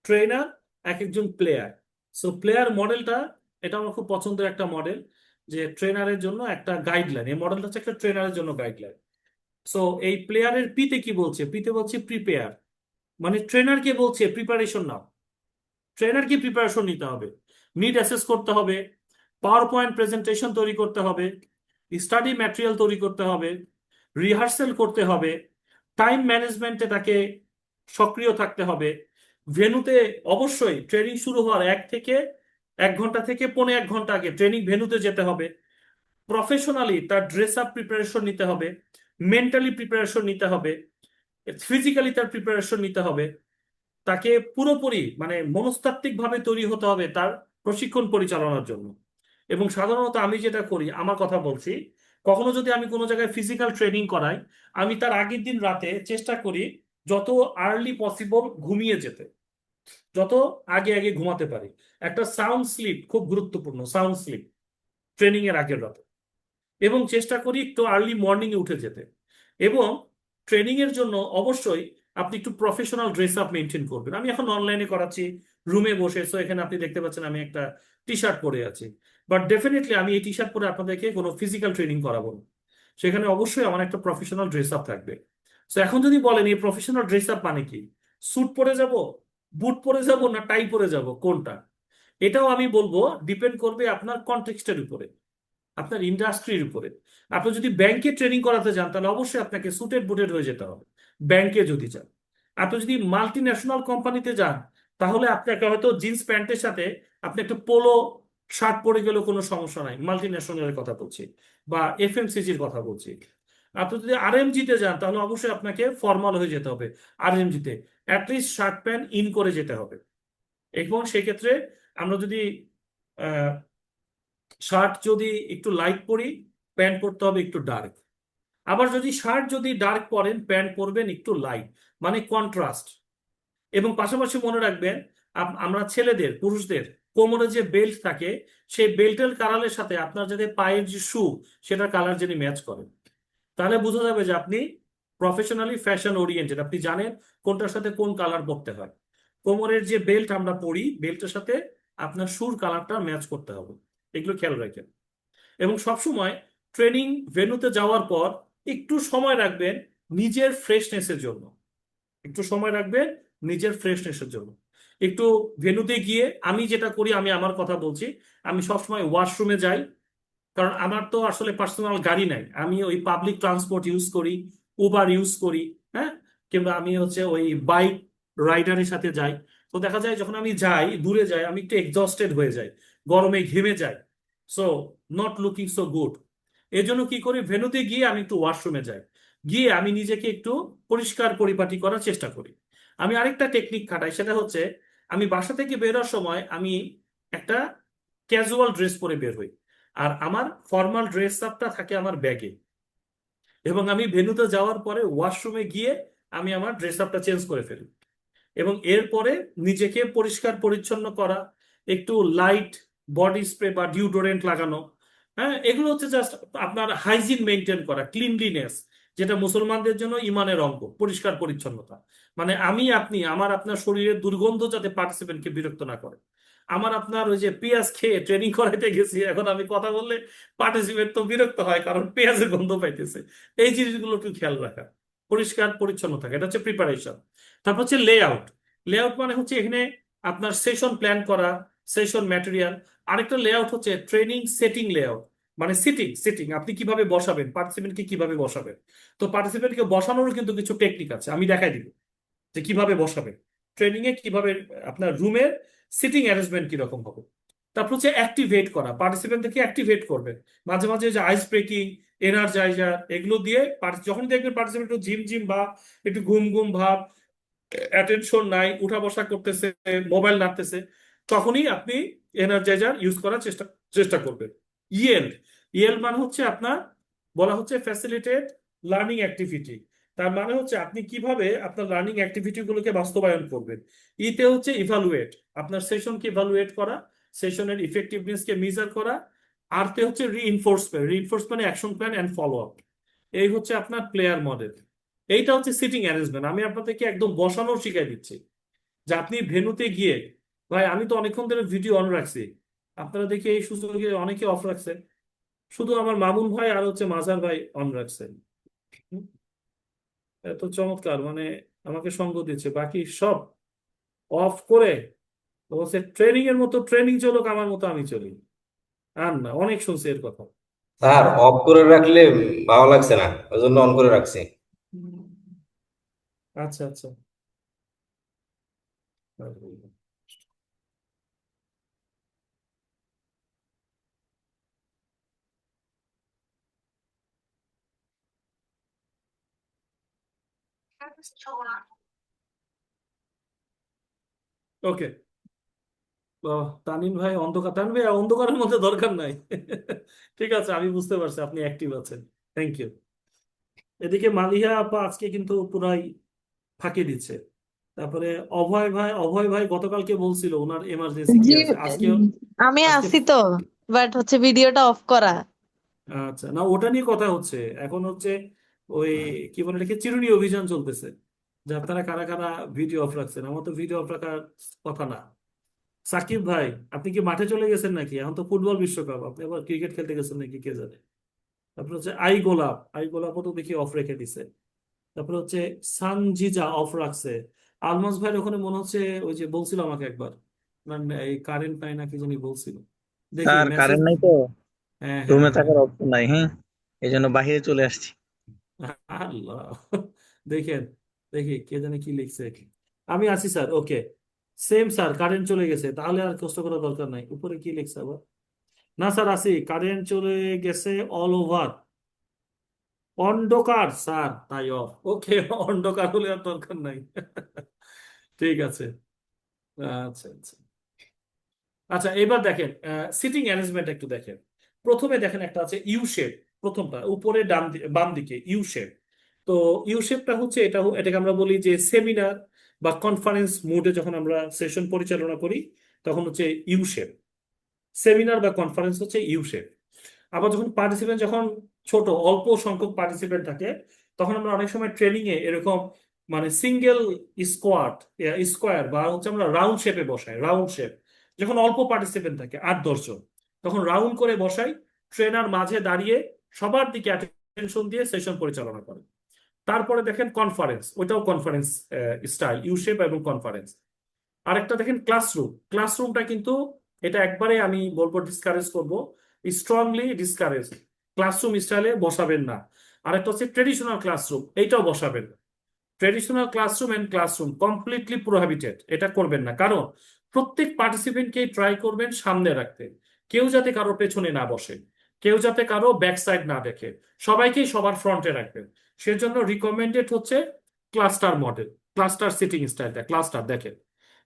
ট্রেনার, এক একজন প্লেয়ার। সো প্লেয়ার মডেলটা, এটা আমার খুব পছন্দের একটা মডেল, যে ট্রেনারের জন্য একটা গাইডলাইন। এই মডেলটা হচ্ছে একটা ট্রেনারের জন্য গাইডলাইন। সো এই প্লেয়ারের পিতে কি বলছে, পিতে বলছে প্রিপেয়ার, মানে ট্রেনারকে বলছে প্রিপারেশন নাও। ট্রেনারকে প্রিপারেশন নিতে হবে, নিড অ্যাসেস করতে হবে, পাওয়ার পয়েন্ট প্রেজেন্টেশন তৈরি করতে হবে, স্টাডি ম্যাটেরিয়াল তৈরি করতে হবে, রিহার্সেল করতে হবে, টাইম ম্যানেজমেন্টে তাকে সক্রিয় থাকতে হবে। ভেন্যুতে অবশ্যই ট্রেনিং শুরু হওয়ার 1 ঘন্টা থেকে 1.25 ঘন্টা আগে ট্রেনিং ভেন্যুতে যেতে হবে। প্রফেশনালি তার ড্রেস আপ প্রিপারেশন নিতে হবে, মেন্টালি প্রিপারেশন নিতে হবে, ফিজিক্যালি তার প্রিপারেশন নিতে হবে। তাকে পুরোপুরি মানে মনস্তাত্ত্বিক ভাবে তৈরি হতে হবে তার প্রশিক্ষণ পরিচালনার জন্য। এবং সাধারণত আমি যেটা করি, আমার কথা বলছি, কখনো যদি আমি কোনো জায়গায় ফিজিক্যাল ট্রেনিং করাই, আমি তার আগের দিন রাতে চেষ্টা করি যত আর্লি পসিবল ঘুমিয়ে যেতে, যত আগে আগে ঘুমাতে পারি। একটা সাউন্ড স্লিপ খুব গুরুত্বপূর্ণ, সাউন্ড স্লিপ ট্রেনিং এর আগের রাতে। এবং চেষ্টা করি একটু আর্লি মর্নিং এ উঠে যেতে। এবং ট্রেনিং এর জন্য অবশ্যই আপনি একটু প্রফেশনাল ড্রেস আপ মেনটেন করবেন। আমি এখন অনলাইনে করাচ্ছি, রুমে বসে, সো এখানে আপনি দেখতে পাচ্ছেন আমি একটা টি শার্ট পরে আছি, বাট ডেফিনেটলি আমি এই টি শার্ট পরে আপনাদেরকে কোনো ফিজিক্যাল ট্রেনিং করাবো না। সেখানে অবশ্যই আমার একটা প্রফেশনাল ড্রেস আপ থাকবে। সো এখন যদি বলেন এই প্রফেশনাল ড্রেস আপ মানে কি, স্যুট পরে যাব, বুট পরে যাব, না টাই পরে যাব, কোনটা, এটাও আমি বলবো ডিপেন্ড করবে আপনার কনটেক্সটের উপরে, আপনার ইন্ডাস্ট্রির উপরে। আপনি যদি ব্যাংকে ট্রেনিং করাতে যান তাহলে অবশ্যই আপনাকে সুটেড বুটেড হয়ে যেতে হবে, ব্যাংকে যদি যান। আপনি যদি মাল্টি ন্যাশনাল কোম্পানিতে যান তাহলে আপনাকে হয়তো জিন্স প্যান্টের সাথে আপনি একটা পোলো শার্ট পরে গেলেও কোনো সমস্যা নাই, মাল্টি ন্যাশনালের কথা বলছি, বা FMCGর কথা বলছি। আপনি যদি RMGতে যান তাহলে অবশ্যই আপনাকে ফর্মাল হয়ে যেতে হবে, RMGতে অ্যাটলিস্ট শার্ট প্যান্ট ইন করে যেতে হবে। এবং সেক্ষেত্রে আমরা যদি শার্ট যদি একটু লাইট পরি, প্যান্ট পরতে হবে একটু ডার্ক। আবার যদি শার্ট যদি ডার্ক পরেন, প্যান্ট পরবেন একটু লাইট, মানে কন্ট্রাস্ট। এবং পাশাপাশি মনে রাখবেন আমরা ছেলেদের, পুরুষদের কোমরে যে বেল্ট থাকে, সেই বেল্টের কালারের সাথে আপনার যাতে পায়ের যে শু, সেটার কালার যদি ম্যাচ করেন, তাহলে বোঝা যাবে যে আপনি প্রফেশনালি ফ্যাশন ওরিয়েন্টেড, আপনি জানেন কোনটার সাথে কোন কালার পরতে হয়। কোমরের যে বেল্ট আমরা পরি, বেল্টের সাথে আপনার শুর কালারটা ম্যাচ করতে হবে, এগুলো খেয়াল রাখেন। এবং সবসময় ট্রেনিং ভেন্যুতে যাওয়ার পর একটু সময় রাখবেন নিজের ফ্রেশনেসের জন্য, একটু সময় রাখবেন নিজের ফ্রেশনেসের জন্য। একটু ভেন্যুতে গিয়ে আমি যেটা করি, আমি আমার কথা বলছি, আমি সবসময় ওয়াশরুমে যাই, কারণ আমার তো আসলে পার্সোনাল গাড়ি নাই, আমি ওই পাবলিক ট্রান্সপোর্ট ইউজ করি, উবার ইউজ করি, হ্যাঁ, কিংবা আমি হচ্ছে ওই বাইক রাইডারের সাথে যাই। তো দেখা যায় যখন আমি যাই, দূরে যাই, আমি একটু এক্সস্টেড হয়ে যাই, গরমে ঘেমে যাই, so not looking so good. এর জন্য কি করি, ভেন্যুতে গিয়ে আমি একটু ওয়াশরুমে যাই, গিয়ে আমি নিজেকে একটু পরিষ্কার পরিপাটি করার চেষ্টা করি। আমি আরেকটা টেকনিক খাটাই, সেটা হচ্ছে আমি বাসা থেকে বেরোর সময় আমি একটা ক্যাজুয়াল ড্রেস পরে বের হই, আর আমার ফর্মাল ড্রেস আপটা থাকে আমার ব্যাগে। এবং আমি ভেন্যুতে যাওয়ার পরে ওয়াশরুমে গিয়ে আমি আমার ড্রেস আপটা চেঞ্জ করে ফেলি। এবং এরপরে নিজেকে পরিষ্কার পরিচ্ছন্ন করা, একটু লাইট বডি স্প্রে বা ডিওডোরেন্ট লাগানো, হ্যাঁ, এগুলো হচ্ছে জাস্ট আপনার হাইজিন মেনটেন করা, ক্লিনলিনেস, যেটা মুসলমানদের জন্য ইমানের অঙ্গ, পরিষ্কার পরিচ্ছন্নতা। মানে আমি আপনি আপনার শরীরের দুর্গন্ধ যাতে পার্টিসিপেন্টকে বিরক্ত না করে। আপনার ওই যে পেঁয়াজ খেয়ে ট্রেনিং করাইতে গেছি, এখন আমি কথা বললে পার্টিসিপেন্ট তো বিরক্ত হয় কারণ পেঁয়াজের গন্ধ পাইতেছে। এই জিনিসগুলো একটু খেয়াল রাখা, পরিষ্কার পরিচ্ছন্ন থাকা, এটা হচ্ছে প্রিপারেশন। তারপর হচ্ছে লেআউট। লেআউট মানে হচ্ছে এখানে আপনার সেশন প্ল্যান করা, সেশন ম্যাটেরিয়াল। আরেকটা লেআউট হচ্ছে ট্রেনিং সেটিং লেআউট, মানে সিটিং আপনি কিভাবে বসাবেন, পার্টিসিপেন্টকে কিভাবে বসাবেন। তো পার্টিসিপেন্টকে বসানোরও কিন্তু কিছু টেকনিক আছে, আমি দেখাই দিব যে কিভাবে বসাবেন, ট্রেনিং এ কিভাবে আপনার রুমের সিটিং অ্যারেঞ্জমেন্ট কিরকম হবে। তারপর হচ্ছে অ্যাক্টিভেট করা, পার্টিসিপেন্টকে অ্যাক্টিভেট করবেন মাঝে মাঝে, যে আইস ব্রেকিং, এনার্জাইজার, এগুলো দিয়ে যখন দেখবেন পার্টিসিপেন্ট একটু ঝিম ভাব, একটু ঘুম ঘুম ভাব, অ্যাটেনশন নাই, উঠা বসা করতেছে, মোবাইল নাড়তেছে, তখনই আপনি এনার্জাইজার ইউজ করার চেষ্টা চেষ্টা করবেন। ইএল ইএল মানে হচ্ছে আপনার বলা হচ্ছে ফ্যাসিলিটেট লার্নিং অ্যাক্টিভিটি। তার মানে হচ্ছে আপনি কিভাবে আপনার লার্নিং অ্যাক্টিভিটি গুলোকে বাস্তবায়ন করবেন। ইতে হচ্ছে ইভালুয়েট, আপনার সেশনকে ইভালুয়েট করা, সেশনের ইফেক্টিভনেসকে মেজার করা। আর তে হচ্ছে reinforcement, reinforcement action plan and follow up. এই হচ্ছে আপনার প্লেয়ার মডেল। এইটা হচ্ছে সিটিং অ্যারেঞ্জমেন্ট। আমি আপনাদেরকে একদম বসানো শিখাই দিচ্ছি যে আপনি ভেন্যুতে গিয়ে, ভাই আমি তো অনেকক্ষণ ধরে ভিডিও অন রাখছি, আপনারা দেখি এই সুযোগে অনেকে অফ রাখছেন, শুধু আমার মামুন ভাই আর হচ্ছে মাজার ভাই অন রাখছেন। হুম, এত চমৎকার, মানে আমাকে সঙ্গ দিচ্ছে, বাকি সব অফ করে বলছে ট্রেনিং এর মতো ট্রেনিং চলুক, আমার মতো আমি চলি। আর না, অনেক শুনছি এর কথা। স্যার অফ করে রাখলে ভালো লাগছে না, ওই জন্য অন করে রাখছি। আচ্ছা আচ্ছা। ওকে, তানিম ভাই অন্ধকার, তানিম ভাই অন্ধকারের মধ্যে দরকার নাই। ঠিক আছে, আমি বুঝতে পারছি আপনি অ্যাক্টিভ আছেন। Thank you. এদিকে মালিহা আপা আজকে কিন্তু পুরাই ফাঁকি দিচ্ছে। তারপরে অভয় ভাই গতকালকে বলছিল ওনার এমার্জেন্সি কি জি, আছে আজকে। আমি আজকে আছি তো, বাট হচ্ছে ভিডিওটা অফ করা। আচ্ছা, না ওটা নিয়ে কথা হচ্ছে এখন, হচ্ছে ওই কি বলে এটাকে চিরুনি অভিযান চলতেছে, যে আপনারা কারা কারা ভিডিও অফ রাখছেন। আমার তো ভিডিও অফ রাখার কথা না। সাকিব ভাই, আপনি কি মাঠে চলে গেছেন নাকি? এখন তো ফুটবল বিশ্বকাপ, আপনি আবার ক্রিকেট খেলতে গেছেন নাকি কে জানে। তারপর হচ্ছে আই গোলাপও তো দেখি অফ রেখে দিছে। তারপর হচ্ছে সানজিজা অফ রাখছে। আলমাস ভাইয়ের ওখানে মনে হচ্ছে ওই যে বলছিল আমাকে একবার, মানে এই কারেন্ট নাই নাকি জানি বলছিল, দেখি স্যার মেসেজ। কারেন্ট নাই তো, হ্যাঁ হ্যাঁ রুমে হ্যাঁ থাকার হ্যাঁ। অপশন নাই। হ্যাঁ, এই জন্য বাহিরে চলে আসছি। আল্লাহ, দেখেন, দেখি কে জানে কি লিখছে। আমি আছি স্যার, ওকে। সেম স্যার, কারেন্ট চলে গেছে, তাহলে আর কষ্ট করার দরকার নাই। উপরে কি লিখছে আবার? না স্যার, আছি, কারেন্ট চলে গেছে অল ওভার। অন্ধকার স্যার, তাই অফ, ওকে। অন্ধকার হলে আর দরকার নাই। ঠিক আছে। আচ্ছা আচ্ছা। আচ্ছা, এবার দেখেন সিটিং অ্যারেঞ্জমেন্ট একটু দেখেন। প্রথমে দেখেন একটা আছে ইউ শেপ, প্রথমটা উপরে বাম দিকে ইউ শেপ। তো ইউ শেপটা হচ্ছে এটাকে আমরা বলি যে সেমিনার বা কনফারেন্স মোডে যখন আমরা সেশন পরিচালনা করি তখন হচ্ছে ইউ শেপ। সেমিনার বা কনফারেন্স হচ্ছে ইউ শেপ। আবার যখন পার্টিসিপেন্ট যখন ছোট অল্প সংখ্যক পার্টিসিপেন্ট থাকে, তখন আমরা অনেক সময় ট্রেনিং এ এরকম মানে সিঙ্গেল স্কোয়ার বা হচ্ছে আমরা রাউন্ড শেপে বসাই। রাউন্ড শেপ যখন অল্প পার্টিসিপেন্ট থাকে 8-10 জন, তখন রাউন্ড করে বসাই, ট্রেনার মাঝে দাঁড়িয়ে সবার দিকে অ্যাটেনশন দিয়ে সেশন পরিচালনা করে। তারপরে দেখেন কনফারেন্স, ওইটাও কনফারেন্স স্টাইল, ইউ শেপ এবং কনফারেন্স। আরেকটা দেখেন ক্লাসরুম। ক্লাসরুমটা কিন্তু এটা একবারে আমি বলবো ডিসকারেজ করবো, স্ট্রংলি ডিসকারেজ। ক্লাসরুম স্টাইলে বসাবেন না। আরেকটা হচ্ছে ট্রেডিশনাল ক্লাসরুম, এইটাও বসাবেন না। Traditional classroom and classroom completely prohibited, এটা করবেন না। কারণ প্রত্যেক পার্টিসিপেন্টকে ট্রাই করবেন সামনে রাখতে, কেউ যাতে কারো পেছনে না বসে, কেউ যাতে কারো ব্যাক সাইড না দেখে, সবাইকেই সবার ফ্রন্টে রাখবেন। সেজন্য রিকমেন্ডেড হচ্ছে ক্লাস্টার মডেল, ক্লাস্টার সিটিং স্টাইলটা। ক্লাস্টার দেখেন,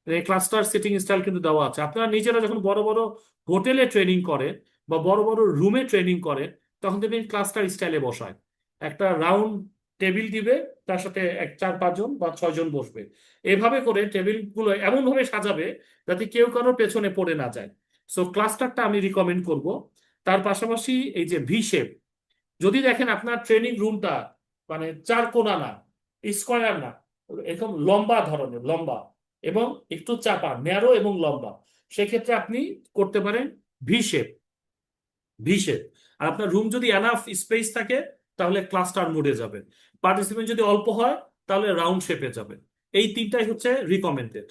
এই ক্লাস্টার সিটিং স্টাইল কিন্তু দেওয়া আছে। আপনারা নিজেরা যখন বড় বড় হোটেলে ট্রেনিং করেন বা বড় বড় রুমে ট্রেনিং করেন, তখন দেখবেন ক্লাস্টার স্টাইলে বসায়। একটা রাউন্ড টেবিল দিবে, তার সাথে 4-5 জন বা 6 জন বসবে। এভাবে করে টেবিল গুলো এমন ভাবে সাজাবে যাতে কেউ কারোর পেছনে পড়ে না যায়। সো ক্লাস্টারটা আমি রিকমেন্ড করব। তার পাশাপাশি এই যে ভি শেপ, যদি দেখেন আপনার ট্রেনিং রুমটা মানে 4 কোণা না, স্কোয়ার না, এরকম লম্বা ধরনের, লম্বা এবং একটু চাপা, ন্যারো এবং লম্বা, সেক্ষেত্রে আপনি করতে পারেন ভি শেপ। V shape. আর আপনার রুম যদি এনাফ স্পেস থাকে তাহলে ক্লাস্টার মোডে যাবেন। পার্টিসিপেন্ট যদি অল্প হয় তাহলে রাউন্ড শেপে যাবেন। এই তিনটাই হচ্ছে রিকমেন্ডেড।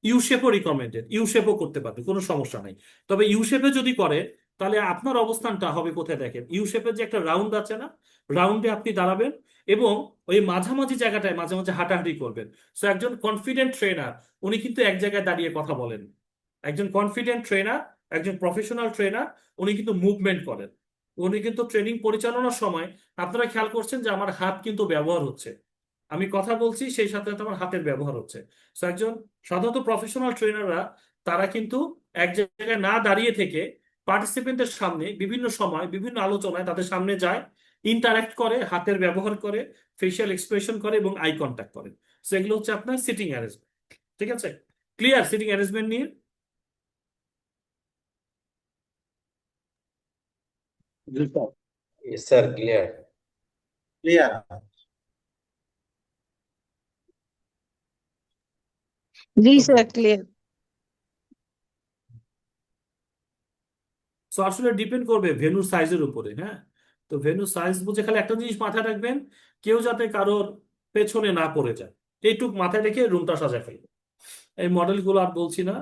ইউ শেপও রিকমেন্ডেড, ইউ শেপও করতে পারবে, কোনো সমস্যা নাই। তবে ইউ শেপে যদি করে তাহলে আপনার অবস্থানটা হবে কোথায় দেখেন, ইউ শেপের যে একটা রাউন্ড আছে না, রাউন্ডে আপনি দাঁড়াবেন এবং ওই মাঝামাঝি জায়গাটায় মাঝে মাঝে হাঁটাহাঁটি করবেন। সো একজন কনফিডেন্ট ট্রেনার উনি কিন্তু এক জায়গায় দাঁড়িয়ে কথা বলেন। একজন কনফিডেন্ট ট্রেনার, একজন প্রফেশনাল ট্রেনার, উনি কিন্তু মুভমেন্ট করেন। উনি কিন্তু ট্রেনিং পরিচালনার সময় আপনারা খেয়াল করছেন যে আমার হাত কিন্তু ব্যবহার হচ্ছে, আমি কথা বলছি সেই সাথে সাথে আমার হাতের ব্যবহার হচ্ছে। সো একজন সাধারণত প্রফেশনাল ট্রেনাররা তারা কিন্তু এক জায়গায় না দাঁড়িয়ে থেকে পার্টিসিপেন্টের সামনে বিভিন্ন সময় বিভিন্ন আলোচনায় তাদের সামনে যায়, ইন্টারাক্ট করে, হাতের ব্যবহার করে, ফেশিয়াল এক্সপ্রেশন করে এবং আই কন্ট্যাক্ট করে। সেগুলো হচ্ছে আপনার সিটিং অ্যারেঞ্জমেন্ট। ঠিক আছে? ক্লিয়ার সিটিং অ্যারেঞ্জমেন্ট নিয়ে? Yes, sir, clear. ক্লিয়ার। জি ওকে, স্যার ক্লিয়ার। সো আসলে ডিপেন্ড করবে ভেন্যুর সাইজের উপরে। হ্যাঁ, তো ভেন্যুর সাইজ বুঝে খালি একটা জিনিস মাথায় রাখবেন, কেউ যাতে কারোর পেছনে না পড়ে যায়, এইটুক মাথায় রেখে রুমটা সাজায় ফেলবে। এই মডেলগুলো আর বলছি না।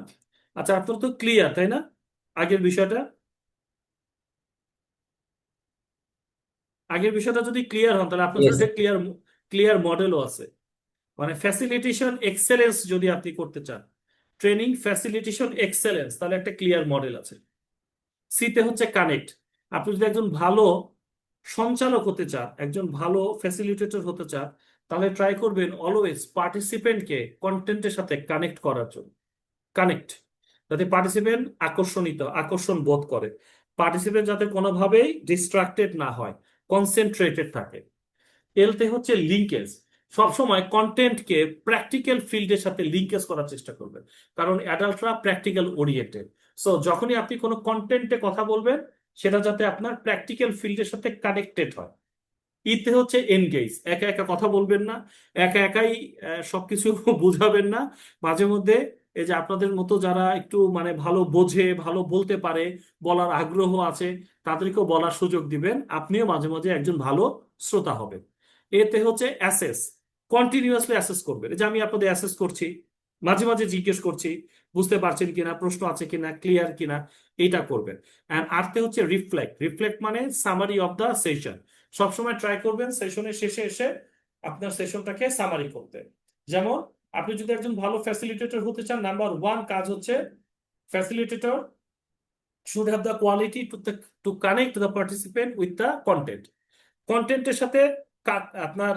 আচ্ছা, আপনার তো ক্লিয়ার তাই না আগের বিষয়টা? আগের বিষয়টা যদি ক্লিয়ার হন তাহলে আপনার Yes. জন্য ক্লিয়ার ক্লিয়ার মডেলও আছে। মানে ফ্যাসিলিটেশন এক্সেলেন্স যদি আপনি করতে চান, ট্রেনিং ফ্যাসিলিটেশন এক্সেলেন্স, তাহলে একটা ক্লিয়ার মডেল আছে। সিতে হচ্ছে কানেক্ট। আপনি যদি একজন ভালো সঞ্চালক হতে চান, একজন ভালো ফ্যাসিলিটেটর হতে চান, তাহলে ট্রাই করবেন অলওয়েজ পার্টিসিপেন্টকে কন্টেন্টের সাথে কানেক্ট করার জন্য। কানেক্ট, যাতে পার্টিসিপেন্ট আকর্ষণ বোধ করে, পার্টিসিপেন্ট যাতে কোনোভাবেই ডিস্ট্রাক্টেড না হয়, কনসেন্ট্রেটেড থাকে। এলতে হচ্ছে লিঙ্কেজ। সবসময় কন্টেন্টকে প্র্যাকটিক্যাল ফিল্ডের সাথে লিঙ্কেজ করার চেষ্টা করবেন, কারণ অ্যাডাল্টরা প্র্যাকটিক্যাল ওরিয়েন্টেড। সো যখনই আপনি কোনো কন্টেন্টে কথা বলবেন, সেটা যাতে আপনার প্র্যাকটিক্যাল ফিল্ডের সাথে কানেক্টেড হয়। ইতে হচ্ছে এনগেজ। একা একা কথা বলবেন না, একা একাই সবকিছু বুঝাবেন না। মাঝে মধ্যে এই যে আপনাদের মতো যারা একটু মানে ভালো বোঝে, ভালো বলতে পারে, বলার আগ্রহ আছে, তাদেরকেও বলার সুযোগ দিবেন। আপনিও মাঝে মাঝে একজন ভালো শ্রোতা হবেন। এতে হচ্ছে অ্যাসেস, কন্টিনিউয়াসলি অ্যাসেস করবেন। এই যে আমি আপনাদের অ্যাসেস করছি, মাঝে মাঝে জিজ্ঞেস করছি বুঝতে পারছেন কিনা, প্রশ্ন আছে কিনা, ক্লিয়ার কিনা, এটা করবেন। অ্যান্ড আরতে হচ্ছে রিফ্লেক্ট। রিফ্লেক্ট মানে সামারি অফ দ্য সেশন। সবসময় ট্রাই করবেন সেশনের শেষে এসে আপনার সেশনটাকে সামারি করতে। যেমন আপনি যদি একজন ভালো ফ্যাসিলিটেটর হতে চান, নাম্বার ওয়ান কাজ হচ্ছে facilitator should have the quality to connect the participant with the content. কন্টেন্টের সাথে আপনার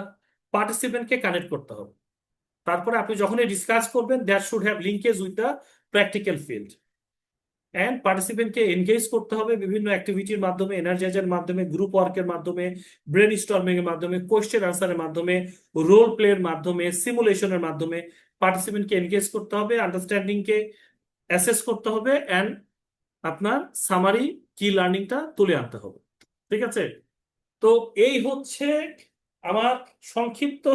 পার্টিসিপেন্টকে কানেক্ট করতে হবে। তারপরে আপনি যখনই ডিসকাস করবেন, that should have linkage with the practical field. And পার্টিসিপেন্টকে এনগেজ করতে হবে বিভিন্ন অ্যাক্টিভিটির মাধ্যমে, এনার্জাইজের মাধ্যমে, গ্রুপ ওয়ার্কের মাধ্যমে, ব্রেন স্টর্মিং এর মাধ্যমে, কোয়েশ্চেন আনসারের মাধ্যমে, রোল প্লে এর মাধ্যমে, সিমুলেশনের মাধ্যমে পার্টিসিপেন্টকে এনগেজ করতে হবে, আন্ডারস্ট্যান্ডিংকে অ্যাসেস করতে হবে, অ্যান্ড আপনার সামারি কি লার্নিংটা তুলে আনতে হবে। ঠিক আছে? তো এই হচ্ছে আমার সংক্ষিপ্ত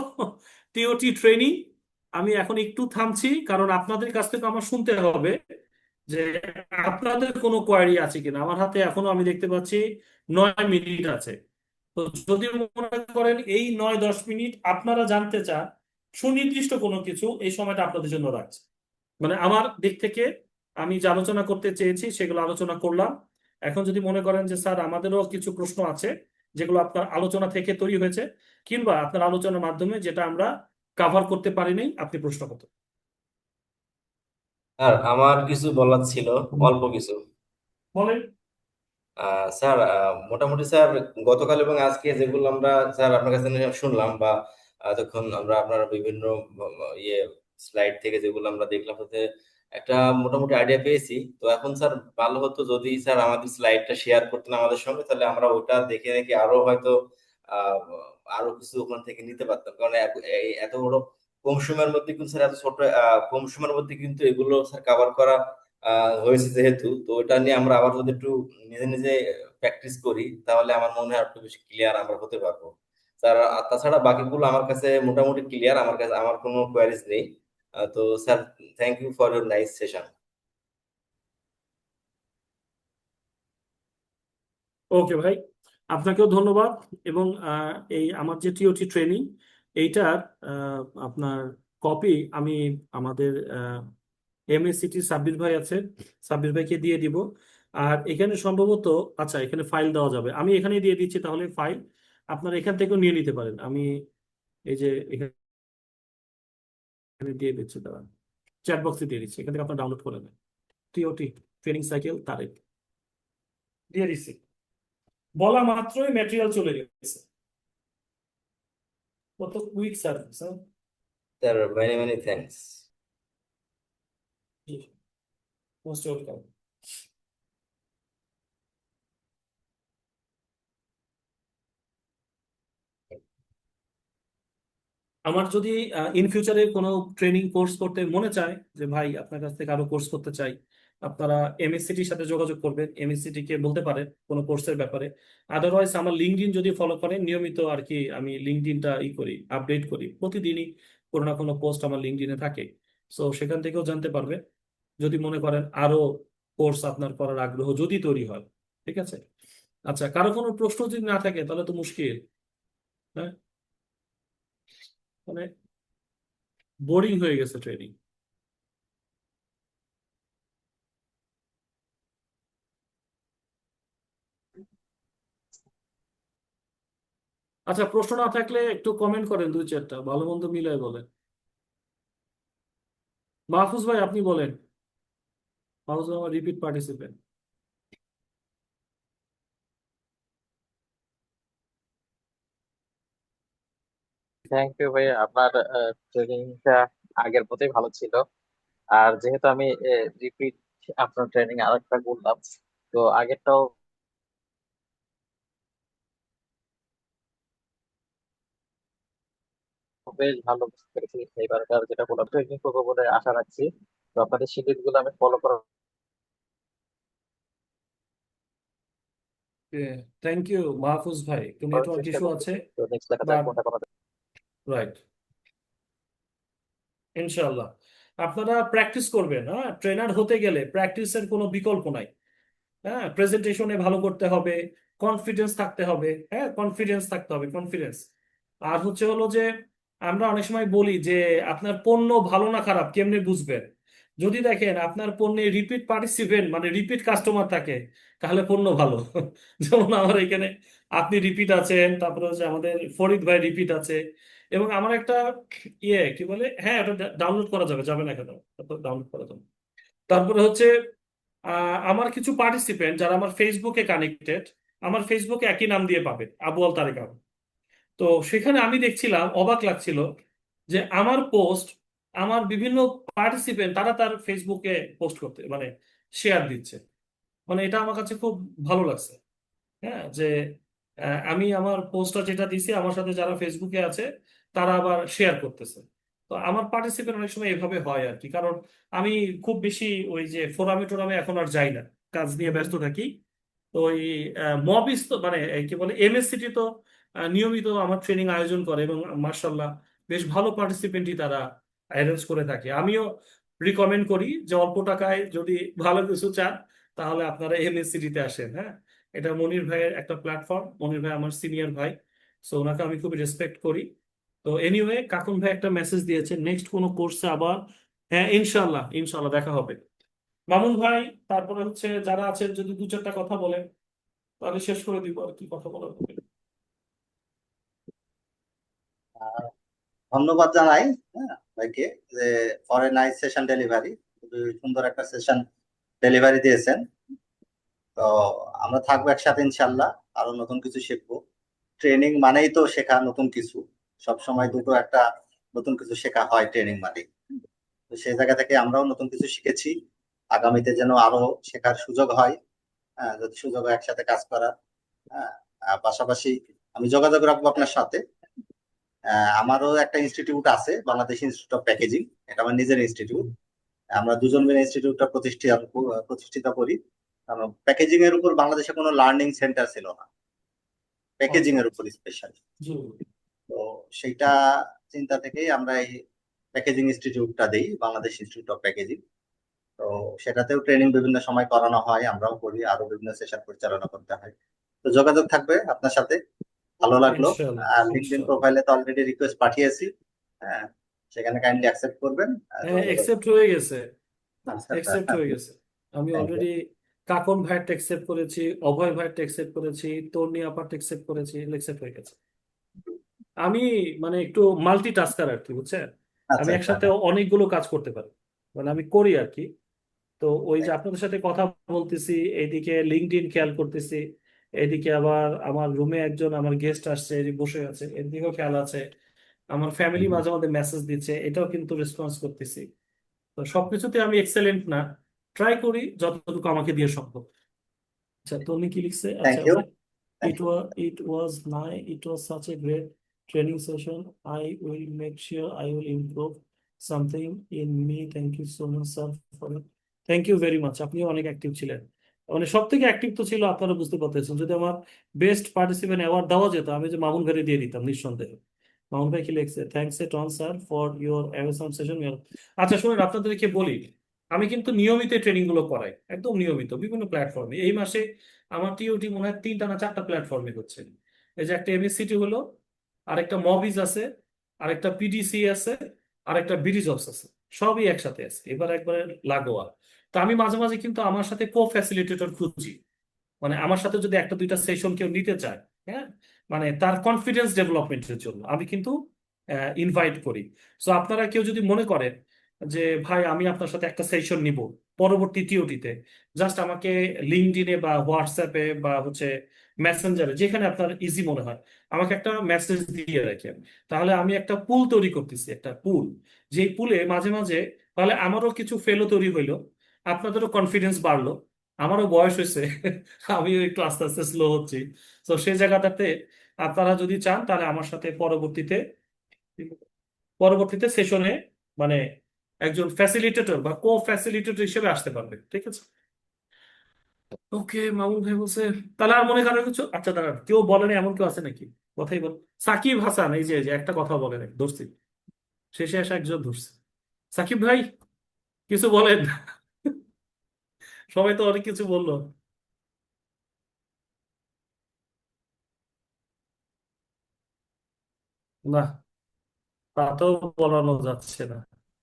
টিওটি ট্রেনিং। আমি এখন একটু থামছি, কারণ আপনাদের কাছ থেকে আমার শুনতে হবে যে আপনাদের কোনো কোয়ারি আছে কিনা। আমার হাতে এখনো আমি দেখতে পাচ্ছি 9 মিনিট আছে। তো যদি মনে করেন এই 9-10 মিনিট আপনারা জানতে চান সুনির্দিষ্ট কোনো কিছু, এই সময়টা আপনাদের জন্য রাখছি। মানে আমার দিক থেকে আমি যে আলোচনা করতে চেয়েছি সেগুলো আলোচনা করলাম। এখন যদি মনে করেন যে স্যার আমাদেরও কিছু প্রশ্ন আছে যেগুলো আপনার আলোচনা থেকে তৈরি হয়েছে, কিংবা আপনার আলোচনার মাধ্যমে যেটা আমরা কাভার করতে পারিনি, আপনি প্রশ্ন করতে আর আমার কিছু বলার ছিল, অল্প কিছু। বলেন। স্যার, মোটামুটি স্যার গতকাল এবং আজকে যেগুলো আমরা স্যার আপনার কাছে শুনলাম, বা এতক্ষণ আমরা আপনার বিভিন্ন ইয়ে স্লাইড থেকে যেগুলো আমরা দেখলাম, তাতে একটা মোটামুটি আইডিয়া পেয়েছি। তো এখন স্যার ভালো হতো যদি স্যার আমাদের স্লাইডটা শেয়ার করতেন আমাদের সঙ্গে, তাহলে আমরা ওটা দেখে দেখে আরো হয়তো আহ, আরো কিছু ওখান থেকে নিতে পারতাম। কারণ এই এত বড় কম সময়ের মধ্যে কিন্তু স্যার, এত ছোট কম সময়ের মধ্যে কিন্তু এগুলো স্যার কভার করা হয়েছে যেহেতু, তো ওটা নিয়ে আমরা আবার যদি একটু নিজে নিজে প্র্যাকটিস করি, তাহলে আমার মনে হয় একটু বেশি ক্লিয়ার আমরা হতে পারবো স্যার। আর তাছাড়া বাকিগুলো আমার কাছে মোটামুটি ক্লিয়ার, আমার কাছে আমার কোনো কোয়ারিজ নেই। তো sir, thank you for your nice session. Okay ভাই, আপনাকেও ধন্যবাদ। এবং এই আমার যে টিওটি ট্রেনিং, এইটার আপনার কপি আমি আমাদের এমএসসিটি সাব্বির ভাই আছে, সাব্বির ভাইকে দিয়ে দিব। আর এখানে সম্ভবত, আচ্ছা এখানে ফাইল দেওয়া যাবে, আমি এখানে দিয়ে দিচ্ছি তাহলে ফাইল। আপনারা এখান থেকেও নিয়ে নিতে পারেন। আমি এই যে এখানে দিয়ে দিচ্ছি, দাঁড়ান, চ্যাট বক্সে দিয়ে দিচ্ছি, এখান থেকে আপনারা ডাউনলোড করে নেন। টিওটি ট্রেনিং সাইকেল তারেক দিয়ে দিচ্ছি। বলা মাত্রই ম্যাটেরিয়াল চলে গেছে। কত quick service. Sir, many many thanks. হ্যাঁ। Most welcome. আমার যদি ইন ফিউচারে কোনো ট্রেনিং কোর্স করতে মনে চায় যে ভাই আপনার কাছ থেকে আরো কোর্স করতে চাই, আপনারা এমএসসিটির সাথে যোগাযোগ করবেন, এমএসসিটি কে বলতে পারেন কোনো কোর্সের ব্যাপারে। আদারওয়াইজ আমার লিঙ্কডইন যদি ফলো করেন নিয়মিত আর কি, আমি লিঙ্কডইনটা করি, আপডেট করি প্রতিদিনই, কোনো না কোনো পোস্ট আমার লিঙ্কডইনে থাকে। সো সেখান থেকেও জানতে পারবে যদি মনে করেন আরো কোর্স আপনার করার আগ্রহ যদি তৈরি হয়। ঠিক আছে? আচ্ছা, কারো কোনো প্রশ্ন যদি না থাকে তাহলে তো মুশকিল। হ্যাঁ, মানে বোরিং হয়ে গেছে ট্রেনিং। আচ্ছা, প্রশ্ন না থাকলে একটু কমেন্ট করেন, দুই চারটা ভালো মন্দ মিলাই বলেন। মাহফুজ ভাই আপনি বলেন। মাহফুজ ভাই আমার রিপিট পার্টিসিপেন্ট। থ্যাংক ইউ ভাই, আপনার ট্রেনিংটা আগের মতোই ভালো ছিল। আর যেহেতু আমি রিপিট আপনার ট্রেনিং আরেকটা করলাম, তো আগেরটাও বেশ ভালো বুঝতে পেরেছি। এবারকার যেটা বললাম ট্রেনিং করবো বলে আশা রাখছি। তো আপনাদের শিডিউল গুলো আমি ফলো করার থ্যাংক ইউ মাহফুজ ভাই, একটু নেটওয়ার্ক চেষ্টা ইস্যু আছে করতেছি। তো নেক্সট দেখা যাক বাট কোনটা করা যায়। রাইট, ইনশাল্লাহ। আপনারা প্র্যাকটিস করবেন। হ্যাঁ, ট্রেনার হতে গেলে প্র্যাকটিসের কোনো বিকল্প নাই। হ্যাঁ, প্রেজেন্টেশনে ভালো করতে হবে, কনফিডেন্স থাকতে হবে। হ্যাঁ, কনফিডেন্স থাকতে হবে, কনফিডেন্স। আর হচ্ছে হলো যে আমরা অনেক সময় বলি যে আপনার পণ্য ভালো না খারাপ কেমনে বুঝবেন? যদি দেখেন আপনার পণ্যে রিপিট পার্টিসিপেন্ট মানে রিপিট কাস্টমার থাকে, তাহলে পণ্য ভালো। যেমন আমার এখানে আপনি রিপিট আছেন, তারপরে হচ্ছে আমাদের ফরিদ ভাই রিপিট আছে। এবং আমার একটা কি বলে, হ্যাঁ এটা ডাউনলোড করা যাবে, যাবে না কেন? ডাউনলোড করা যাবে। তারপরে হচ্ছে আমার কিছু পার্টিসিপেন্ট যারা আমার ফেসবুকে কানেক্টেড, আমার ফেসবুকে একই নাম দিয়ে পাবে, আবু আল তারেক আবু। তো সেখানে আমি দেখছিলাম, অবাক লাগছিল যে আমার পোস্ট, আমার বিভিন্ন পার্টিসিপেন্ট তারা তার ফেসবুকে পোস্ট করতে মানে শেয়ার দিচ্ছে। মানে এটা আমার কাছে খুব ভালো লাগছে। হ্যাঁ, যে আমি আমার পোস্টটা যেটা দিছি আমার সাথে যারা ফেসবুকে আছে তারা আবার শেয়ার করতেছে। তো আমার পার্টিসিপেন্ট অনেক সময় এভাবে হয় আর কি, কারণ আমি খুব বেশি ওই যে ফোরামে টোরামে এখন আর যাই না, কাজ নিয়ে ব্যস্ত থাকি। তো ওই মবিস তো মানে কি বলে এমএসসিটি তো নিয়মিত আমার ট্রেনিং আয়োজন করে এবং মার্শাল্লাহ বেশ ভালো পার্টিসিপেন্টই তারা অ্যারেঞ্জ করে থাকে। আমিও রিকমেন্ড করি যে অল্প টাকায় যদি ভালো কিছু চান তাহলে আপনারা এমএসসিটিতে আসেন। হ্যাঁ, এটা মনির ভাইয়ের একটা প্ল্যাটফর্ম, মনির ভাই আমার সিনিয়র ভাই, সো ওনাকে আমি খুব রেসপেক্ট করি। তো এনিওয়ে, কাকুন ভাই একটা মেসেজ দিয়েছে নেক্সট কোনো কোর্সে আবার, হ্যাঁ ইনশাল্লাহ ইনশাল্লাহ দেখা হবে। মামুন ভাই, তারপরে হচ্ছে যারা আছেন যদি দু চারটা কথা বলেন তাহলে শেষ করে দিব আর কি কথা বলার হবে। আহ, ধন্যবাদ জানাই, হ্যাঁ, ভাইকে, যে for a nice session delivery, খুবই সুন্দর একটা সেশন ডেলিভারি দিয়েছেন। তো আমরা থাকবো একসাথে ইনশাল্লাহ, আরো নতুন কিছু শিখবো। ট্রেনিং মানেই তো শেখা নতুন কিছু, সব সময় দুটো একটা নতুন কিছু শেখা হয় ট্রেনিং মানে। তো সেই জায়গা থেকে আমরাও নতুন কিছু শিখেছি, আগামীতে যেন আরো শেখার সুযোগ হয়। হ্যাঁ, যদি সুযোগ হয় একসাথে কাজ করা। হ্যাঁ, পাশাপাশি আমি যোগাযোগ রাখবো আপনার সাথে। আমারও একটা ইনস্টিটিউট আছে, বাংলাদেশ ইনস্টিটিউট অফ প্যাকেজিং, এটা আমার নিজের ইনস্টিটিউট। আমরা দুজন মিলে ইনস্টিটিউটটা প্রতিষ্ঠিত করি। কারণ প্যাকেজিং এর উপর বাংলাদেশে কোনো লার্নিং সেন্টার ছিল না, প্যাকেজিং আচ্ছা, এর উপর স্পেশাল। জি। তো সেইটা চিন্তা থেকেই আমরা এই প্যাকেজিং ইনস্টিটিউটটা দিই, বাংলাদেশ ইনস্টিটিউট অফ প্যাকেজিং। তো সেটাতেও ট্রেনিং বিভিন্ন সময় করানো হয়, আমরাও করি, আরো বিভিন্ন সেশন পরিচালনা করতে হয়। তো যোগাযোগ থাকবে আপনার সাথে। ভালো লাগলো। ইনশাল্লাহ আর লিঙ্কডইন ইনশাল্লাহ। প্রোফাইলে তো অলরেডি রিকোয়েস্ট পাঠিয়েছি। হ্যাঁ, সেখানে কাইন্ডলি অ্যাকসেপ্ট করবেন। হ্যাঁ, একসেপ্ট হয়ে গেছে, আচ্ছা একসেপ্ট আচ্ছা, হয়ে গেছে। আমি থ্যাংক ইউ। অলরেডি কাকন ভাইয়ের একসেপ্ট করেছি, অভয় ভাইয়ের একসেপ্ট করেছি, তন্নি আপার একসেপ্ট করেছি, একসেপ্ট হয়ে গেছে। আমি মানে একটু মাল্টি টাস্কার আর কি, বুঝছেন? আমি আচ্ছা আচ্ছা, একসাথে অনেকগুলো কাজ করতে পারি, মানে আমি করি আর কি। তো ওই যে থ্যাংক আপনাদের সাথে কথা বলতেছি, এইদিকে লিঙ্কডইন খেয়াল করতেছি, এদিকে আবার আমার রুমে একজন আমার গেস্ট আসছে এই যে বসে আছে, এদিকেও খেয়াল আছে, আমার ফ্যামিলি ইউ। মাঝে মাঝে মেসেজ দিচ্ছে, এটাও কিন্তু রেসপন্স করতেছি। তো সবকিছুতে আমি এক্সেলেন্ট না, ট্রাই করি যতটুকু আমাকে দিয়ে সম্ভব। আচ্ছা, তনি কি লিখছে? থ্যাংক আচ্ছা, ইউ যে thank you it was nice. It was such a great training session. I will make sure I will improve something in me. Thank you so much, sir, for it. Thank you very much. আপনিও অনেক active ছিলেন, মানে সব থেকে active তো ছিল, আপনারা বুঝতে পারতেছেন। যদি আমার বেস্ট পার্টিসিপেন্ট অ্যাওয়ার্ড দেওয়া যেত, আমি যে মামুন ভাইকে দিয়ে দিতাম নিঃসন্দেহে। মামুন ভাই কি লিখছে? Thanks a ton sir for your awesome session. আচ্ছা শুনুন, আপনাদেরকে বলি, আমি কিন্তু নিয়মিত ট্রেনিং গুলো করাই, একদম নিয়মিত বিভিন্ন প্ল্যাটফর্মে। এই মাসে আমার টিওটি মনে হয় 3টা না 4টা প্ল্যাটফর্মে হচ্ছে। এই যে একটা এমএসসিটি হলো, আরেকটা মবিজ আছে, আরেকটা পিডিসি আছে, আরেকটা বিডিজবস আছে, সবই একসাথে আছে, এবার একবারে লাগোয়া। তো আমি মাঝে মাঝে কিন্তু আমার সাথে কো ফ্যাসিলিটেটর খুঁজি, মানে আমার সাথে যদি একটা দুইটা সেশন কেউ নিতে চায়, হ্যাঁ, মানে তার কনফিডেন্স ডেভেলপমেন্টের জন্য আমি কিন্তু ইনভাইট করি। সো আপনারা কেউ যদি মনে করেন যে ভাই আমি আপনার সাথে একটা সেশন নিব পরবর্তী টিওটিতে, জাস্ট আমাকে লিঙ্কডইনে বা হোয়াটসঅ্যাপে বা হচ্ছে মেসেঞ্জারে, যেখানে আপনার ইজি মনে হয়, আমাকে একটা মেসেজ দিয়ে রাখেন। তাহলে আমি একটা পুল তৈরি করতেছি, একটা পুল, যে পুলে মাঝে মাঝে তাহলে আমারও কিছু ফেলো তৈরি হইলো, আপনাদেরও কনফিডেন্স বাড়লো, আমারও বয়স হয়েছে, আমিও একটু আস্তে আস্তে স্লো হচ্ছি। তো সেই জায়গাটাতে আপনারা যদি চান তাহলে আমার সাথে পরবর্তীতে সেশনে মানে একজন ফ্যাসিলিটেটর বা কো ফ্যাসিলিটেটর হিসেবে আসতে পারবে, ঠিক আছে? ওকে, মামুন ভাই বলছে তাহলে আর মনে করেন কিছু। আচ্ছা দাঁড়ান, কেউ বলেনি এমন কেউ আছে নাকি? কথাই বল। সাকিব হাসান, এই যে একটা কথা বলেন, ধরছি, শেষে আসা একজন ধরছে। সাকিব ভাই কিছু বলেন। সবাই তো অনেক কিছু বললো। না, তা তো বলানো যাচ্ছে না।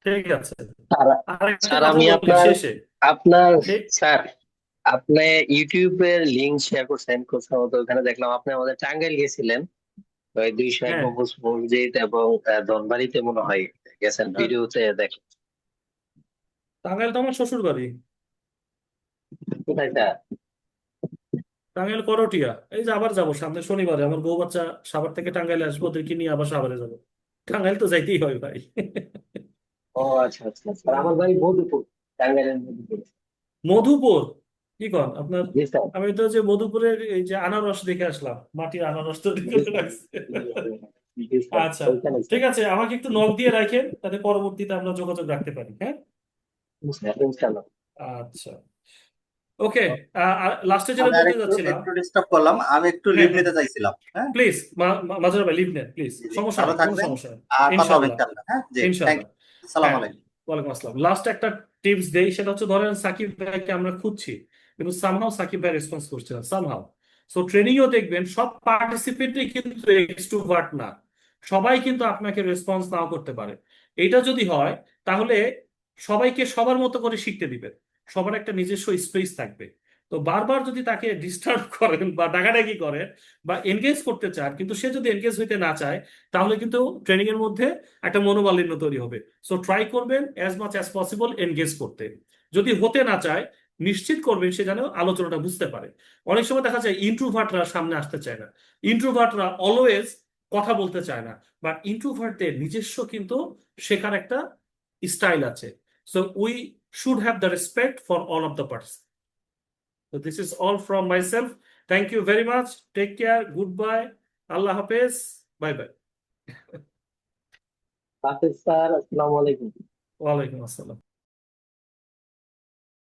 ঠিক আছে, স্যার আর একটা স্যার কথা আমি বলি আপনার শেষে। আপনার ঠিক, স্যার আপনি ইউটিউবের লিংক শেয়ার করছেন কোথাও, তো ওখানে দেখলাম আপনি আমাদের টাঙ্গাইল গেছিলেন, ওই 201 হ্যাঁ, গম্বুজ মসজিদ এবং ধনবাড়িতে মনে হয় গেছেন, ভিডিওতে দেখ। টাঙ্গাইল তো আমার শ্বশুর বাড়ি। কোথায় স্যার? টাঙ্গাইল করটিয়া। এই যে আবার যাবো সামনে শনিবারে, আমার বউ বাচ্চা সাভার থেকে টাঙ্গাইলে আসবো, ওদেরকে নিয়ে আবার সাভারে যাবো। টাঙ্গাইল তো যাইতেই হয় ভাই। ও আচ্ছা আচ্ছা, স্যার আমার বাড়ি মধুপুর, টাঙ্গাইলের মধুপুর। মধুপুর? কি কন আপনার? জি স্যার। আমি তো যে মধুপুরের এই যে আনারস দেখে আসলাম, মাটির আনারস তো দেখে জি স্যার। লাগছে। জি স্যার, আচ্ছা, ওইখানে ঠিক স্যার। আছে, আমাকে একটু নক দিয়ে রাখেন, তাতে পরবর্তীতে আমরা যোগাযোগ রাখতে পারি, হ্যাঁ? ইনশাআল্লাহ। আচ্ছা, ওকে। লাস্টে যেটা আমি আর বলতে একটু যাচ্ছিলাম, একটু ডিস্টার্ব করলাম, আমি একটু হ্যাঁ লিভ হ্যাঁ, নিতে চাইছিলাম। হ্যাঁ, প্লিজ মাঝার ভাই লিভ নেন প্লিজ, জি জি, সমস্যা ভালো নেই, কোনো থাকবেন, সমস্যা নেই। আর কথা হবে ইনশাল্লাহ, ইনশাআল্লাহ। হ্যাঁ জি, থ্যাংক ইনশাল্লাহ। ইউ, আসসালামু হ্যাঁ, আলাইকুম। ওয়ালাইকুম আসসালাম। লাস্ট একটা টিপস দেই, সেটা হচ্ছে ধরেন সাকিব ভাইকে আমরা খুঁজছি, কিন্তু সামহাও সাকিব ভাই রেসপন্স করছে না, সামহাও। সো ট্রেনিংও দেখবেন সব পার্টিসিপেন্টই কিন্তু এক্সট্রোভার্ট না, সবাই কিন্তু আপনাকে রেসপন্স নাও করতে পারে। এটা যদি হয় তাহলে সবাইকে সবার মতো করে শিখতে দিবেন, সবার একটা নিজস্ব স্পেস থাকবে। তো বারবার যদি তাকে ডিস্টার্ব করেন বা ডাকাডাকি করেন বা এনগেজ করতে চান, কিন্তু সে যদি এনগেজ হইতে না চায়, তাহলে কিন্তু ট্রেনিং এর মধ্যে একটা মনোমালিন্য তৈরি হবে। সো ট্রাই করবেন as much as possible engage করতে। যদি হতে না চায়, নিশ্চিত করবেন সে যেন আলোচনাটা বুঝতে পারে। অনেক সময় দেখা যায় ইন্ট্রোভার্টরা সামনে আসতে চায় না, ইন্ট্রোভার্টরা অলওয়েজ কথা বলতে চায় না, বাট ইন্ট্রোভার্টদের নিজস্ব কিন্তু শেখার একটা স্টাইল আছে। So we should have the respect for all of the parts. So this is all from myself. Thank you very much. Take care. Goodbye. Allah Hafiz. Bye bye. হাফেজ স্যার, আসসালামু আলাইকুম। Walaikum Assalam.